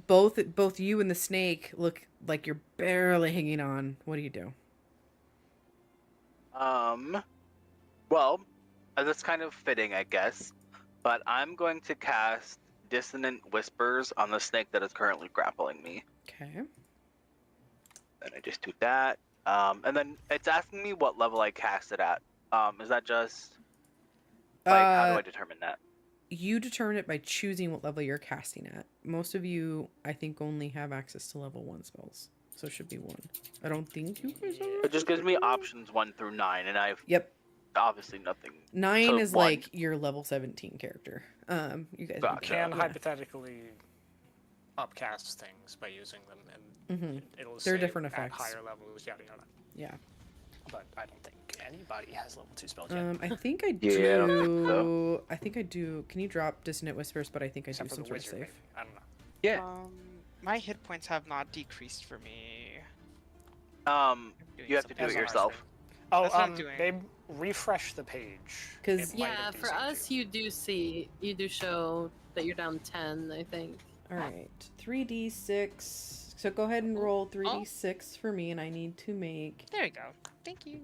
Both you and the snake look like you're barely hanging on. What do you do? Well, that's kind of fitting, I guess. But I'm going to cast Dissonant Whispers on the snake that is currently grappling me. Okay. And I just do that. And then it's asking me what level I cast it at. Is that just like how do I determine that? You determine it by choosing what level you're casting at. Most of you, I think, only have access to level 1 spells. So it should be 1. I don't think you guys are. It just gives me options 1 through 9, and I've Yep. obviously nothing. 9 So is 1. like your level 17 character. You guys Gotcha. Can yeah. hypothetically upcast things by using them, and Mhm. it'll They're say different at effects. higher levels, yada yada. Yeah. But I don't think anybody has level 2 spells yet. I think I Yeah, I don't think do. so. I think I do. Can you drop Dissonant Whispers? But I think I Except do for some the sort of wizard, save. maybe. I don't know. Yeah. my hit points have not decreased for me. You have to do Depends it on our yourself. stream. Oh, That's what I'm doing. babe, refresh the page. 'Cause- It might Yeah, have for desaved us, you do show that you're down 10, I think. All right. 3d6. So go ahead and roll 3d6 for me, and I need to make There we go. Thank you.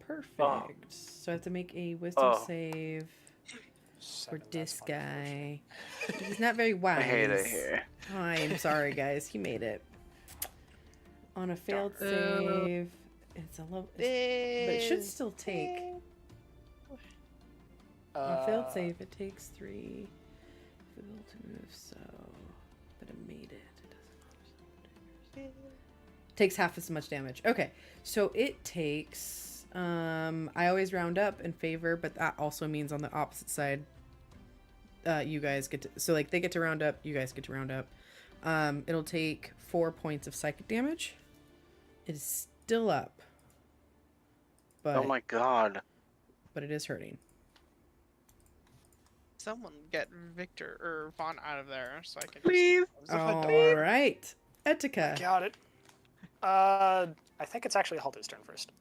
perfect. So I have to make a wisdom Oh. save for 7, this that's unfortunate. guy. He's not very wise. I hate it here. I'm sorry, guys. He made it. On a failed save, it's a low. But it should still take. On a failed save, it takes 3. Able to move, so. But it made it. It takes half as much damage. Okay, so it takes. I always round up in favor, but that also means on the opposite side, you guys get to. So like they get to round up, you guys get to round up. It'll take 4 points of psychic damage. It is still up. But, Oh my god. But it is hurting. Someone get Victor or Vaughn out of there so I can. Please. All right, Etika. Got it. I think it's actually Halter's turn first.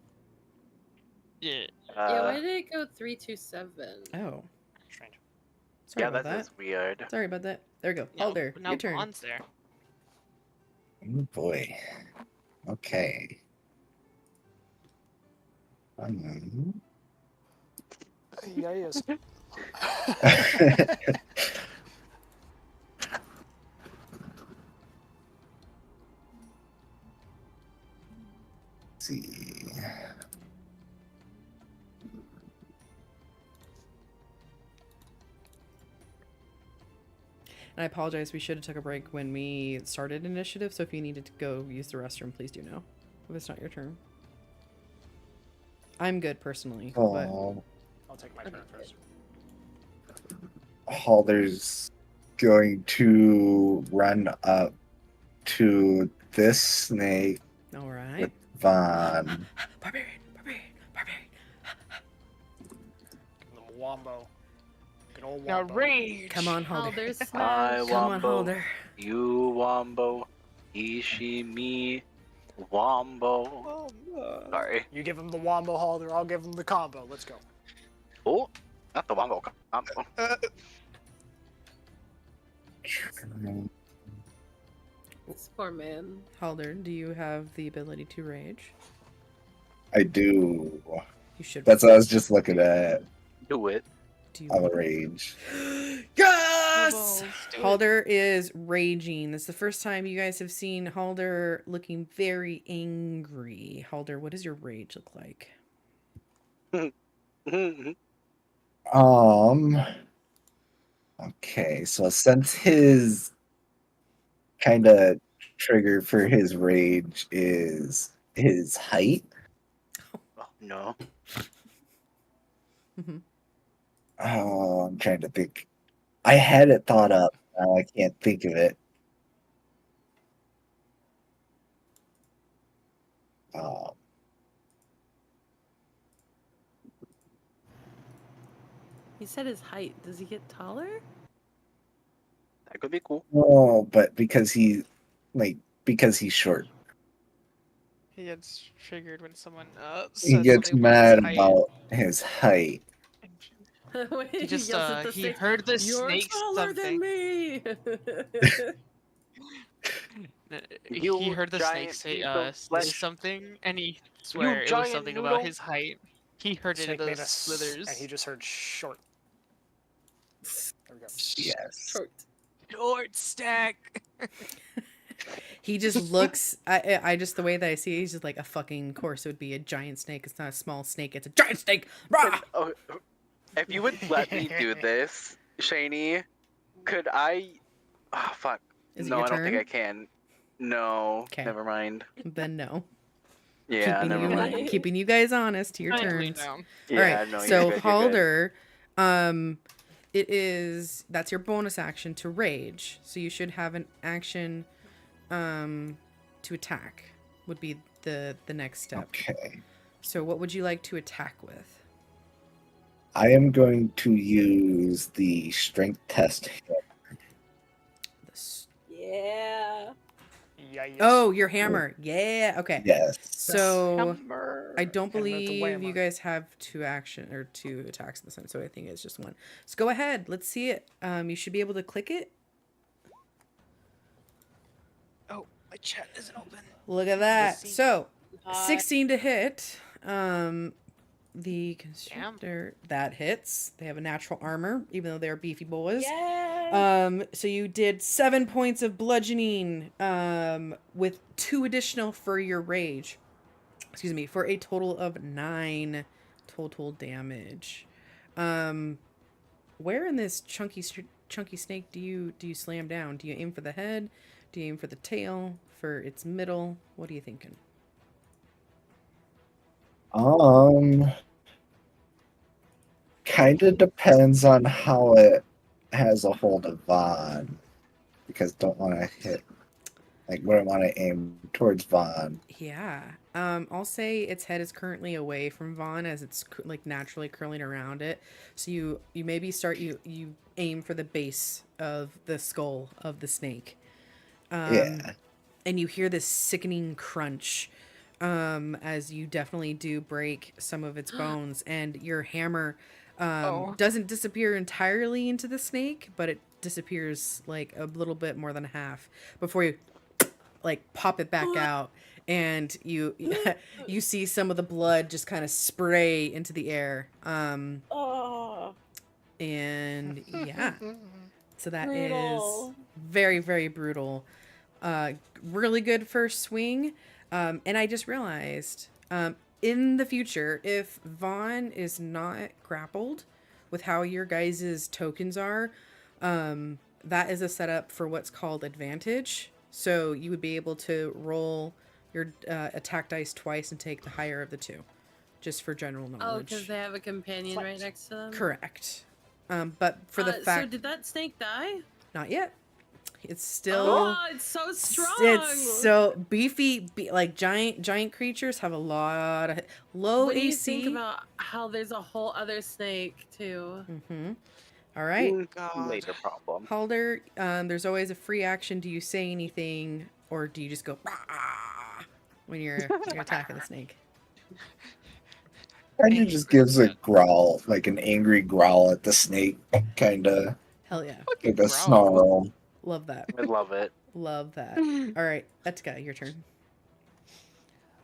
Yeah. Yeah, why did it go 3-2-7? Oh. Strange. Sorry Yeah, about that that. is weird. Sorry about that. There we go. No, Halder, now your turn. Vaughn's there. Oh boy. Okay. Yeah, he is. See. And I apologize. We should have took a break when we started initiative. So if you needed to go use the restroom, please do know. If it's not your turn. I'm good personally, but Oh, I'll take my turn first. Halder's going to run up to this snake all right. with Vaughn. Barbarian, barbarian, barbarian. The Wombo. Good old Now Wombo. rage. Come on, Halder. Halder's I smash. Come on, Wombo. Halder. You Wombo. Ishi me. Wombo. Sorry. You give him the Wombo Halter, I'll give him the combo. Let's go. Oh, not the Wombo combo. This poor man. Halder, do you have the ability to rage? I do. You should. That's what I was just looking at. Do it. Do you I'll want- rage. Yes! Do it. Halder is raging. This is the first time you guys have seen Halder looking very angry. Halder, what does your rage look like? Okay, so since his kind of trigger for his rage is his height, Oh, no. oh, I'm trying to think. I had it thought up. Now I can't think of it. Um, He said his height. Does he get taller? That could be cool. oh, but because he's short, He gets triggered when someone he says gets something about mad his height. about his height. When He just yells at the he snake, heard the "You're snake taller than something. me." He You heard the giant snake say piece of say flesh. something, and he swear it was giant something noodle. about his height. He heard it in Snake the made a slithers. and he just heard short. There we go. Yes. Short. Short stack. He just looks. I just the way that I see it, he's just like a fucking. Of course, it would be a giant snake. It's not a small snake. It's a giant snake. Rah! Oh, if you would let me do this, Shaney, could I? Oh, fuck. Is it No, your I don't think turn? I can. No, 'Kay. never mind. Then no. Yeah, never mind. Keeping you guys honest to your Kindly turns. down. Yeah, All right. no, you're So good, you're good. Halder, that's your bonus action to rage. So you should have an action, to attack. Would be the next step. Okay. So what would you like to attack with? I am going to use the strength test hit. Yeah. Yeah, yes. Oh, your hammer. Yeah. Okay. Yes. So I don't Hammer the believe you whammer. guys have two attacks this time, so I think it's just one. So go ahead. Let's see it. You should be able to click it. Oh, my chat isn't open. Look at that. see. So Hot. 16 to hit. the constructor that hits. They have a natural armor, even though they're beefy boys. Yeah. So you did 7 points of bludgeoning, with 2 additional for your rage. Excuse me, for a total of 9 total damage. Where in this chunky snake do you slam down? Do you aim for the head? Do you aim for the tail? For its middle? What are you thinking? Kind of depends on how it has a hold of Vaughn, because don't want to hit. Like, wouldn't want to aim towards Vaughn. Yeah. I'll say its head is currently away from Vaughn as it's like naturally curling around it. So you maybe you aim for the base of the skull of the snake. Yeah. And you hear this sickening crunch, as you definitely do break some of its bones, and your hammer doesn't disappear entirely into the snake, but it disappears like a little bit more than half before you like pop it back out, and you see some of the blood just kind of spray into the air. Oh, And yeah, so that brutal. is very, very brutal. Really good first swing. And I just realized, in the future, if Vaughn is not grappled with how your guys' tokens are, that is a setup for what's called advantage. So you would be able to roll your attack dice twice and take the higher of the two, just for general Oh, knowledge. because they have a companion right next to them? Correct. But for the fact... So did that snake die? Not yet. It's still... Oh, it's so strong! It's so beefy, like giant creatures have a lot of low what do you AC. think about how there's a whole other snake, too? Mm-hmm. All right. Later problem. Halder, there's always a free action. Do you say anything, or do you just go "Rah!" when you're attacking the snake? Kind of just gives a growl, like an angry growl at the snake, kind of Hell yeah. like a snarl. Love that. I love it. Love that. All right, Etika, your turn.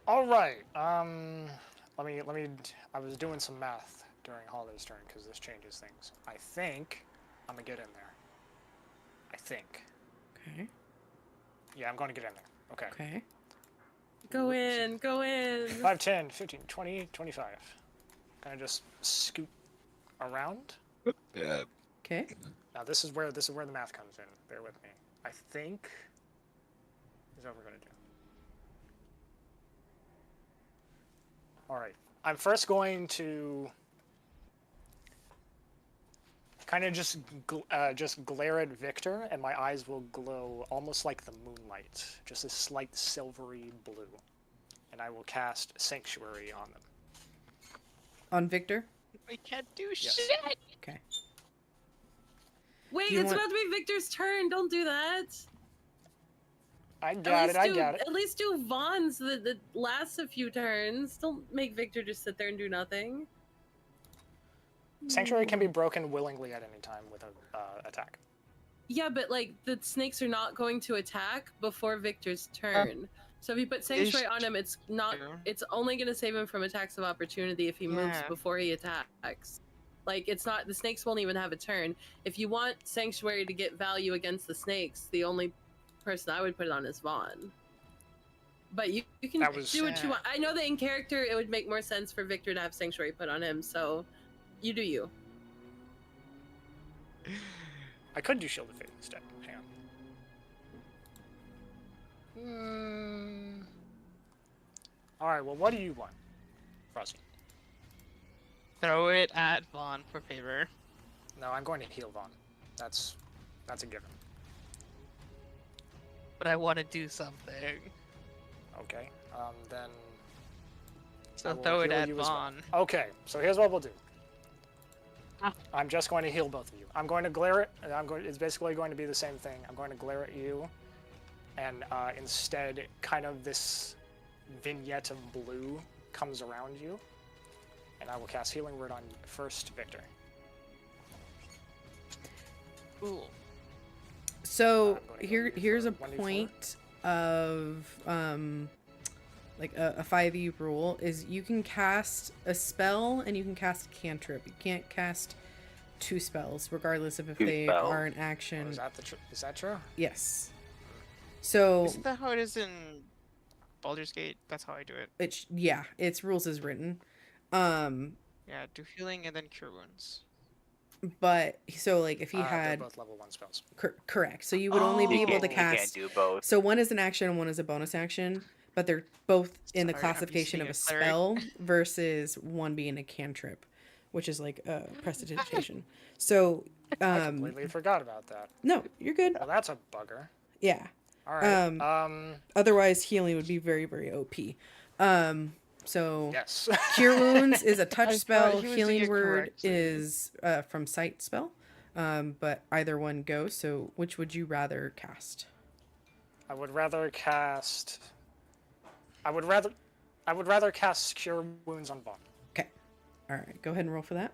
All right. Let me. I was doing some math during Holler's turn because this changes things. I think I'm gonna get in there. I think. Okay. Yeah, I'm going to get in there. Okay. Okay. Go in, go in. 5, 10, 15, 20, 25. Gonna just scoot around. Yeah. Okay. Now this is where the math comes in. Bear with me. I think is what we're gonna do. All right. I'm first going to kind of just glare at Victor, and my eyes will glow almost like the moonlight, just a slight silvery blue, and I will cast Sanctuary on them. On Victor? I can't do Yes. shit. Okay. Wait, Do you it's want- about to be Victor's turn. Don't do that. I got it. I got it. At least do Vaughn's that lasts a few turns. Don't make Victor just sit there and do nothing. Sanctuary can be broken willingly at any time with an attack. Yeah, but like the snakes are not going to attack before Victor's turn. So if you put Sanctuary on him, it's not. true. It's only going to save him from attacks of opportunity if he moves Yeah. before he attacks. Like it's not. The snakes won't even have a turn. If you want Sanctuary to get value against the snakes, the only person I would put it on is Vaughn. But you can That was- do what you want. I know that in character it would make more sense for Victor to have Sanctuary put on him. So you do you. I could do Shield of Faith instead. Hang on. Alright, well, what do you want, Frosty? Throw it at Vaughn for favor. No, I'm going to heal Vaughn. That's a given. But I want to do something. Okay, then... I So will throw it heal at you as well. Vaughn. Okay, so here's what we'll do. Ah. I'm just going to heal both of you. I'm going to glare it, and it's basically going to be the same thing. I'm going to glare at you, and instead, kind of this vignette of blue comes around you, and I will cast Healing Word on you first, Victor. Cool. So I'm going to go here's a for 1d4. point of like a 5e rule is you can cast a spell and you can cast a cantrip. You can't cast 2 spells, regardless of if Two they spells. are an Oh, action. is that true? Yes. So Isn't that how it is in Baldur's Gate? That's how I do it. its rules is written. Yeah, do healing and then cure wounds. But so like if he They're had both level 1 spells. correct, so you would only be You able to can't cast. do both. So one is an action and one is a bonus action, but they're both in the Sorry, I'm used to classification of being a a cleric. spell versus one being a cantrip, which is like a prestidigitation. So I completely forgot about that. no, you're good. Well, that's a bugger. Yeah. All right. Otherwise, healing would be very, very OP. So Yes. Cure Wounds is a touch thought spell. he was doing Healing it Word correctly. is from sight spell. But either one goes. So which would you rather cast? I would rather cast Cure Wounds on Vaughn. Okay. All right. Go ahead and roll for that.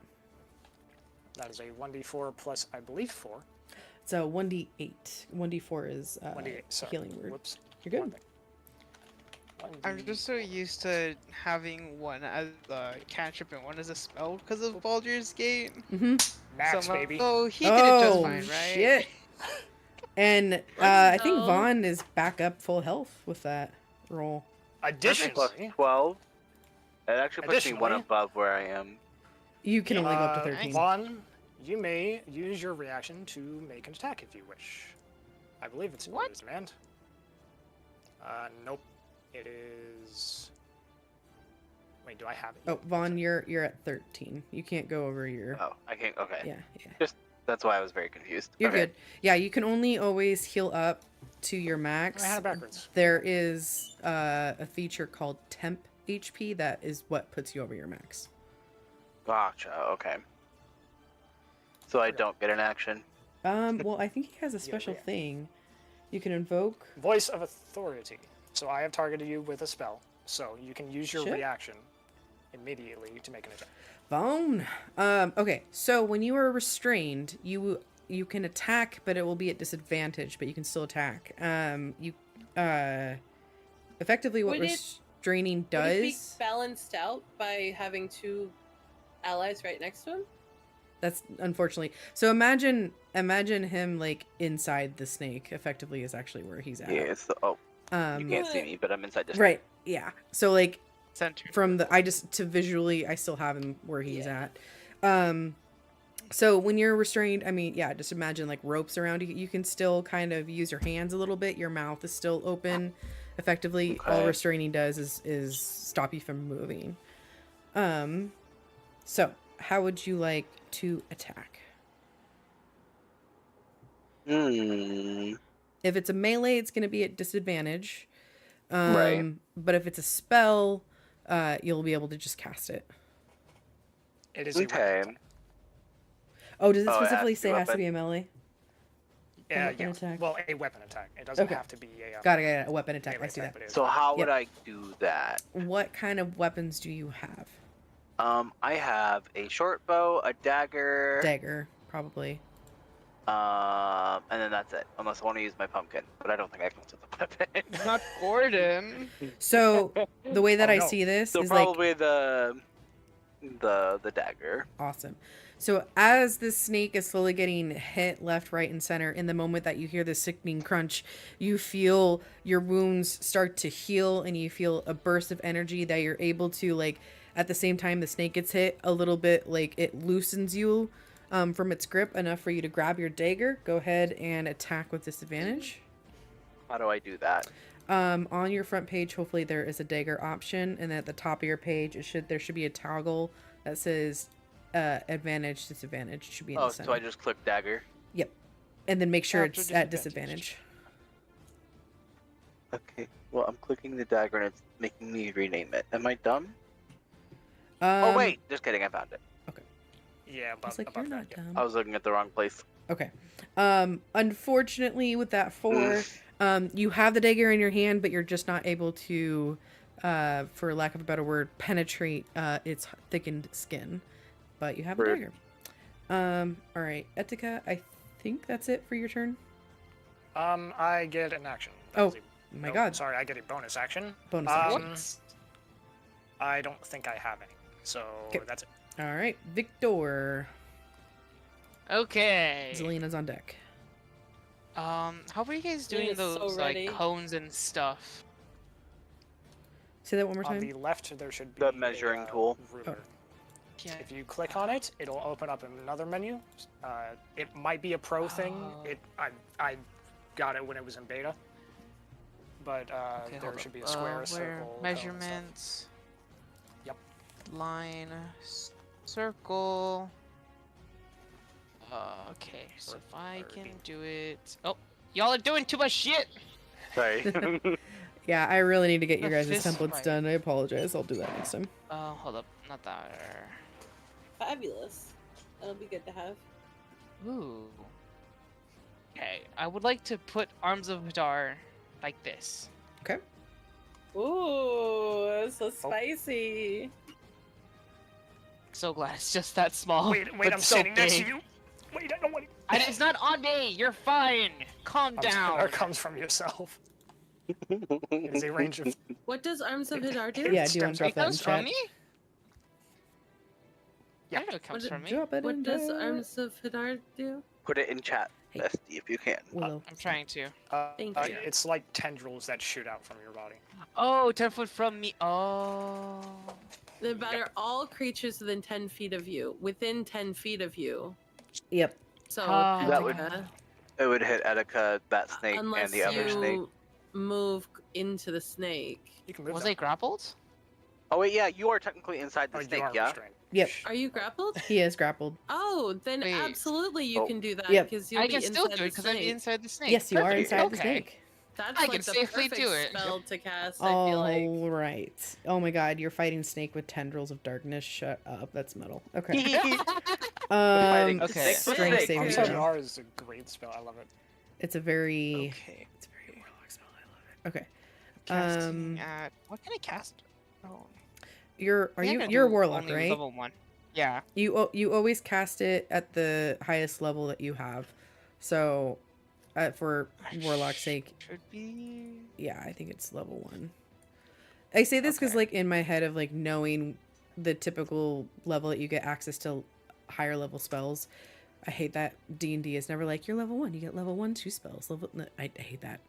That is a 1d4 plus, I believe, 4. It's a 1d8. 1d4 is 1d8. Sorry. Healing Word. Whoops. You're One good. thing. I'm just so used to having one as a cantrip and one as a spell because of Baldur's Gate. Mm-hmm. Max, So I'm like, baby. oh, he did it just Oh, fine, right? shit. And I think go. Vaughn is back up full health with that roll. Plus Additionally, 12. It actually puts me one Additionally- above where I am. You can only go up to 13. Vaughn, you may use your reaction to make an attack if you wish. I believe it's What? It is demand. Nope. It is. Wait, do I have it? Oh, Vaughn, you're at 13. You can't go over your. Oh, I can't. Okay. Yeah. That's why I was very confused. You're Okay. good. Yeah, you can only always heal up to your max. I had it backwards. There is a feature called temp HP that is what puts you over your max. Gotcha. Okay. So I don't get an action. Well, I think he has a Yeah, special yeah. thing. You can invoke. Voice of Authority. So I have targeted you with a spell. So you can use your Shit. reaction immediately to make an attack. Vaughn. Okay, so when you are restrained, you can attack, but it will be at disadvantage, but you can still attack. Effectively what Would it- restraining Would it be does. balanced out by having 2 allies right next to him? That's unfortunately. So imagine him like inside the snake. Effectively is actually where he's at. Yeah. So, you can't see Yeah. me, but I'm inside this. Right. Yeah. So like Center. from the I still have him where he's at. So when you're restrained, I mean, yeah, just imagine like ropes around you. You can still kind of use your hands a little bit. Your mouth is still open. Effectively, all Okay. restraining does is stop you from moving. So how would you like to attack? Hmm. If it's a melee, it's going to be at disadvantage. Right. But if it's a spell, you'll be able to just cast it. It is a weapon Okay. attack. Oh, does it Oh, it has specifically to be say it has to weapon? be a melee? Yeah, weapon yeah. attack. Well, a weapon attack. It doesn't Okay. have to be a. Got it. A weapon attack. melee I see attack, that. but it is So a weapon. how would Yep. I do that? What kind of weapons do you have? I have a short bow, a dagger, Dagger, probably. and then that's it. Unless I want to use my pumpkin, but I don't think I can use the weapon. Not Gordon. So the way that Oh, I no. see this So is like probably the dagger. awesome. So as this snake is slowly getting hit left, right, and center, in the moment that you hear the sickening crunch, you feel your wounds start to heal, and you feel a burst of energy that you're able to like. At the same time, the snake gets hit a little bit, like it loosens you from its grip enough for you to grab your dagger. Go ahead and attack with disadvantage. How do I do that? On your front page, hopefully there is a dagger option, and at the top of your page, there should be a toggle that says advantage, disadvantage. It should be in Oh, the center. so I just click dagger. Yep, and then make sure After it's at disadvantage. disadvantage. Okay. Well, I'm clicking the dagger and it's making me rename it. Am I dumb? Oh Oh wait, just kidding. I found it. Yeah, I above, was like, above you're that. not Yeah. dumb. I was looking at the wrong place. Okay. Unfortunately, with that 4, you have the dagger in your hand, but you're just not able to, for lack of a better word, penetrate its thickened skin. But you have the Rude. dagger. All right, Etika, I think that's it for your turn. I get an action. Oh, My Nope, God. Sorry, I get a bonus action. Bonus action. What? I don't think I have any. So Okay. that's it. All right, Victor. Okay. Zelina's on deck. How are you guys doing Zelina's so those ready. like cones and stuff? Say that one more On time. the left, there should be The measuring a, tool. ruler. Yeah. If you click on it, it'll open up another menu. It might be a pro thing. Oh. I got it when it was in beta. But Okay, there hold should up. be a square, Where? circle, cone and stuff. Measurements. Yep. Line. Circle. Okay, so if I can do it. Oh, y'all are doing too much shit. Sorry. Yeah, I really need to get your The guys' fist templates fight. done. I apologize. I'll do that next time. Hold up, not that. Fabulous. That'll be good to have. Ooh. Okay, I would like to put Arms of Hadar like this. Okay. Ooh, that's so spicy. So glad it's just that small. Wait, but I'm so standing next to big. you. Wait, I don't want to. And it's not on me. You're fine. Calm down. That comes from yourself. It is a range of. What does Arms of Hadar do? Yeah, do you want to drop It that in comes from chat? me. Yeah. I know it comes What from me. Drop it What in does chat. Arms of Hadar do? Put it in chat, Hey. Bestie, if you can. Willow. I'm trying to. Thank you. It's like tendrils that shoot out from your body. Oh, 10 foot from me. Oh. The better all creatures within 10 feet of you. Within 10 feet of you. Yep. So, Ah. That would- Etika, It would hit Etika, that snake, unless and the other you snake. move into the snake. You can move. Was them. I grappled? Oh wait, yeah, you are technically inside the Oh, snake, you are yeah? restrained. Yep. Are you grappled? He is grappled. Oh, then Wait. absolutely you Oh. can do that Yep. because you'll I be can still inside do it the because I'm snake. inside the snake. Yes, you are Perfect. inside the Okay. snake. That's I like can the safely perfect do it. spell to cast. I feel like. All right. Oh my God, you're fighting snake with tendrils of darkness. Shut up. That's metal. Okay. Fighting Okay. snake with Strength snake. saving Arms Yeah. of throw. Hadar is a great spell. I love it. It's a very Okay. warlock spell. I love it. Okay. Casting at... What can I cast? Oh. You're I think I'm you're a gonna do warlock, only right? Level 1. Yeah. You always cast it at the highest level that you have. So, for warlock's sake, Should be... yeah, I think it's level 1. I say this because, Okay. like, in my head of like knowing the typical level that you get access to higher level spells, I hate that D&D is never like you're level 1. You get level 1, 2 spells. I hate that.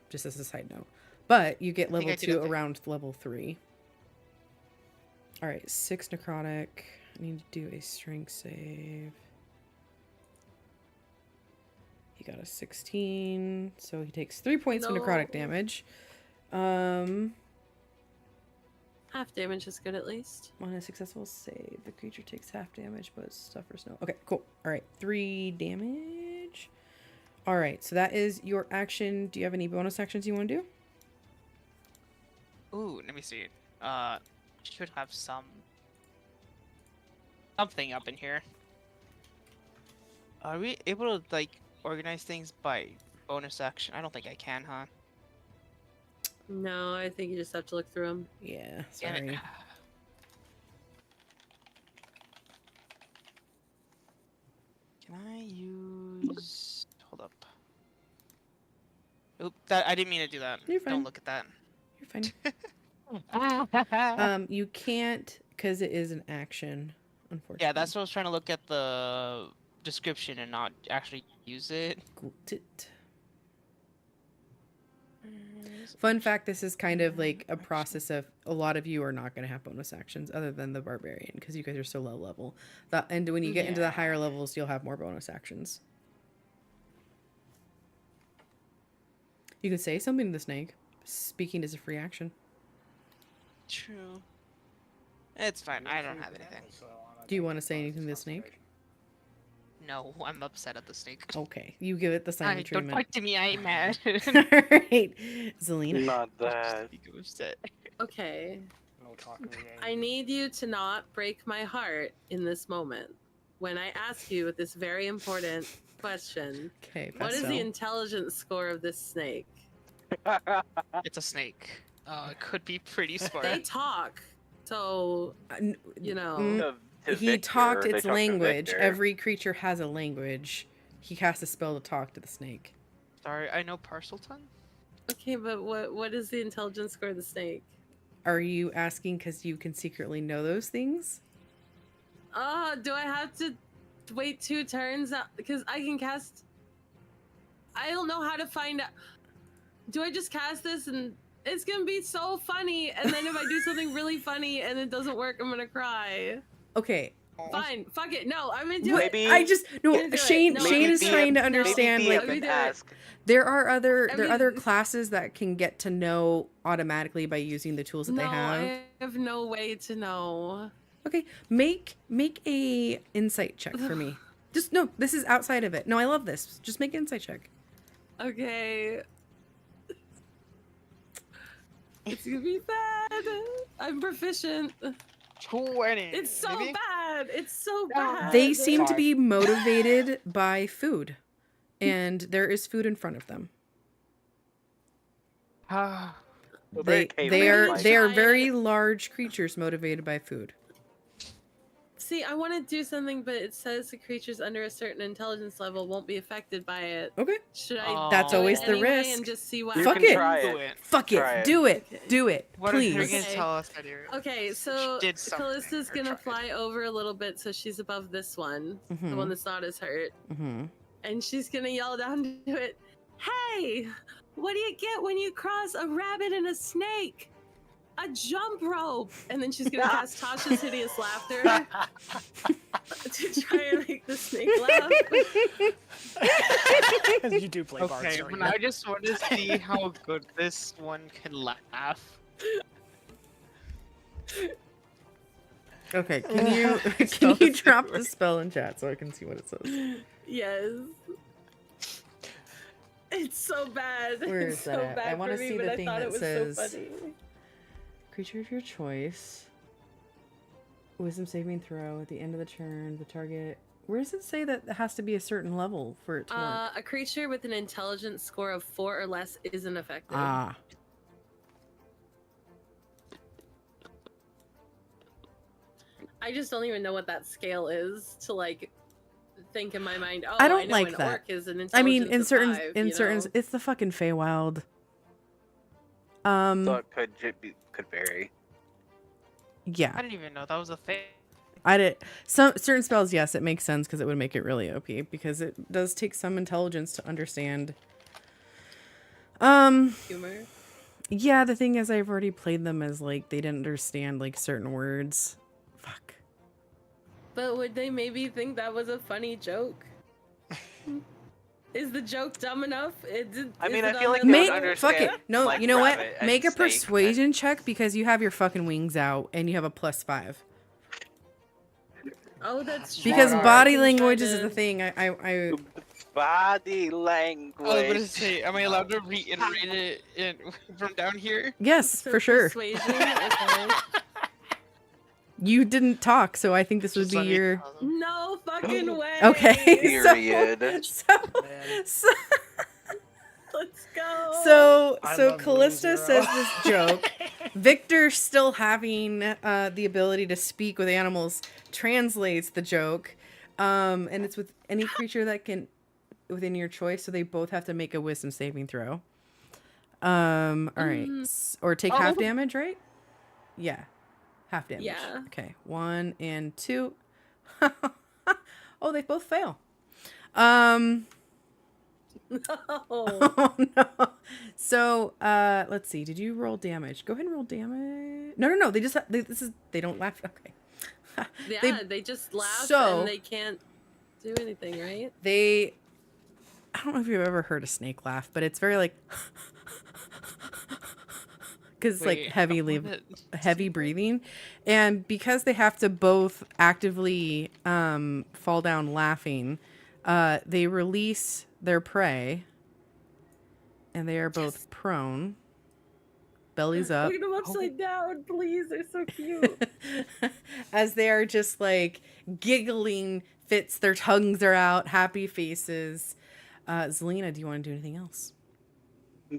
Just as a side note, but you get I think level I did 2 okay. around level 3. All right, 6 necrotic. I need to do a strength save. He got a 16, so he takes 3 points of necrotic No. damage. Half damage is good at least. On a successful save, the creature takes half damage, but suffers no. Okay, cool. All right, 3 damage. All right, so that is your action. Do you have any bonus actions you want to do? Ooh, let me see. Should have something up in here. Are we able to like organize things by bonus action? I don't think I can, huh? No, I think you just have to look through them. Yeah, Damn it. sorry. Can I use? Hold up. Oop, that I didn't mean to do that. You're fine. Don't look at that. You're fine. You can't because it is an action, unfortunately. Yeah, that's what I was trying to look at the description and not actually use it. Fun fact, this is kind of like a process of a lot of you are not going to have bonus actions other than the barbarian because you guys are so low level. And when you get into the higher levels, you'll have more bonus actions. You can say something to the snake. Speaking is a free action. True. It's fine. I don't have anything. Do you want to say anything to the snake? No, I'm upset at the snake. Okay, you give it the silent Don't treatment. talk to me. I ain't mad. Alright, Zelina. Not that. I'm upset. Okay. No talking. I need you to not break my heart in this moment. When I ask you this very important question, Okay, what is the Pastel. intelligence score of this snake? It's a snake. It could be pretty smart. They talk, so you know. To He Victor, talked they its talk to language. Victor. Every creature has a language. He casts a spell to talk to the snake. Sorry, I know Parselton. Okay, but what is the intelligence score of the snake? Are you asking because you can secretly know those things? Do I have to wait 2 turns? Because I can cast. I don't know how to find out. Do I just cast this and it's gonna be so funny? And then if I do something really funny and it doesn't work, I'm gonna cry. Okay. Fine, fuck it. No, I'm gonna do it. Maybe I just no. Gonna do it. Shane. No, Shane is maybe trying to DM understand. maybe Like DM do it. ask. there are other I there are mean- other classes that can get to know automatically by using the tools that No, they have. I have no way to know. Okay, make a insight check for me. Just no. This is outside of it. No, I love this. Just make an insight check. Okay. It's gonna be bad. I'm proficient. 20. It's so maybe? bad. It's so bad. They seem to Five. be motivated by food, and there is food in front of them. Ah, Very They are caveman-like. they are Try very it. large creatures motivated by food. See, I want to do something, but it says the creatures under a certain intelligence level won't be affected by it. Okay, Should I? That's do it always the anyway risk. And just see what You Fuck can it. happens? try do it. it. fuck it, Try it. do it, Okay. do it, What are you please. gonna Okay. tell us that you're... Okay, so did something Callista's or gonna tried. fly over a little bit, so she's above this one, the Mhm. one that's not as hurt, Mm-hmm. and she's gonna yell down to it, "Hey, what do you get when you cross a rabbit and a snake? A jump rope!" And then she's gonna cast Tasha's hideous laughter to try and make the snake laugh. You do play bards, Okay, don't but you? I just want to see how good this one can laugh. Okay, can you Spell can you the drop word. the spell in chat so I can see what it says? Yes. It's so bad. Where It's is that so at? bad I wanna for me, see but the I thing thought that it was says- so funny. Creature of your choice. Wisdom saving throw at the end of the turn. The target. Where does it say that it has to be a certain level for it to work? A creature with an intelligence score of 4 or less isn't affected. Ah. I just don't even know what that scale is to like think in my mind. Oh, I don't know like an that. orc is an I mean, intelligence in of certain 5, in you certain, know? it's the fucking Feywild. So it could vary. Yeah. I didn't even know that was a thing. I did some certain spells. Yes, it makes sense because it would make it really OP because it does take some intelligence to understand. Humor. Yeah, the thing is, I've already played them as like they didn't understand like certain words. Fuck. But would they maybe think that was a funny joke? Is the joke dumb enough? I mean, is I it feel on like the they Make would level? fuck it. understand, No, like, you know what? rabbit and Make a snake, persuasion check because you have your fucking wings out and you have a +5. Oh, that's true. Because Sure. body I can try language is to- the thing. I Body language. I was gonna say, am I allowed to reiterate it from down here? yes, So for sure. Persuasion. Okay. You didn't talk, so I think this would Just be let me your tell them. No fucking way. okay. Period. Man. Let's go. So I so love Callista Losero. says this joke. Victor, still having the ability to speak with animals, translates the joke, and it's with any creature that can within your choice. So they both have to make a wisdom saving throw. All right, or take half damage, right? Yeah, half damage. Yeah. Okay, 1 and 2. Oh, they both fail. No. Oh no. So, let's see. Did you roll damage? Go ahead and roll damage. No. They just they don't laugh. Okay. Yeah, they just laugh so- and they can't do anything, right? They I don't know if you've ever heard a snake laugh, but it's very like cuz it's like Wait, heavy breathing. And because they have to both actively fall down laughing, they release their prey and they are both prone. Bellies up. Look at them upside down, please. They're so cute. As they are just like giggling fits, their tongues are out, happy faces. Zelina, do you want to do anything else?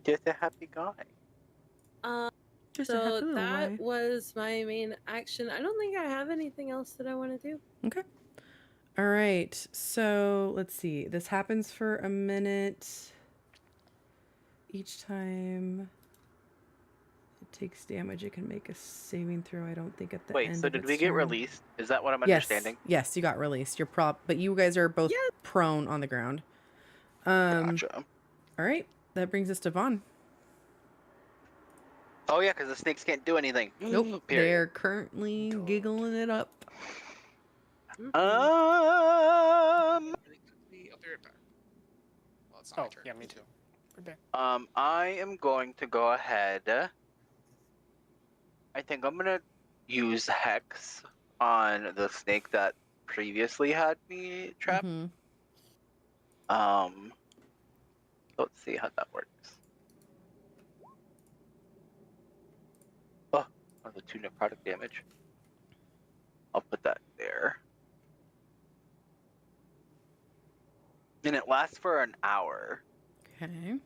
Just a happy guy. Just a So happy little that guy. was my main action. I don't think I have anything else that I want to do. Okay. All right. So let's see. This happens for a minute. each time it takes damage, it can make a saving throw. I don't think at the Wait, end so of did its we get turn. released? Is that what I'm Yes. understanding? Yes, you got released. You're but you guys are both Yeah. prone on the ground. Gotcha. All right, that brings us to Vaughn. Oh yeah, because the snakes can't do anything. Nope, Period. they're currently giggling it up. Um. Really quickly, I'll be right back. Well, it's not my Oh, turn. yeah, me too. We're back. I am going to go ahead. I think I'm gonna use Hex on the snake that previously had me trapped. Mhm. Let's see how that works. Oh, the 2 necrotic damage. I'll put that there. And it lasts for an hour. Okay.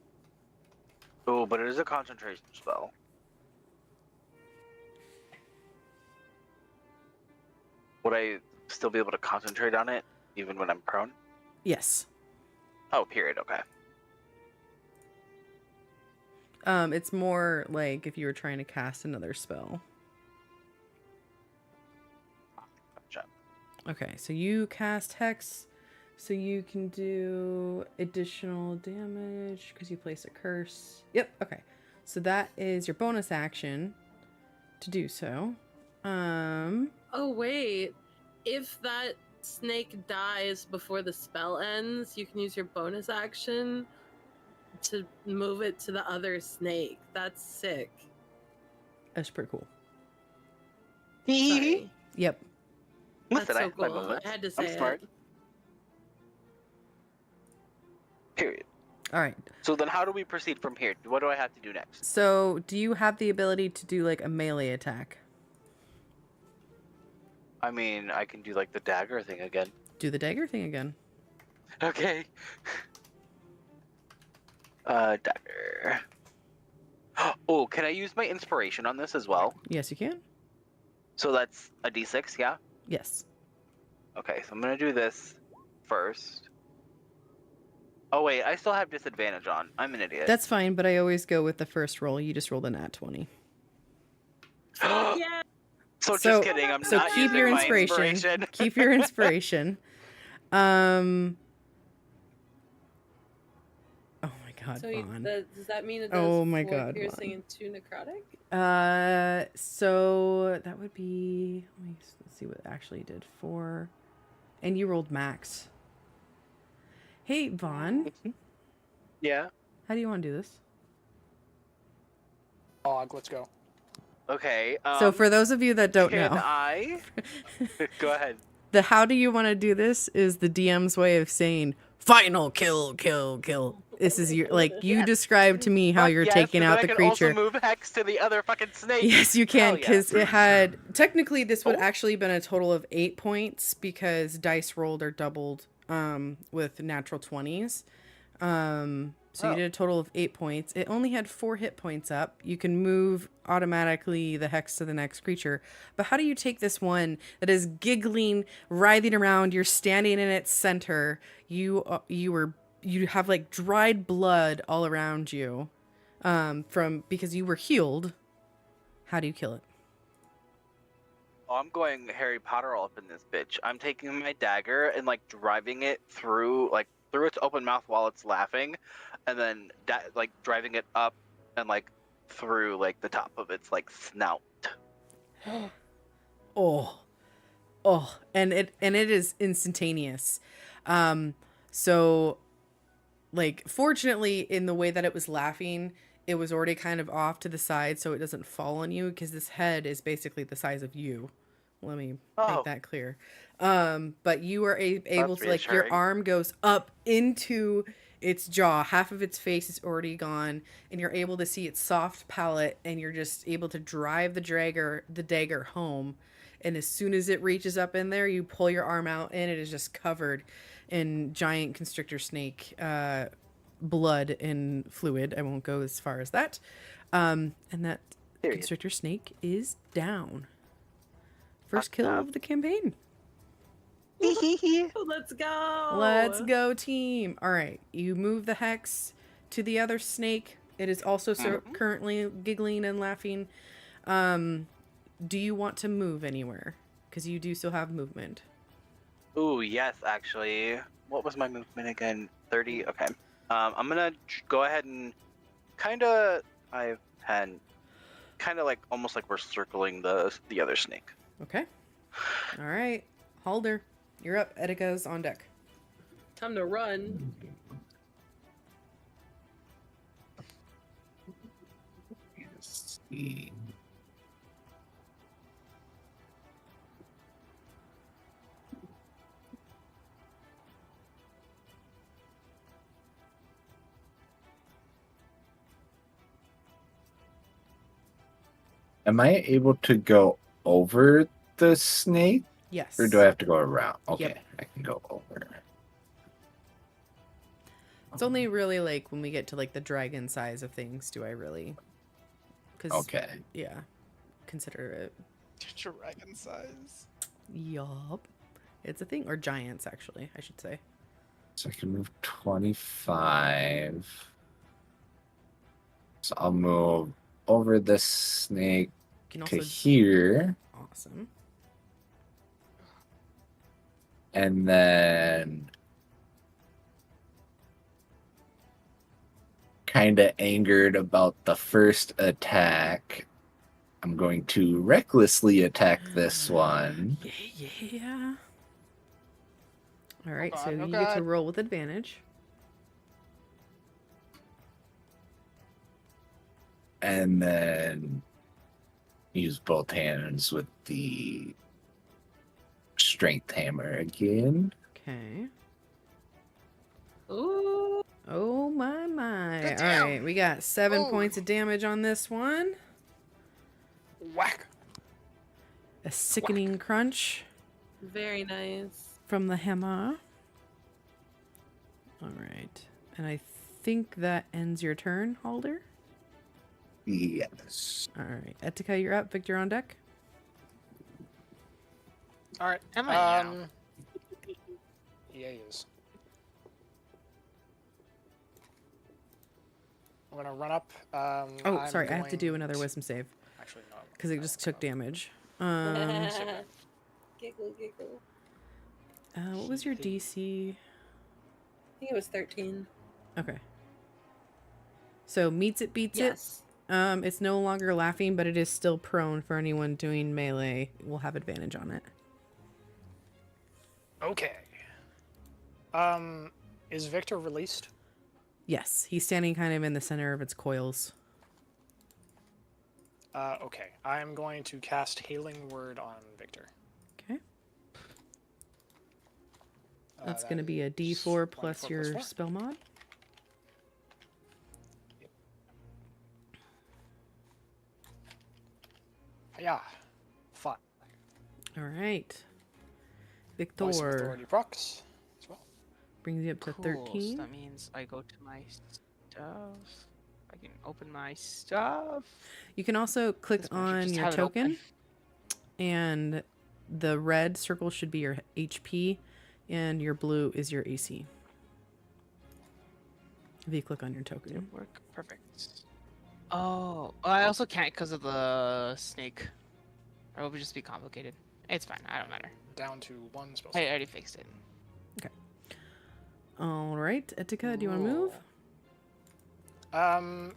Oh, but it is a concentration spell. Would I still be able to concentrate on it even when I'm prone? Yes. Oh, period. Okay. It's more like if you were trying to cast another spell. Gotcha. Okay, so you cast Hex, so you can do additional damage because you place a curse. Yep, okay. So that is your bonus action to do so. Oh wait, if that snake dies before the spell ends, you can use your bonus action to move it to the other snake. That's sick. That's pretty cool. Sorry. Yep. That's Listen, I so have my cool. moments. I had to I'm say smart. it. Period. All right. So then how do we proceed from here? What do I have to do next? So, do you have the ability to do like a melee attack? I mean, I can do like the dagger thing again. Do the dagger thing again. Okay. Dagger. Oh, can I use my inspiration on this as well? Yes, you can. So that's a d6, yeah? Yes. Okay, so I'm gonna do this first. Oh wait, I still have disadvantage on. I'm an idiot. That's fine, but I always go with the first roll. You just rolled a nat 20. Yeah. So So- just kidding, I'm So not keep using your my inspiration. Keep your inspiration. Oh my god, So Vaughn. does that mean it does Oh my 4 God, piercing Vaughn. and 2 necrotic? So that would be. Let's see what it actually did. 4, and you rolled max. Hey, Vaughn, Yeah. how do you want to do this? Og, let's go. Okay. So for those of you that don't can know, I? Go ahead. the how do you want to do this is the DM's way of saying final kill, kill, kill. This is your you Yes. describe to me how Fuck you're yes, taking but then out I the can creature. also move Hex to the other fucking snake. Yes, you can, Hell yeah. because it had technically this would Oh. actually been a total of 8 points because dice rolled are doubled with natural 20s. So you Oh. did a total of 8 points. It only had 4 hit points up. You can move automatically the hex to the next creature. But how do you take this one that is giggling, writhing around? You're standing in its center. You have like dried blood all around you, from because you were healed. How do you kill it? Oh, I'm going Harry Potter all up in this bitch. I'm taking my dagger and like driving it through its open mouth while it's laughing, and then like driving it up and like through like the top of its like snout. Oh, and it is instantaneous. So like fortunately in the way that it was laughing, it was already kind of off to the side so it doesn't fall on you because this head is basically the size of you. Let me make that clear. But you are able to like your reassuring. arm goes up into its jaw, half of its face is already gone, and you're able to see its soft palate, and you're just able to drive the dagger home. And as soon as it reaches up in there, you pull your arm out, and it is just covered in giant constrictor snake blood and fluid. I won't go as far as that. And that Period. constrictor snake is down. First kill of the campaign. Let's go. Let's go, team. All right. You move the hex to the other snake. It is also currently giggling and laughing. Do you want to move anywhere? Because you do still have movement. Ooh, yes, actually. What was my movement again? 30? Okay. I'm gonna go ahead and kind of 5, 10, kind of like almost like we're circling the other snake. Okay. All right. Halder, you're up. Etika's on deck. Time to run. Let's see. Am I able to go over the snake, Yes. or do I have to go around? Okay, Yep. I can go over. It's only really like when we get to like the dragon size of things do I really. Cause, Okay. Yeah. Consider it. Dragon size. Yup. It's a thing. Or giants, actually, I should say. So I can move 25. So I'll move over the snake You can to also. here, Awesome. and then kind of angered about the first attack, I'm going to recklessly attack this one. Yeah. All right, God, so oh you get to God. roll with advantage. And then use both hands with the strength hammer again. Okay. Ooh. Oh my. Good All damn. right, we got 7 Oh. points of damage on this one. Whack. A sickening crunch Very nice. from the hammer. All right. And I think that ends your turn, Halder. Yes. All right. Etika, you're up. Victor on deck. All right. Am I now? Yeah, he is. I'm gonna run up. Oh, I'm sorry. I have to do going another wisdom save Actually, no. because it just took damage. Giggle, giggle. What was your DC? I think it was 13. Okay. So meets it, beats Yes. it. It's no longer laughing, but it is still prone for anyone doing melee. Will have advantage on it. Okay. Is Victor released? Yes, he's standing kind of in the center of its coils. Okay. I'm going to cast Healing Word on Victor. Okay. That's That going to be a is D4 plus 1d4 your 4. spell mod. Yeah. 5. All right. Voice of Victor Authority procs as well. brings you up to Cool, 13. So that means I go to my stuff. I can open my stuff. You can also click This one should on just your have it open. token, and the red circle should be your HP, and your blue is your AC. If you click on your Did token. it work? Perfect. Oh, I also can't because of the snake. Or it would just be complicated. It's fine. I don't matter. Down to 1 spell. I already fixed it. All right, Etika, do you want to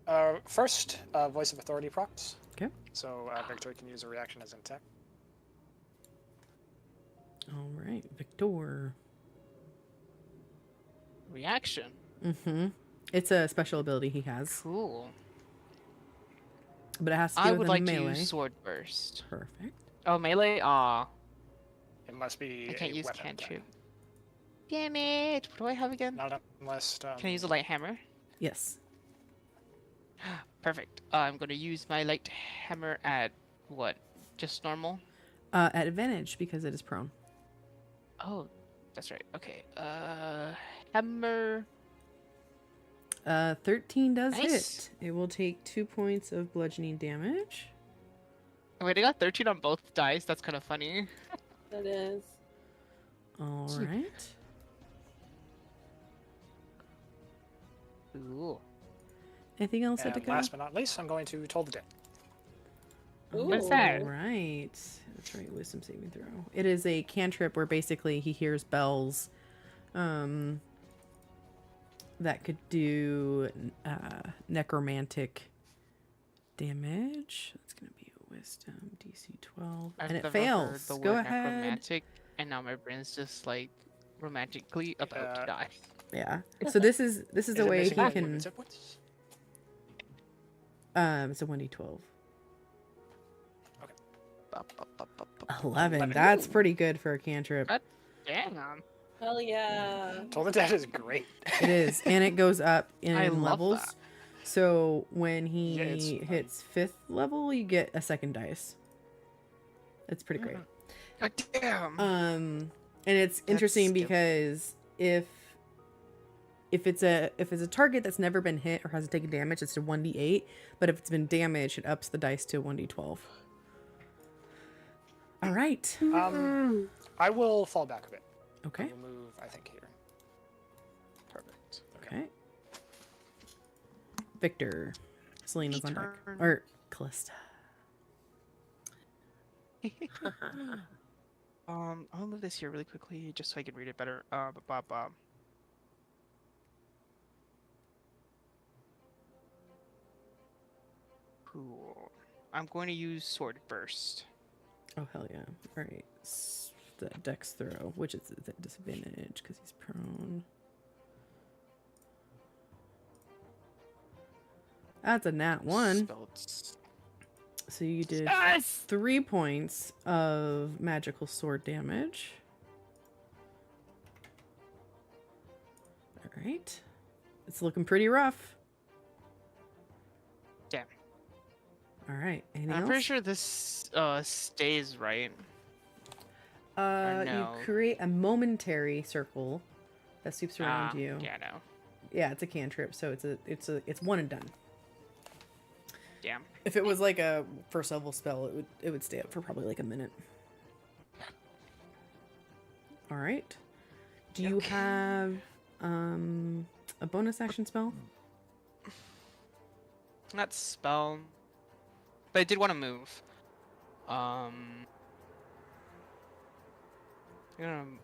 move? First, Voice of Authority procs. Okay. So Victor can use a reaction as an attack. All right, Victor. Reaction. Mm-hmm. It's a special ability he has, Cool. but it has to do I with would a like to melee. use sword burst. Perfect. Oh, melee? Aw. It must be I can't a use weapon cantrip. attack. Damn it! What do I have again? Not unless. Can I use a light hammer? Yes. Perfect. I'm gonna use my light hammer at what? Just normal? At advantage because it is prone. Oh, that's right. Okay. Hammer. 13 does Nice. hit. It will take 2 points of bludgeoning damage. Wait, I got 13 on both dice. That's kind of funny. That is. All right. Ooh. Anything else, And Etika? last but not least, I'm going to Toll the Dead. What's that? Right. That's right. Wisdom saving throw. It is a cantrip where basically he hears bells. That could do necromantic damage. That's gonna be a wisdom DC 12, I've and it never fails. heard the Go word ahead. necromantic, and now my brain's just like romantically about to die. Yeah. So this is Is a it way missing he any can. movement hit points? It's a 1d12. Ba, ba, ba, ba, ba. 11. That's pretty good for a cantrip. Damn. Hell yeah. Toll the Dead is great. It is, and it goes up in I love levels. that. So when he Yeah, it's, hits 5th level, you get a second dice. It's pretty great. God damn. And it's interesting scary. because if it's a target that's never been hit or hasn't taken damage, it's a 1d8. But if it's been damaged, it ups the dice to 1d12. All right. I will fall back a bit. Okay. I will move, I think, here. Perfect. Okay. Victor. Selena's on deck. Turn. Or Callista. I'll move this here really quickly just so I can read it better. Cool. I'm going to use sword burst. Oh, hell yeah. All right. The dex throw, which is at disadvantage because he's prone. That's a nat 1. Spells. So you did Yes! 3 points of magical sword damage. All right. It's looking pretty rough. Damn. All right. Anything I'm else? pretty sure this stays, right? You no. create a momentary circle that sweeps around you. Yeah, no. Yeah, it's a cantrip, so it's one and done. Damn. If it was like a first level spell, it would stay up for probably like a minute. All right. Do you have a bonus action spell? Not spell. But I did want to move.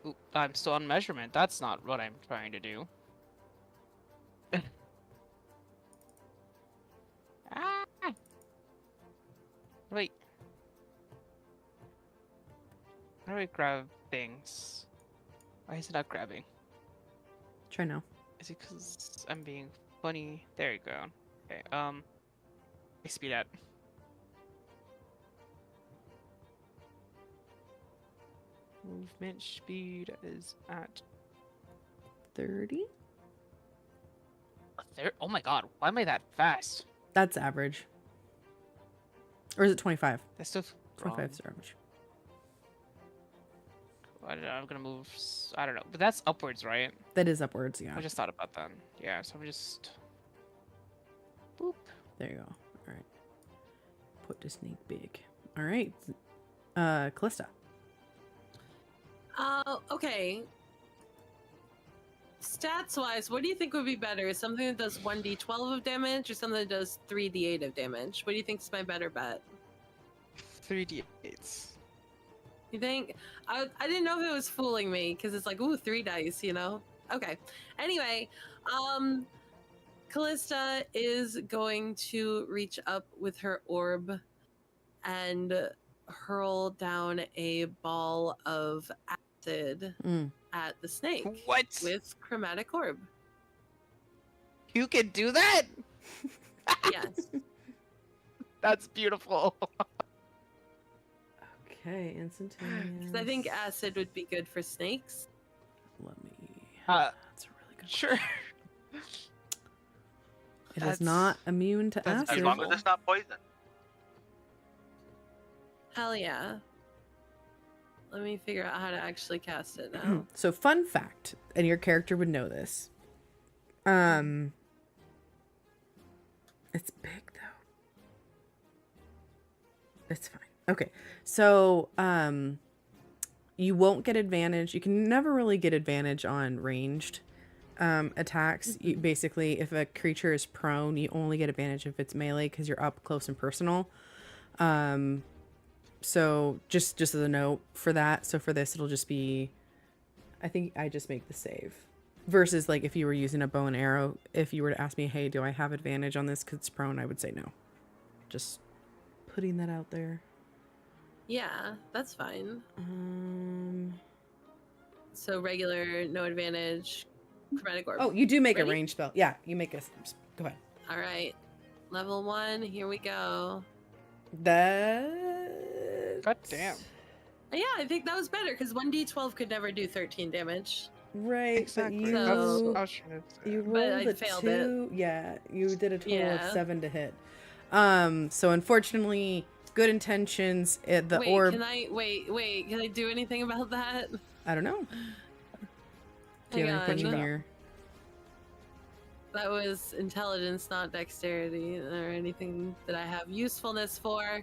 Oop, I'm still on measurement. That's not what I'm trying to do. Ah! Wait. How do I grab things? Why is it not grabbing? Try now. Is it because I'm being funny? There you go. Okay, my speed at. Movement speed is at 30? Oh my god, why am I that fast? That's average. Or is it 25? That's still 25 is average. I'm gonna move. I don't know, but that's upwards, right? That is upwards, yeah. I just thought about that. Yeah, so I'm just. Boop. There you go. All right. Put the snake big. All right. Callista. Okay. Stats wise, what do you think would be better? Something that does 1d12 of damage or something that does 3d8 of damage? What do you think is my better bet? 3d8s. You think? I didn't know if it was fooling me because it's like, ooh, 3 dice, you know? Okay. Anyway, Callista is going to reach up with her orb and hurl down a ball of acid at the snake. What? With chromatic orb. You can do that? Yes. That's beautiful. Okay, instantaneous. 'Cause I think acid would be good for snakes. Let me. That's a really good. Sure. It is not immune to that's acid. As long as it's not poison. Hell yeah. Let me figure out how to actually cast it now. So, fun fact, and your character would know this. It's big though. It's fine. Okay, so you won't get advantage. You can never really get advantage on ranged attacks, you, basically, if a creature is prone, you only get advantage if it's melee because you're up close and personal. So just as a note for that. So for this, it'll just be, I think I just make the save. Versus like if you were using a bow and arrow, if you were to ask me, hey, do I have advantage on this because it's prone, I would say no. Just putting that out there. Yeah, that's fine. So regular, no advantage, chromatic orb. Oh, you do make Ready? a range spell. Yeah, you make a. Go ahead. All right, level 1. Here we go. That. God damn. Yeah, I think that was better because 1d12 could never do 13 damage. Right, Exactly. but you So- That's what I was trying to say. you But I rolled a failed 2. Yeah, you did a total of Yeah. 7 to hit. So unfortunately, good intentions. The wait, orb. can I wait? Can I do anything about that? I don't know. Do you Hang have anything in on. your? That was intelligence, not dexterity or anything that I have usefulness for.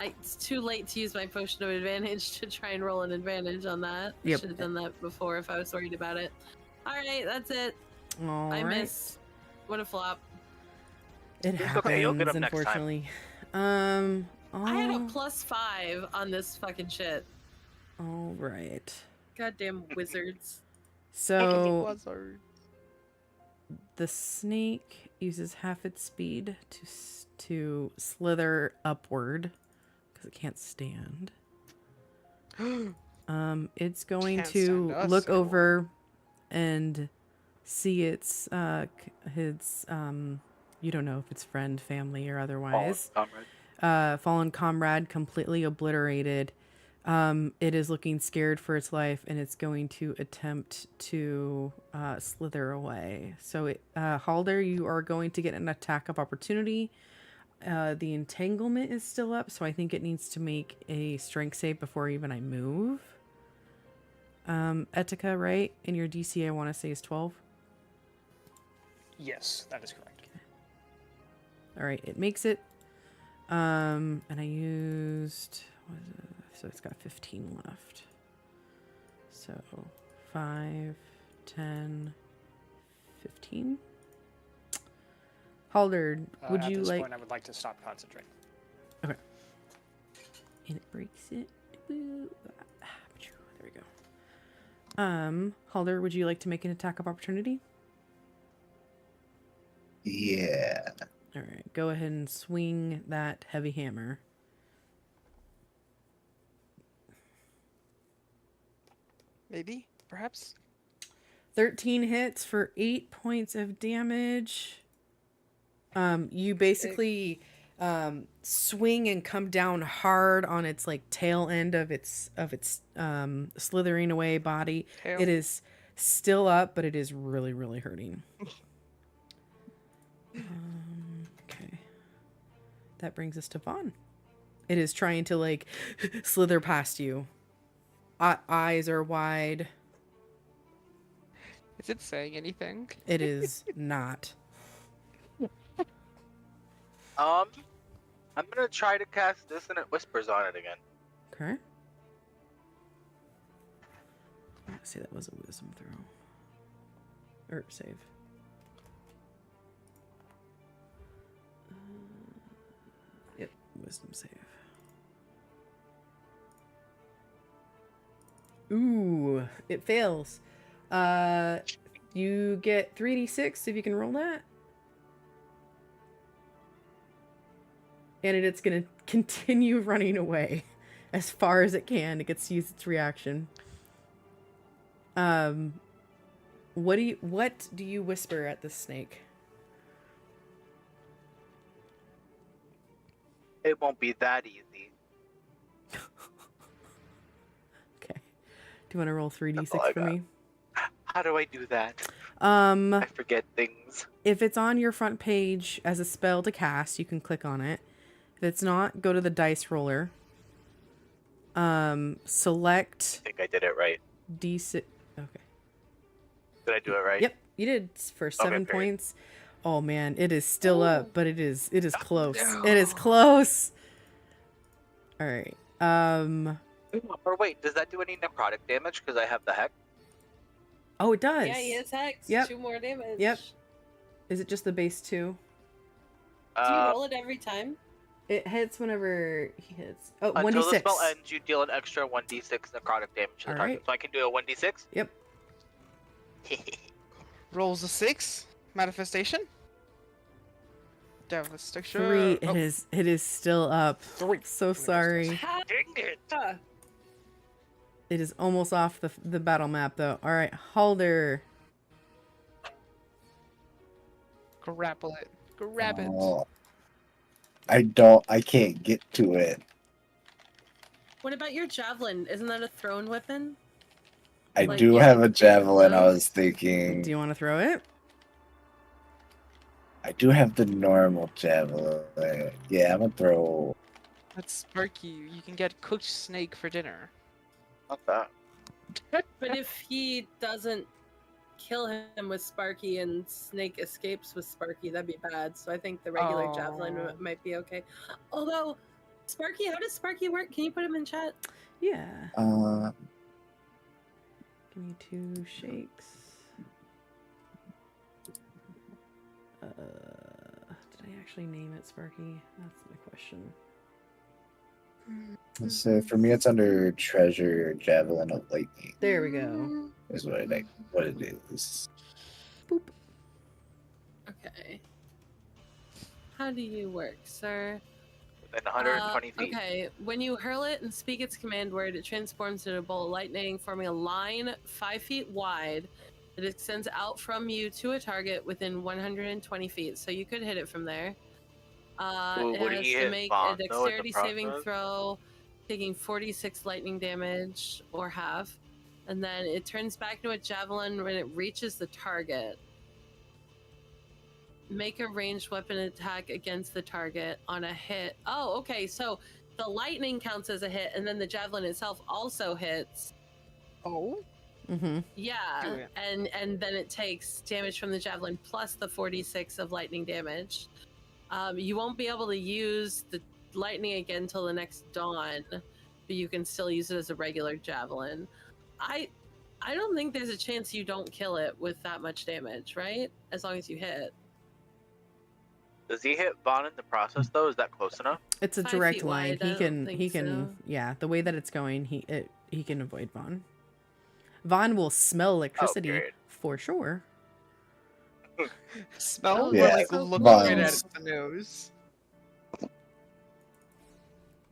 It's too late to use my potion of advantage to try and roll an advantage on that. Yep. I should have done that before if I was worried about it. All right, that's it. All I right. miss. What a flop. It It's happens, okay, you'll get 'em next time. unfortunately. I had a all- +5 on this fucking shit. all right. Goddamn wizards. So Wizard. the snake uses half its speed to slither upward because it can't stand. It's going Can't to stand us look anymore. over and see its you don't know if it's friend, family, or otherwise. Fallen comrade completely obliterated. It is looking scared for its life, and it's going to attempt to slither away. So, Halder, you are going to get an attack of opportunity. The entanglement is still up, so I think it needs to make a strength save before even I move. Etika, right? And your DC, I want to say, is 12. Yes, that is correct. All right, it makes it. And I used, what is it? So it's got 15 left. So 5, 10, 15. Halder, would At you this like? point, I would like to stop concentrating. Okay. And it breaks it. There we go. Halder, would you like to make an attack of opportunity? Yeah. All right, go ahead and swing that heavy hammer. Maybe, perhaps. 13 hits for 8 points of damage. You basically swing and come down hard on its like tail end of its slithering away body. Tail. It is still up, but it is really, really hurting. Okay. That brings us to Vaughn. It is trying to like slither past you. Eyes are wide. Is it saying anything? It is not. I'm gonna try to cast Dissonant Whispers on it again. Okay. Let's see, that was a wisdom throw. Or save. Yep, wisdom save. Ooh, it fails. You get 3d6 if you can roll that. And it's going to continue running away as far as it can. It gets to use its reaction. What do you whisper at this snake? It won't be that easy. Okay. Do you want to roll That's all I 3d6 for got. me? How do I do that? Um, I forget things. if it's on your front page as a spell to cast, you can click on it. If it's not, go to the dice roller. Select I think I did it right. D6. Okay. Did I do it right? Yep, you did for 7 great. points. Oh man, it is still up, but it is close. no. It is close. All right. Or wait, does that do any necrotic damage? Because I have the heck. Oh, it does. Yeah, he is hex. Yep. 2 more damage. Yep. Is it just the base 2? Do you roll it every time? It hits whenever he hits. Oh, Until 1d6. the spell ends, you deal an extra 1d6 necrotic damage to the All target. right. So I can do a 1d6? Yep. Rolls a 6. Manifestation. Devastation. 3. Oh, It is still up. 3. So sorry. Ha- Dang it! ah. It is almost off the battle map though. All right, Halder. grapple it. Grab it. Oh, I can't get to it. What about your javelin? Isn't that a thrown weapon? I Like, do yeah, have a like, javelin. I those? was thinking. Do you want to throw it? I do have the normal javelin. Yeah, I'm gonna throw. That's Sparky. You can get cooked snake for dinner. Not that. But if he doesn't kill him with Sparky and Snake escapes with Sparky, that'd be bad. So I think the regular javelin Oh. might be okay. Although, Sparky, how does Sparky work? Can you put him in chat? Yeah. Uh, Give me 2 shakes. Did I actually name it Sparky? That's my question. let's say for me, it's under treasure javelin of lightning. There we go. Is what it is. Boop. Okay. How do you work, sir? Within 120 feet. Okay, when you hurl it and speak its command word, it transforms into a bolt of lightning, forming a line 5 feet wide that extends out from you to a target within 120 feet. So you could hit it from there. Ooh, It would has he to hit make Vaughn, a though, in the dexterity saving process? throw, taking 46 lightning damage or half. And then it turns back into a javelin when it reaches the target. Make a ranged weapon attack against the target on a hit. Oh, okay. So the lightning counts as a hit, and then the javelin itself also hits. Oh. Mm-hmm. Do Yeah, it. and then it takes damage from the javelin plus the 46 of lightning damage. You won't be able to use the lightning again till the next dawn, but you can still use it as a regular javelin. I don't think there's a chance you don't kill it with that much damage, right? As long as you hit. Does he hit Vaughn in the process though? Is that close enough? It's a 5 direct feet line. wide, I don't think so. Yeah, the way that it's going, he can avoid Vaughn. Vaughn will smell electricity great. for sure. Smell or Yeah, like look Vaughn. right at the nose.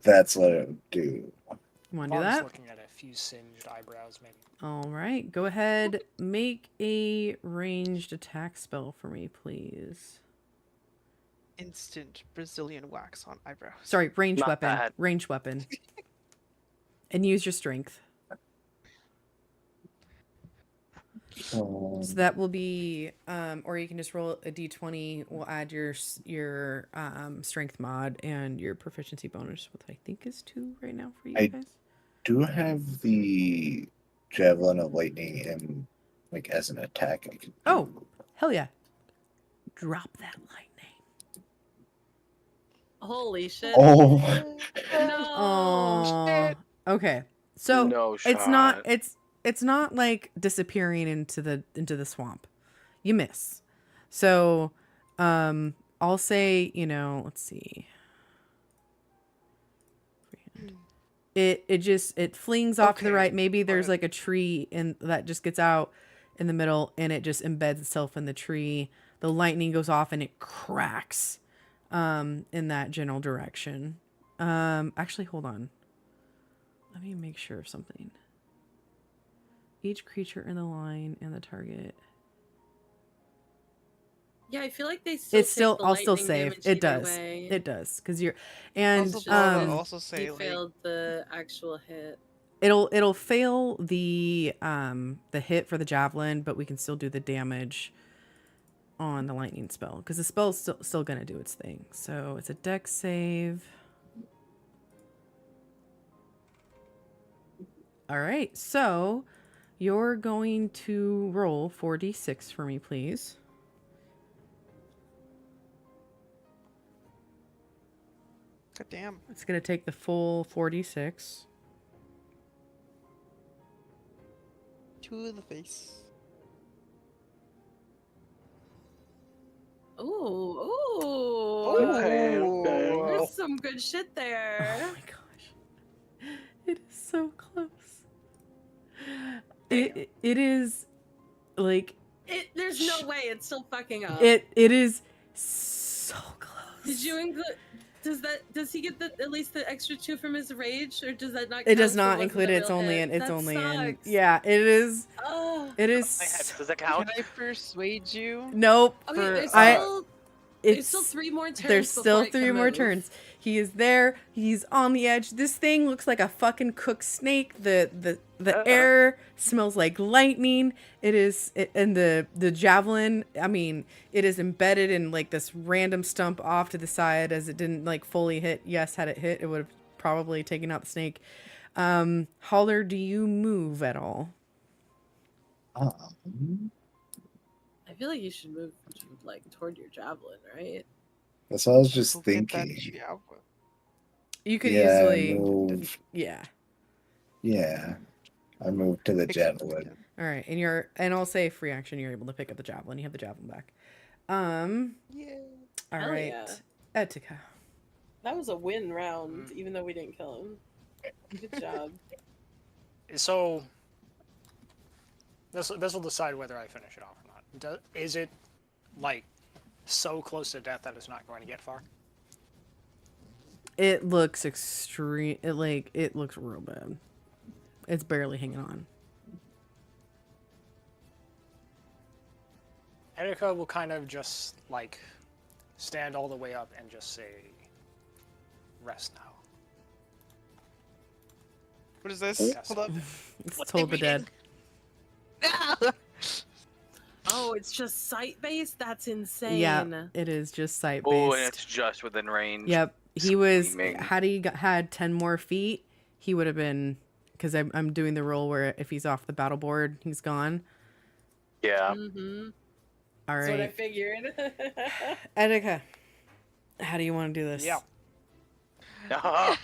That's what it would do. You want to do Vaughn's that? looking at a few singed eyebrows, maybe. All right, go ahead. Make a ranged attack spell for me, please. Instant Brazilian wax on eyebrows. Sorry, ranged Not weapon. bad. Ranged weapon. And use your strength. So that will be, or you can just roll a d20. We'll add your strength mod and your proficiency bonus, which I think is 2 right now for you I- guys. Do have the javelin of lightning in like as an attack. I could Oh. do. Hell yeah! Drop that lightning. Holy shit. Oh, No. Oh. Okay. So no shot. it's not like disappearing into the swamp. You miss. So I'll say, let's see. It flings off to the Okay, right. Maybe there's alright. like a tree that just gets out in the middle and it just embeds itself in the tree. The lightning goes off and it cracks in that general direction. Actually, hold on. Let me make sure of something. Each creature in the line and the target. Yeah, I feel like they still. It's still. take the I'll still lightning save. damage it either does. way. It does because you're. And It's just also he say like failed the actual hit. it'll fail the hit for the javelin, but we can still do the damage on the lightning spell because the spell's still gonna do its thing. So it's a dex save. All right, so you're going to roll 4d6 for me, please. God damn. It's gonna take the full 4d6. to the face. Ooh, ooh. Okay, There's some good shit there. Oh my gosh. It is so close. It is like There's no way it's still fucking up. it is so close. Did you include? Does he get at least the extra 2 from his rage, or does that not? It does count not for include it. a It's real only hit? in. It's That only in. sucks. Yeah, it is. Oh. It My is. head, does that count? Can I persuade you? Nope. Okay, for- there's I- still, there's it's still 3 more turns. There's still before it can 3 more move. turns. He is there. He's on the edge. This thing looks like a fucking cooked snake. The air smells like lightning. It is, and the javelin. I mean, it is embedded in like this random stump off to the side as it didn't like fully hit. Yes, had it hit, it would have probably taken out the snake. Holler, do you move at all? I feel like you should move like toward your javelin, right? That's what I was just Go get that thinking. javelin. You could Yeah, easily. move. Yeah. Yeah, I moved to the Pick up the javelin. All right, and I'll say free action. You're able to pick up the javelin. You have the javelin back. Yeah. All Hell right, yeah. Etika. That was a win round, even though we didn't kill him. Good job. So this will decide whether I finish it off or not. Is it like so close to death that it's not going to get far? It looks extreme. It looks real bad. It's barely hanging on. Erika will kind of just like stand all the way up and just say, "Rest now." What is this? Yes. Hold up. It's What told they the dead. Oh, it's just sight based? That's insane. Yeah, it is just sight based. Oh, and it's just within range. Yep. He was Screaming. had he had 10 more feet, he would have been, because I'm doing the roll where if he's off the battle board, he's gone. Yeah. Mm-hmm. All That's what I right. figured. Etika, how do you want to do this? Yeah.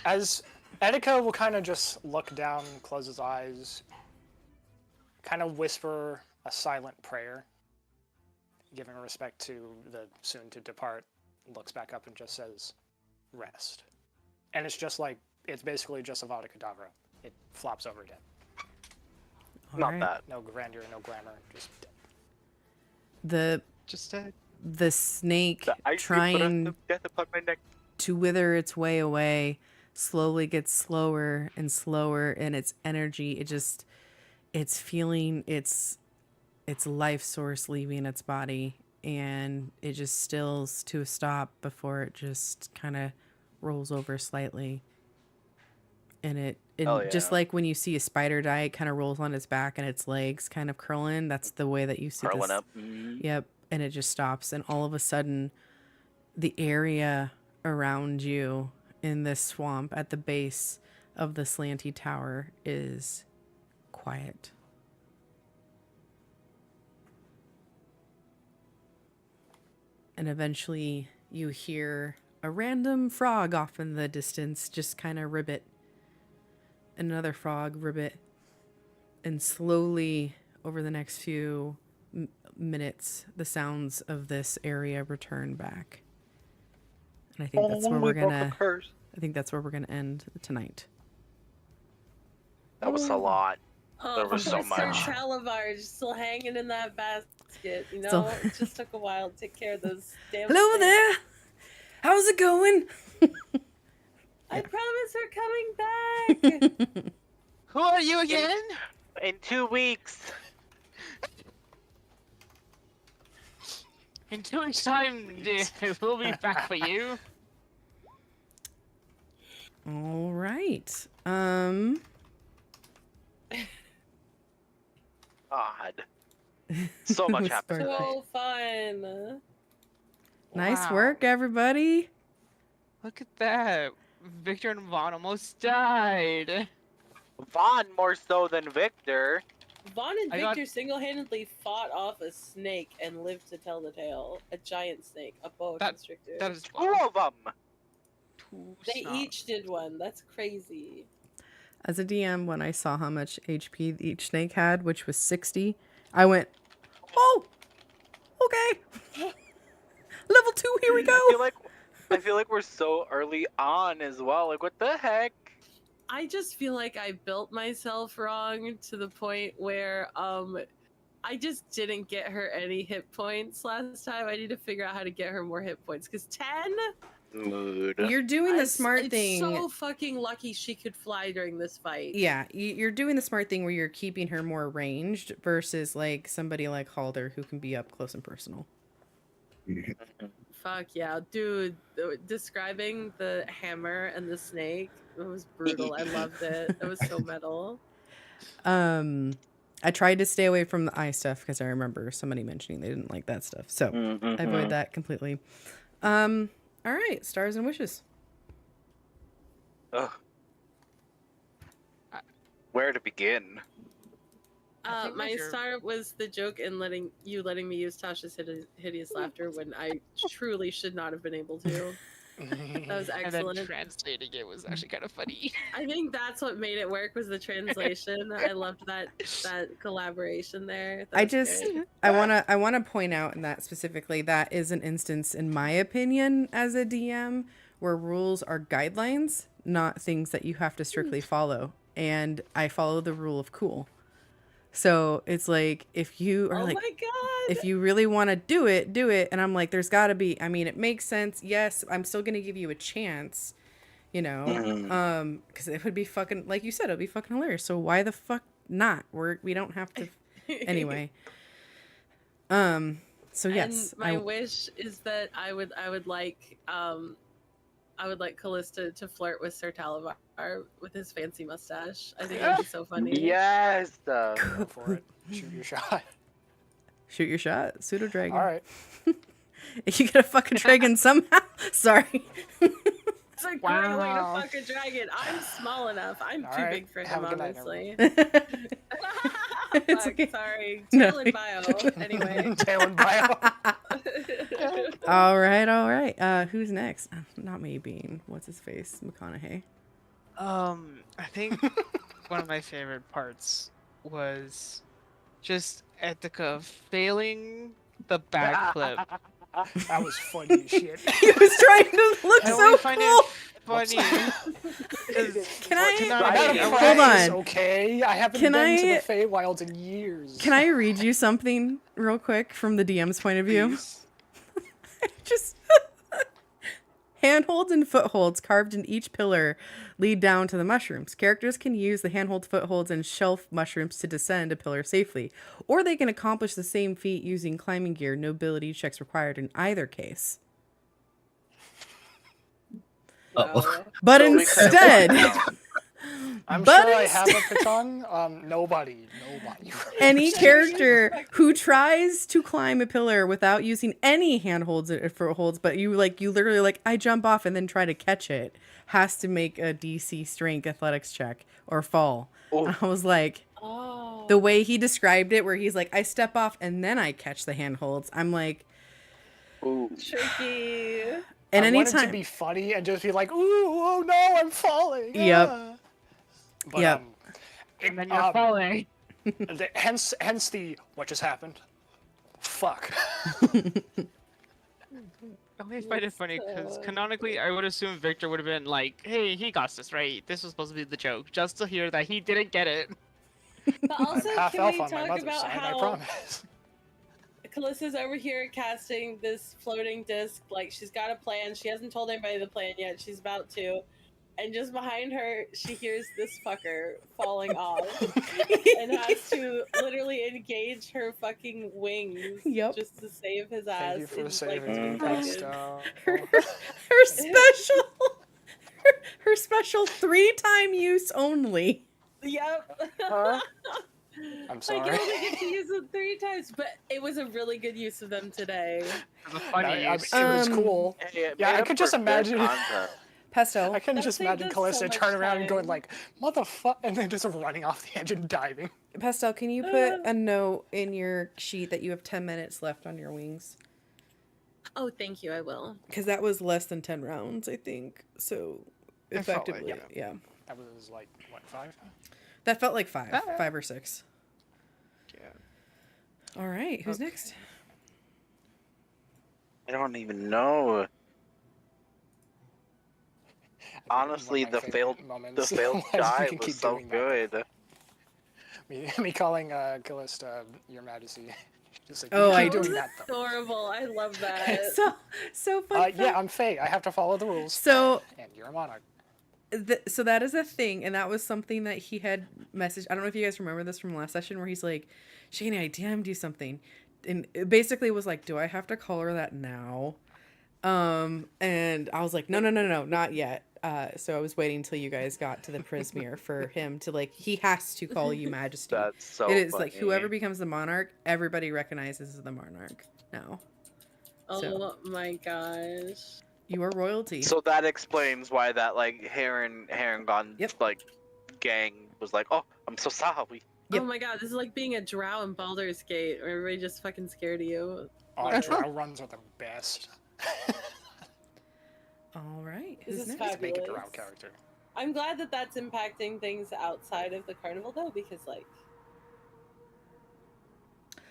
As Etika will kind of just look down, close his eyes, kind of whisper a silent prayer, giving respect to the soon-to-depart, looks back up and just says, "Rest." And it's just like, it's basically just Avada Kedavra. It flops over dead. All Not right. that. No grandeur, no glamour, just dead. Just dead. The snake The icy trying breath of death upon my neck. to wither its way away slowly gets slower and slower, and its energy, it's feeling its life source leaving its body, and it just stills to a stop before it just kind of rolls over slightly. And it Hell just yeah. like when you see a spider die, it kind of rolls on its back and its legs kind of curling. That's the way that you see Curling this. up. Mhm. Yep. And it just stops. And all of a sudden, the area around you in this swamp at the base of the slanty tower is quiet. And eventually, you hear a random frog off in the distance just kind of ribbit. Another frog ribbit. And slowly, over the next few minutes, the sounds of this area return back. And I think that's where we're gonna. I think that's where we're gonna end tonight. That was a lot. Oh, There was so Mr. much. Chalavar is still hanging in that basket, you know? Still- It just took a while to take care of those damn Hello snakes. there. How's it going? I promise we're coming back! Who are you again? In 2 weeks. In 2 weeks' time, we'll be back for you. All right. God. So much Let's happened. start. So fun! Nice Wow. work, everybody. Look at that. Victor and Vaughn almost died. Vaughn more so than Victor. Vaughn and I got- Victor single-handedly fought off a snake and lived to tell the tale. A giant snake, a boa That- constrictor. That is 2 of them. too They strong. each did one. That's crazy. As a DM, when I saw how much HP each snake had, which was 60, I went, oh, okay. Level 2, here we go. I feel like we're so early on as well. Like, what the heck? I just feel like I built myself wrong to the point where I just didn't get her any hit points last time. I need to figure out how to get her more hit points because 10. Mood. You're doing the smart it's thing. So fucking lucky she could fly during this fight. Yeah, you're doing the smart thing where you're keeping her more ranged versus like somebody like Halder who can be up close and personal. Fuck yeah, dude! Describing the hammer and the snake, it was brutal. I loved it. It was so metal. I tried to stay away from the eye stuff because I remember somebody mentioning they didn't like that stuff, so I avoid that completely. All right, stars and wishes. Ugh. Where to begin? My star was the joke in letting me use Tasha's hideous laughter when I truly should not have been able to. That was excellent. And then translating it was actually kind of funny. I think that's what made it work was the translation. I loved that collaboration there. I want to point out in that specifically that is an instance in my opinion as a DM where rules are guidelines, not things that you have to strictly follow. And I follow the rule of cool. So it's like if you are if you really want to do it, do it. And I'm like, there's got to be. I mean, it makes sense. Yes, I'm still gonna give you a chance. You know, because it would be fucking like you said, it'll be fucking hilarious. So why the fuck not? We don't have to anyway. So yes, and my wish is that I would like Callista to flirt with Sir Talavar with his fancy mustache. I think it would be so funny. Yes! Go for it. Shoot your shot. Shoot your shot. Pseudo dragon. All right. You get a fucking dragon somehow? Sorry. It's a great way to fuck a dragon. I'm small enough. I'm too big for him, honestly. It's okay. Sorry. Tail in bio. Anyway. Tail in bio. All right. Who's next? Not me, Bean. What's his face? McConaughey. I think one of my favorite parts was just Etika failing the backflip. That was funny as shit. He was trying to look so cool. Funny. Can I hold on? Okay, I haven't been to the Feywilds in years. Can I read you something real quick from the DM's point of view? Just handholds and footholds carved in each pillar lead down to the mushrooms. Characters can use the handhold, footholds, and shelf mushrooms to descend a pillar safely, or they can accomplish the same feat using climbing gear. No ability checks required in either case. But instead, I'm sure I have a Patong. Nobody. Any character who tries to climb a pillar without using any handholds or footholds, but you literally I jump off and then try to catch it, has to make a DC strength athletics check or fall. And I was like, the way he described it, where he's like, I step off and then I catch the handholds. I'm like, ooh, tricky. And I anytime wanted to be funny and just be like, ooh, oh no, I'm falling. Yep. But, and then you're falling. Hence the what just happened. Fuck. I find it funny because canonically, I would assume Victor would have been like, "Hey, he got this right. This was supposed to be the joke." Just to hear that he didn't get it. But also, I'm half can elf we on my talk mother's about side, how I promise. Callista's over here casting this floating disc? Like she's got a plan. She hasn't told anybody the plan yet. She's about to. And just behind her, she hears this fucker falling off and has to literally engage her fucking wings just to save his ass. Thank you for saving me, her special 3-time use only. Yep. I'm sorry. I only get to use them 3 times, but it was a really good use of them today. It was funny. It was cool. Yeah, I could just imagine. Pastel. I can just imagine Callista turn around and going like, "Motherfucker," and then just running off the edge and diving. Pastel, can you put a note in your sheet that you have 10 minutes left on your wings? Oh, thank you. I will. Because that was less than 10 rounds, I think. So effectively, yeah. That was like, what, 5? That felt like 5. Ah. 5 or 6. Yeah. All right, who's Okay. next? I don't even know. Honestly, One of my favorite moments the failed was we dive can was keep so doing that. good. Me calling Callista Your Majesty. Just like, Oh, we I keep That doing was that though. adorable. I love that. So fun. Yeah, I'm Faye. I have to follow the rules. So And you're a monarch. so that is a thing, and that was something that he had messaged. I don't know if you guys remember this from last session, where he's like, Shaney, I DM'd you something, and it basically was like, do I have to call her that now? And I was like, no, not yet. So I was waiting until you guys got to the Prismere for him to, like, he has to call you Majesty. That's so It is funny. like whoever becomes the monarch, everybody recognizes as the monarch now. Oh So my gosh. you are royalty. So that explains why that like Heron Gone Yep. like gang was like, oh, I'm so sorry. Yep. Oh my god, this is like being a drow in Baldur's Gate, where everybody just fucking scared of you. Oh, drow runs are the best. All right, This who's is next? Just make a drow Fabulous. character. I'm glad that that's impacting things outside of the carnival, though, because like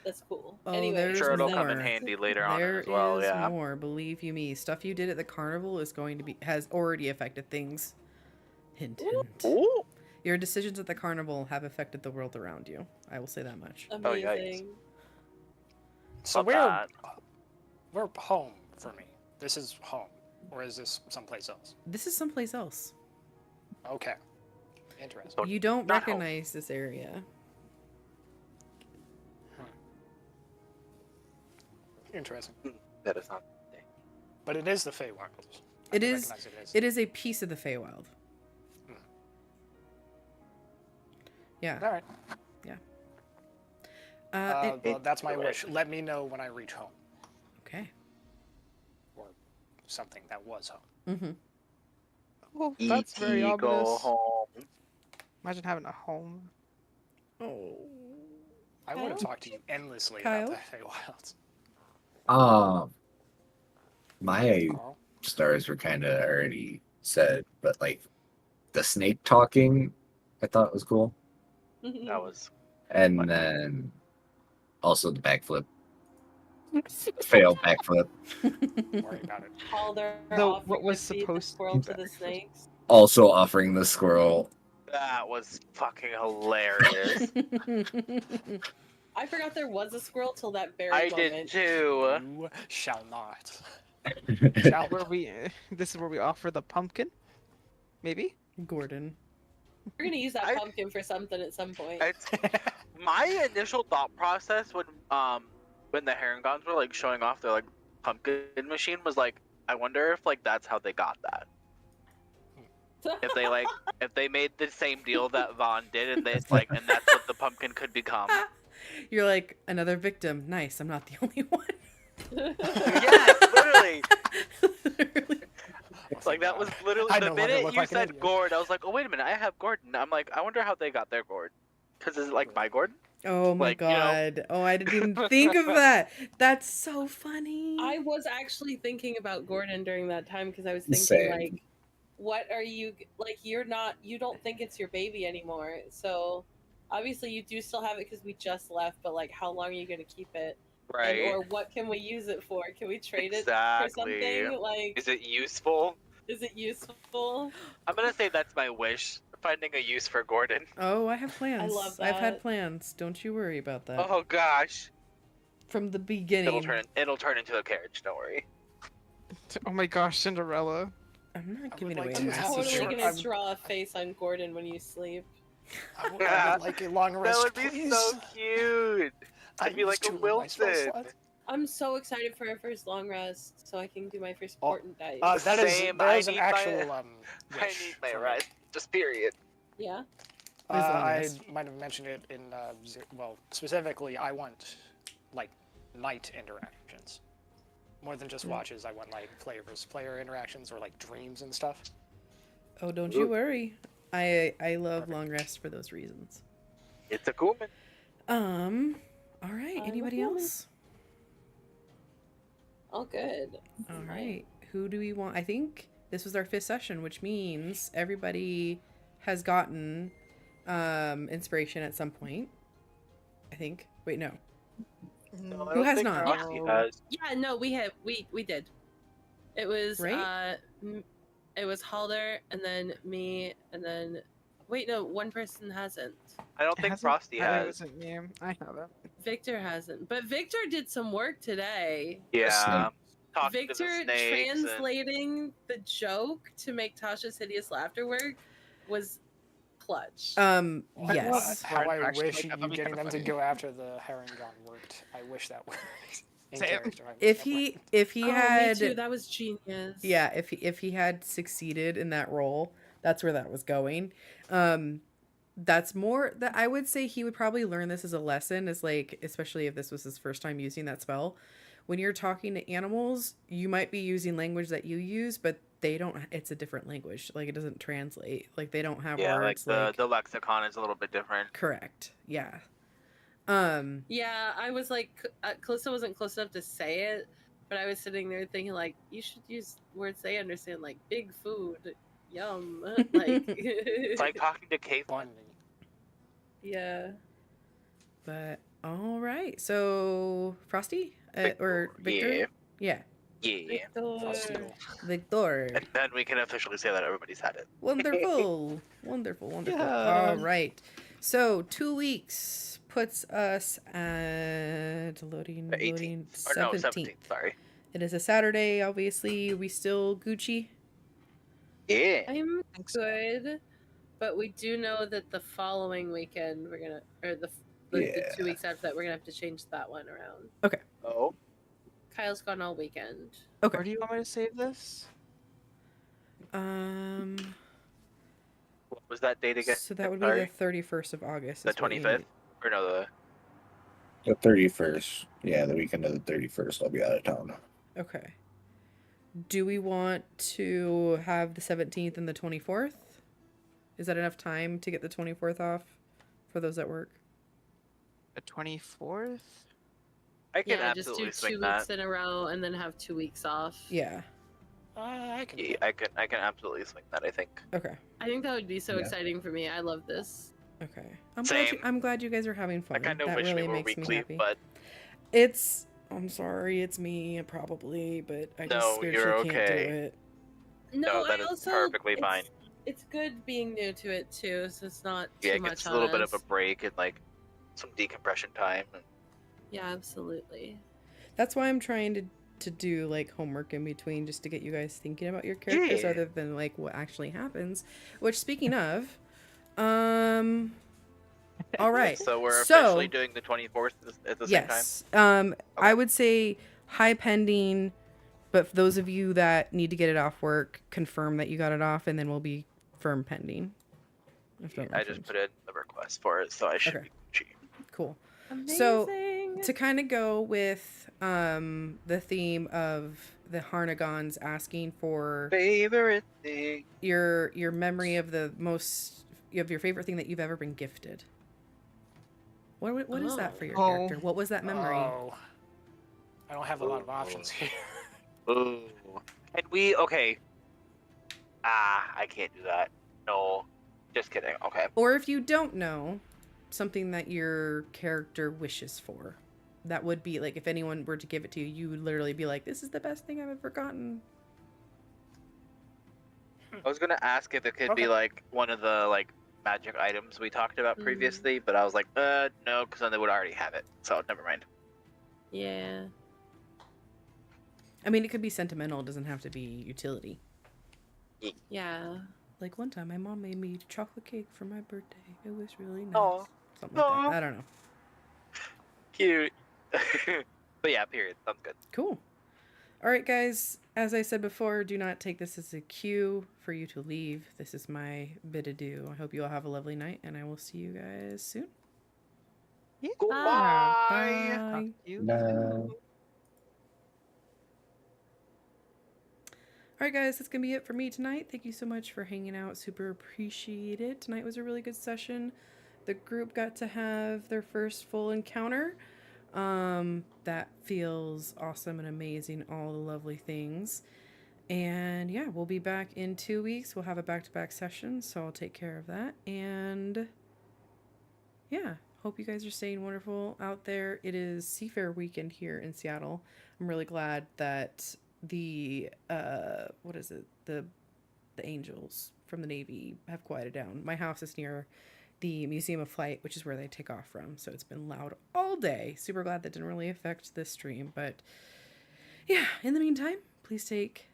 that's cool. Oh, Anyway, there's Sure, it'll more. come in handy later on There as well. is Yeah. more, believe you me. Stuff you did at the carnival is going to be has already affected things. Hint, hint. Ooh. Your decisions at the carnival have affected the world around you. I will say that much. Oh, yikes. amazing. So Love that. we're home for me. This is home. Or is this someplace else? This is someplace else. Okay. Interesting. So You don't not home. recognize this area. Interesting. That is not. But it is the Feywild. It is. Recognize it is. It is a piece of the Feywild. Hmm. Yeah. All right. Well, that's my Right. wish. Let me know when I reach home. Okay. Or something that was home. Mm-hmm. Oh, that's very E.T. go ominous. home. Imagine having a home. Oh. I would have Kyle? talked to you endlessly Kyle? about the Feywilds. My Carl? stars were kind of already said, but like the snake talking, I thought was cool, That was. and What? then also the backflip, fail backflip. Don't worry about it. Calder Though, offered what was to feed the supposed- squirrel to the snakes. Also offering the squirrel. That was fucking hilarious. I forgot there was a squirrel till that very I moment. did too. You shall not. Where we, this is where we offer the pumpkin? Maybe? Gordon. We're gonna use that I- pumpkin for something at some point. My initial thought process when the Herringons were like showing off their like pumpkin machine was like, I wonder if like that's how they got that. If they made the same deal that Vaughn did, and they like, and that's what the pumpkin could become. You're like another victim. Nice. I'm not the only one. Yeah, literally. Literally. Like that was literally I the no longer minute look you like an said idiot. gourd, I was like, oh wait a minute, I have Gordon. I'm like, I wonder how they got their gourd. Because is it like my Gordon? Oh my Like, you know. god. Oh, I didn't even think of that. That's so funny. I was actually thinking about Gordon during that time because I was thinking Same. like, what are you like? You don't think it's your baby anymore. So obviously you do still have it because we just left. But like, how long are you gonna keep it? Right. And, or what can we use it for? Can we trade it for Exactly. something? Like, Is it useful? is it useful? I'm gonna say that's my wish. Finding a use for Gordon. Oh, I have plans. love I've had that. plans. Don't you worry about that. Oh gosh. From the beginning. It'll turn into a carriage, don't worry. Oh my gosh, Cinderella. I'm not I giving would away like to my have Totally a secret. short- gonna I'm- draw a face on Gordon when you sleep. I would like a long That rest, would be please. so cute. I'd be like a Wilson. I'm so excited for our first long rest, so I can do my first Oh, portent dice. That is Same, there I is an need my- actual I wish need my for me. rest. Just period. Yeah. As long I as- might have mentioned it in well, specifically, I want like night interactions more than just watches. I want like player versus player interactions or like dreams and stuff. Oh, don't you worry. I love long rest for those reasons. It's a Kuman. All right. I Anybody love else? All good. All right. Who do we want? I think this was our 5th session, which means everybody has gotten inspiration at some point. I think. Wait, no. No, I Who don't has think not? Frosty has. Yeah, no, we did. It was Right? it was Halder and then me and then wait, no, one person hasn't. I don't think Frosty It has. wasn't me. I haven't. Victor hasn't. But Victor did some work today. Yeah. Talking to Victor the snakes and translating the joke to make Tasha's hideous laughter work was clutch. Yes. How I Actually, wish like, you that'd be getting kinda them to funny. go after the Herringon worked. I wish that worked. In Same. character, I wish If that he worked. if he Oh, had me too. That was genius. yeah, if he had succeeded in that role, that's where that was going. That's more that I would say he would probably learn this as a lesson, is like, especially if this was his first time using that spell. When you're talking to animals, you might be using language that you use, but they don't, it's a different language. Like, it doesn't translate. Like, they don't have words like the lexicon is a little bit different. correct. Yeah. Yeah, I was like, Calista wasn't close enough to say it, but I was sitting there thinking, like, you should use words they understand, like big food, yum. Like, It's like talking to cave. Bunny. yeah. But all right. So, Frosty or Victor? Yeah. Yeah. Victor. Victor. And then we can officially say that everybody's had it. Wonderful. Wonderful. Yeah. All right. So 2 weeks puts us at loading The 18th. Or no, 17th. Sorry. It is a Saturday, obviously. We still Gucci? Yeah. I'm good, but we do know that the following weekend we're gonna, or the 2 weeks after that, we're gonna have to change that one around. Oh. Kyle's gone all weekend. Okay. Where do you want me to save this? What was that date again? So that would be Sorry? the 31st of August. The is what we 25th? need. Or no, The 31st. Yeah, the weekend of the 31st, I'll be out of town. Okay. Do we want to have the 17th and the 24th? Is that enough time to get the 24th off for those at work? The 24th? I can Yeah, just do absolutely 2 swing weeks that. in a row and then have 2 weeks off. Yeah. I can. Yeah, I can absolutely swing that, I think. Okay. I think that would be so Yeah. exciting for me. I love this. Okay. I'm Same. glad you guys are having fun. I kind of that wish really we were makes me weekly, happy. but I'm sorry, it's me probably, but I just No, spiritually you're can't do okay. it. no, that I is also, perfectly fine. It's good being new to it too, so it's not Yeah, too it much gets a on little bit us. of a break and like some decompression time. Yeah, absolutely. That's why I'm trying to do like homework in between, just to get you guys thinking about your characters Yeah. other than like what actually happens. Which, speaking of, all right. So we're officially doing the 24th at the same time? Yes. I would say high pending, but for those of you that need to get it off work, confirm that you got it off, and then we'll be firm pending. If that I makes just sense. put in the request for it, so I should Okay. be Gucci. Cool. Amazing. So, to kind of go with the theme of the Harnagons asking for Favorite thing. your memory of your favorite thing that you've ever been gifted. What is that for your Oh. character? What was that memory? Oh. I don't have a lot of options here. Ooh. And we okay. I can't do that. No. Just kidding. Okay. Or if you don't know, something that your character wishes for. That would be like, if anyone were to give it to you, you would literally be like, this is the best thing I've ever gotten. I was gonna ask if it could be Okay. like one of the like magic items we talked about previously, but I was like, no, because then they would already have it. So never mind. Yeah. I mean, it could be sentimental. It doesn't have to be utility. Yeah. Like one time, my mom made me chocolate cake for my birthday. It was really nice. Aw. Something like Aw. that. I don't know. Cute. But yeah, period. Sounds good. Cool. All right, guys. As I said before, do not take this as a cue for you to leave. This is my bit adieu. I hope you all have a lovely night, and I will see you guys soon. Goodbye. Bye. No. All right, guys, that's going to be it for me tonight. Thank you so much for hanging out. Super appreciate it. Tonight was a really good session. The group got to have their first full encounter. That feels awesome and amazing. All the lovely things. And yeah, we'll be back in 2 weeks. We'll have a back-to-back session, so I'll take care of that. And yeah, hope you guys are staying wonderful out there. It is Seafair weekend here in Seattle. I'm really glad that the the Angels from the Navy have quieted down. My house is near the Museum of Flight, which is where they take off from, so it's been loud all day. Super glad that didn't really affect this stream, but yeah, in the meantime, please take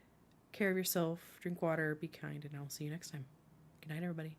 care of yourself, drink water, be kind, and I'll see you next time. Good night, everybody.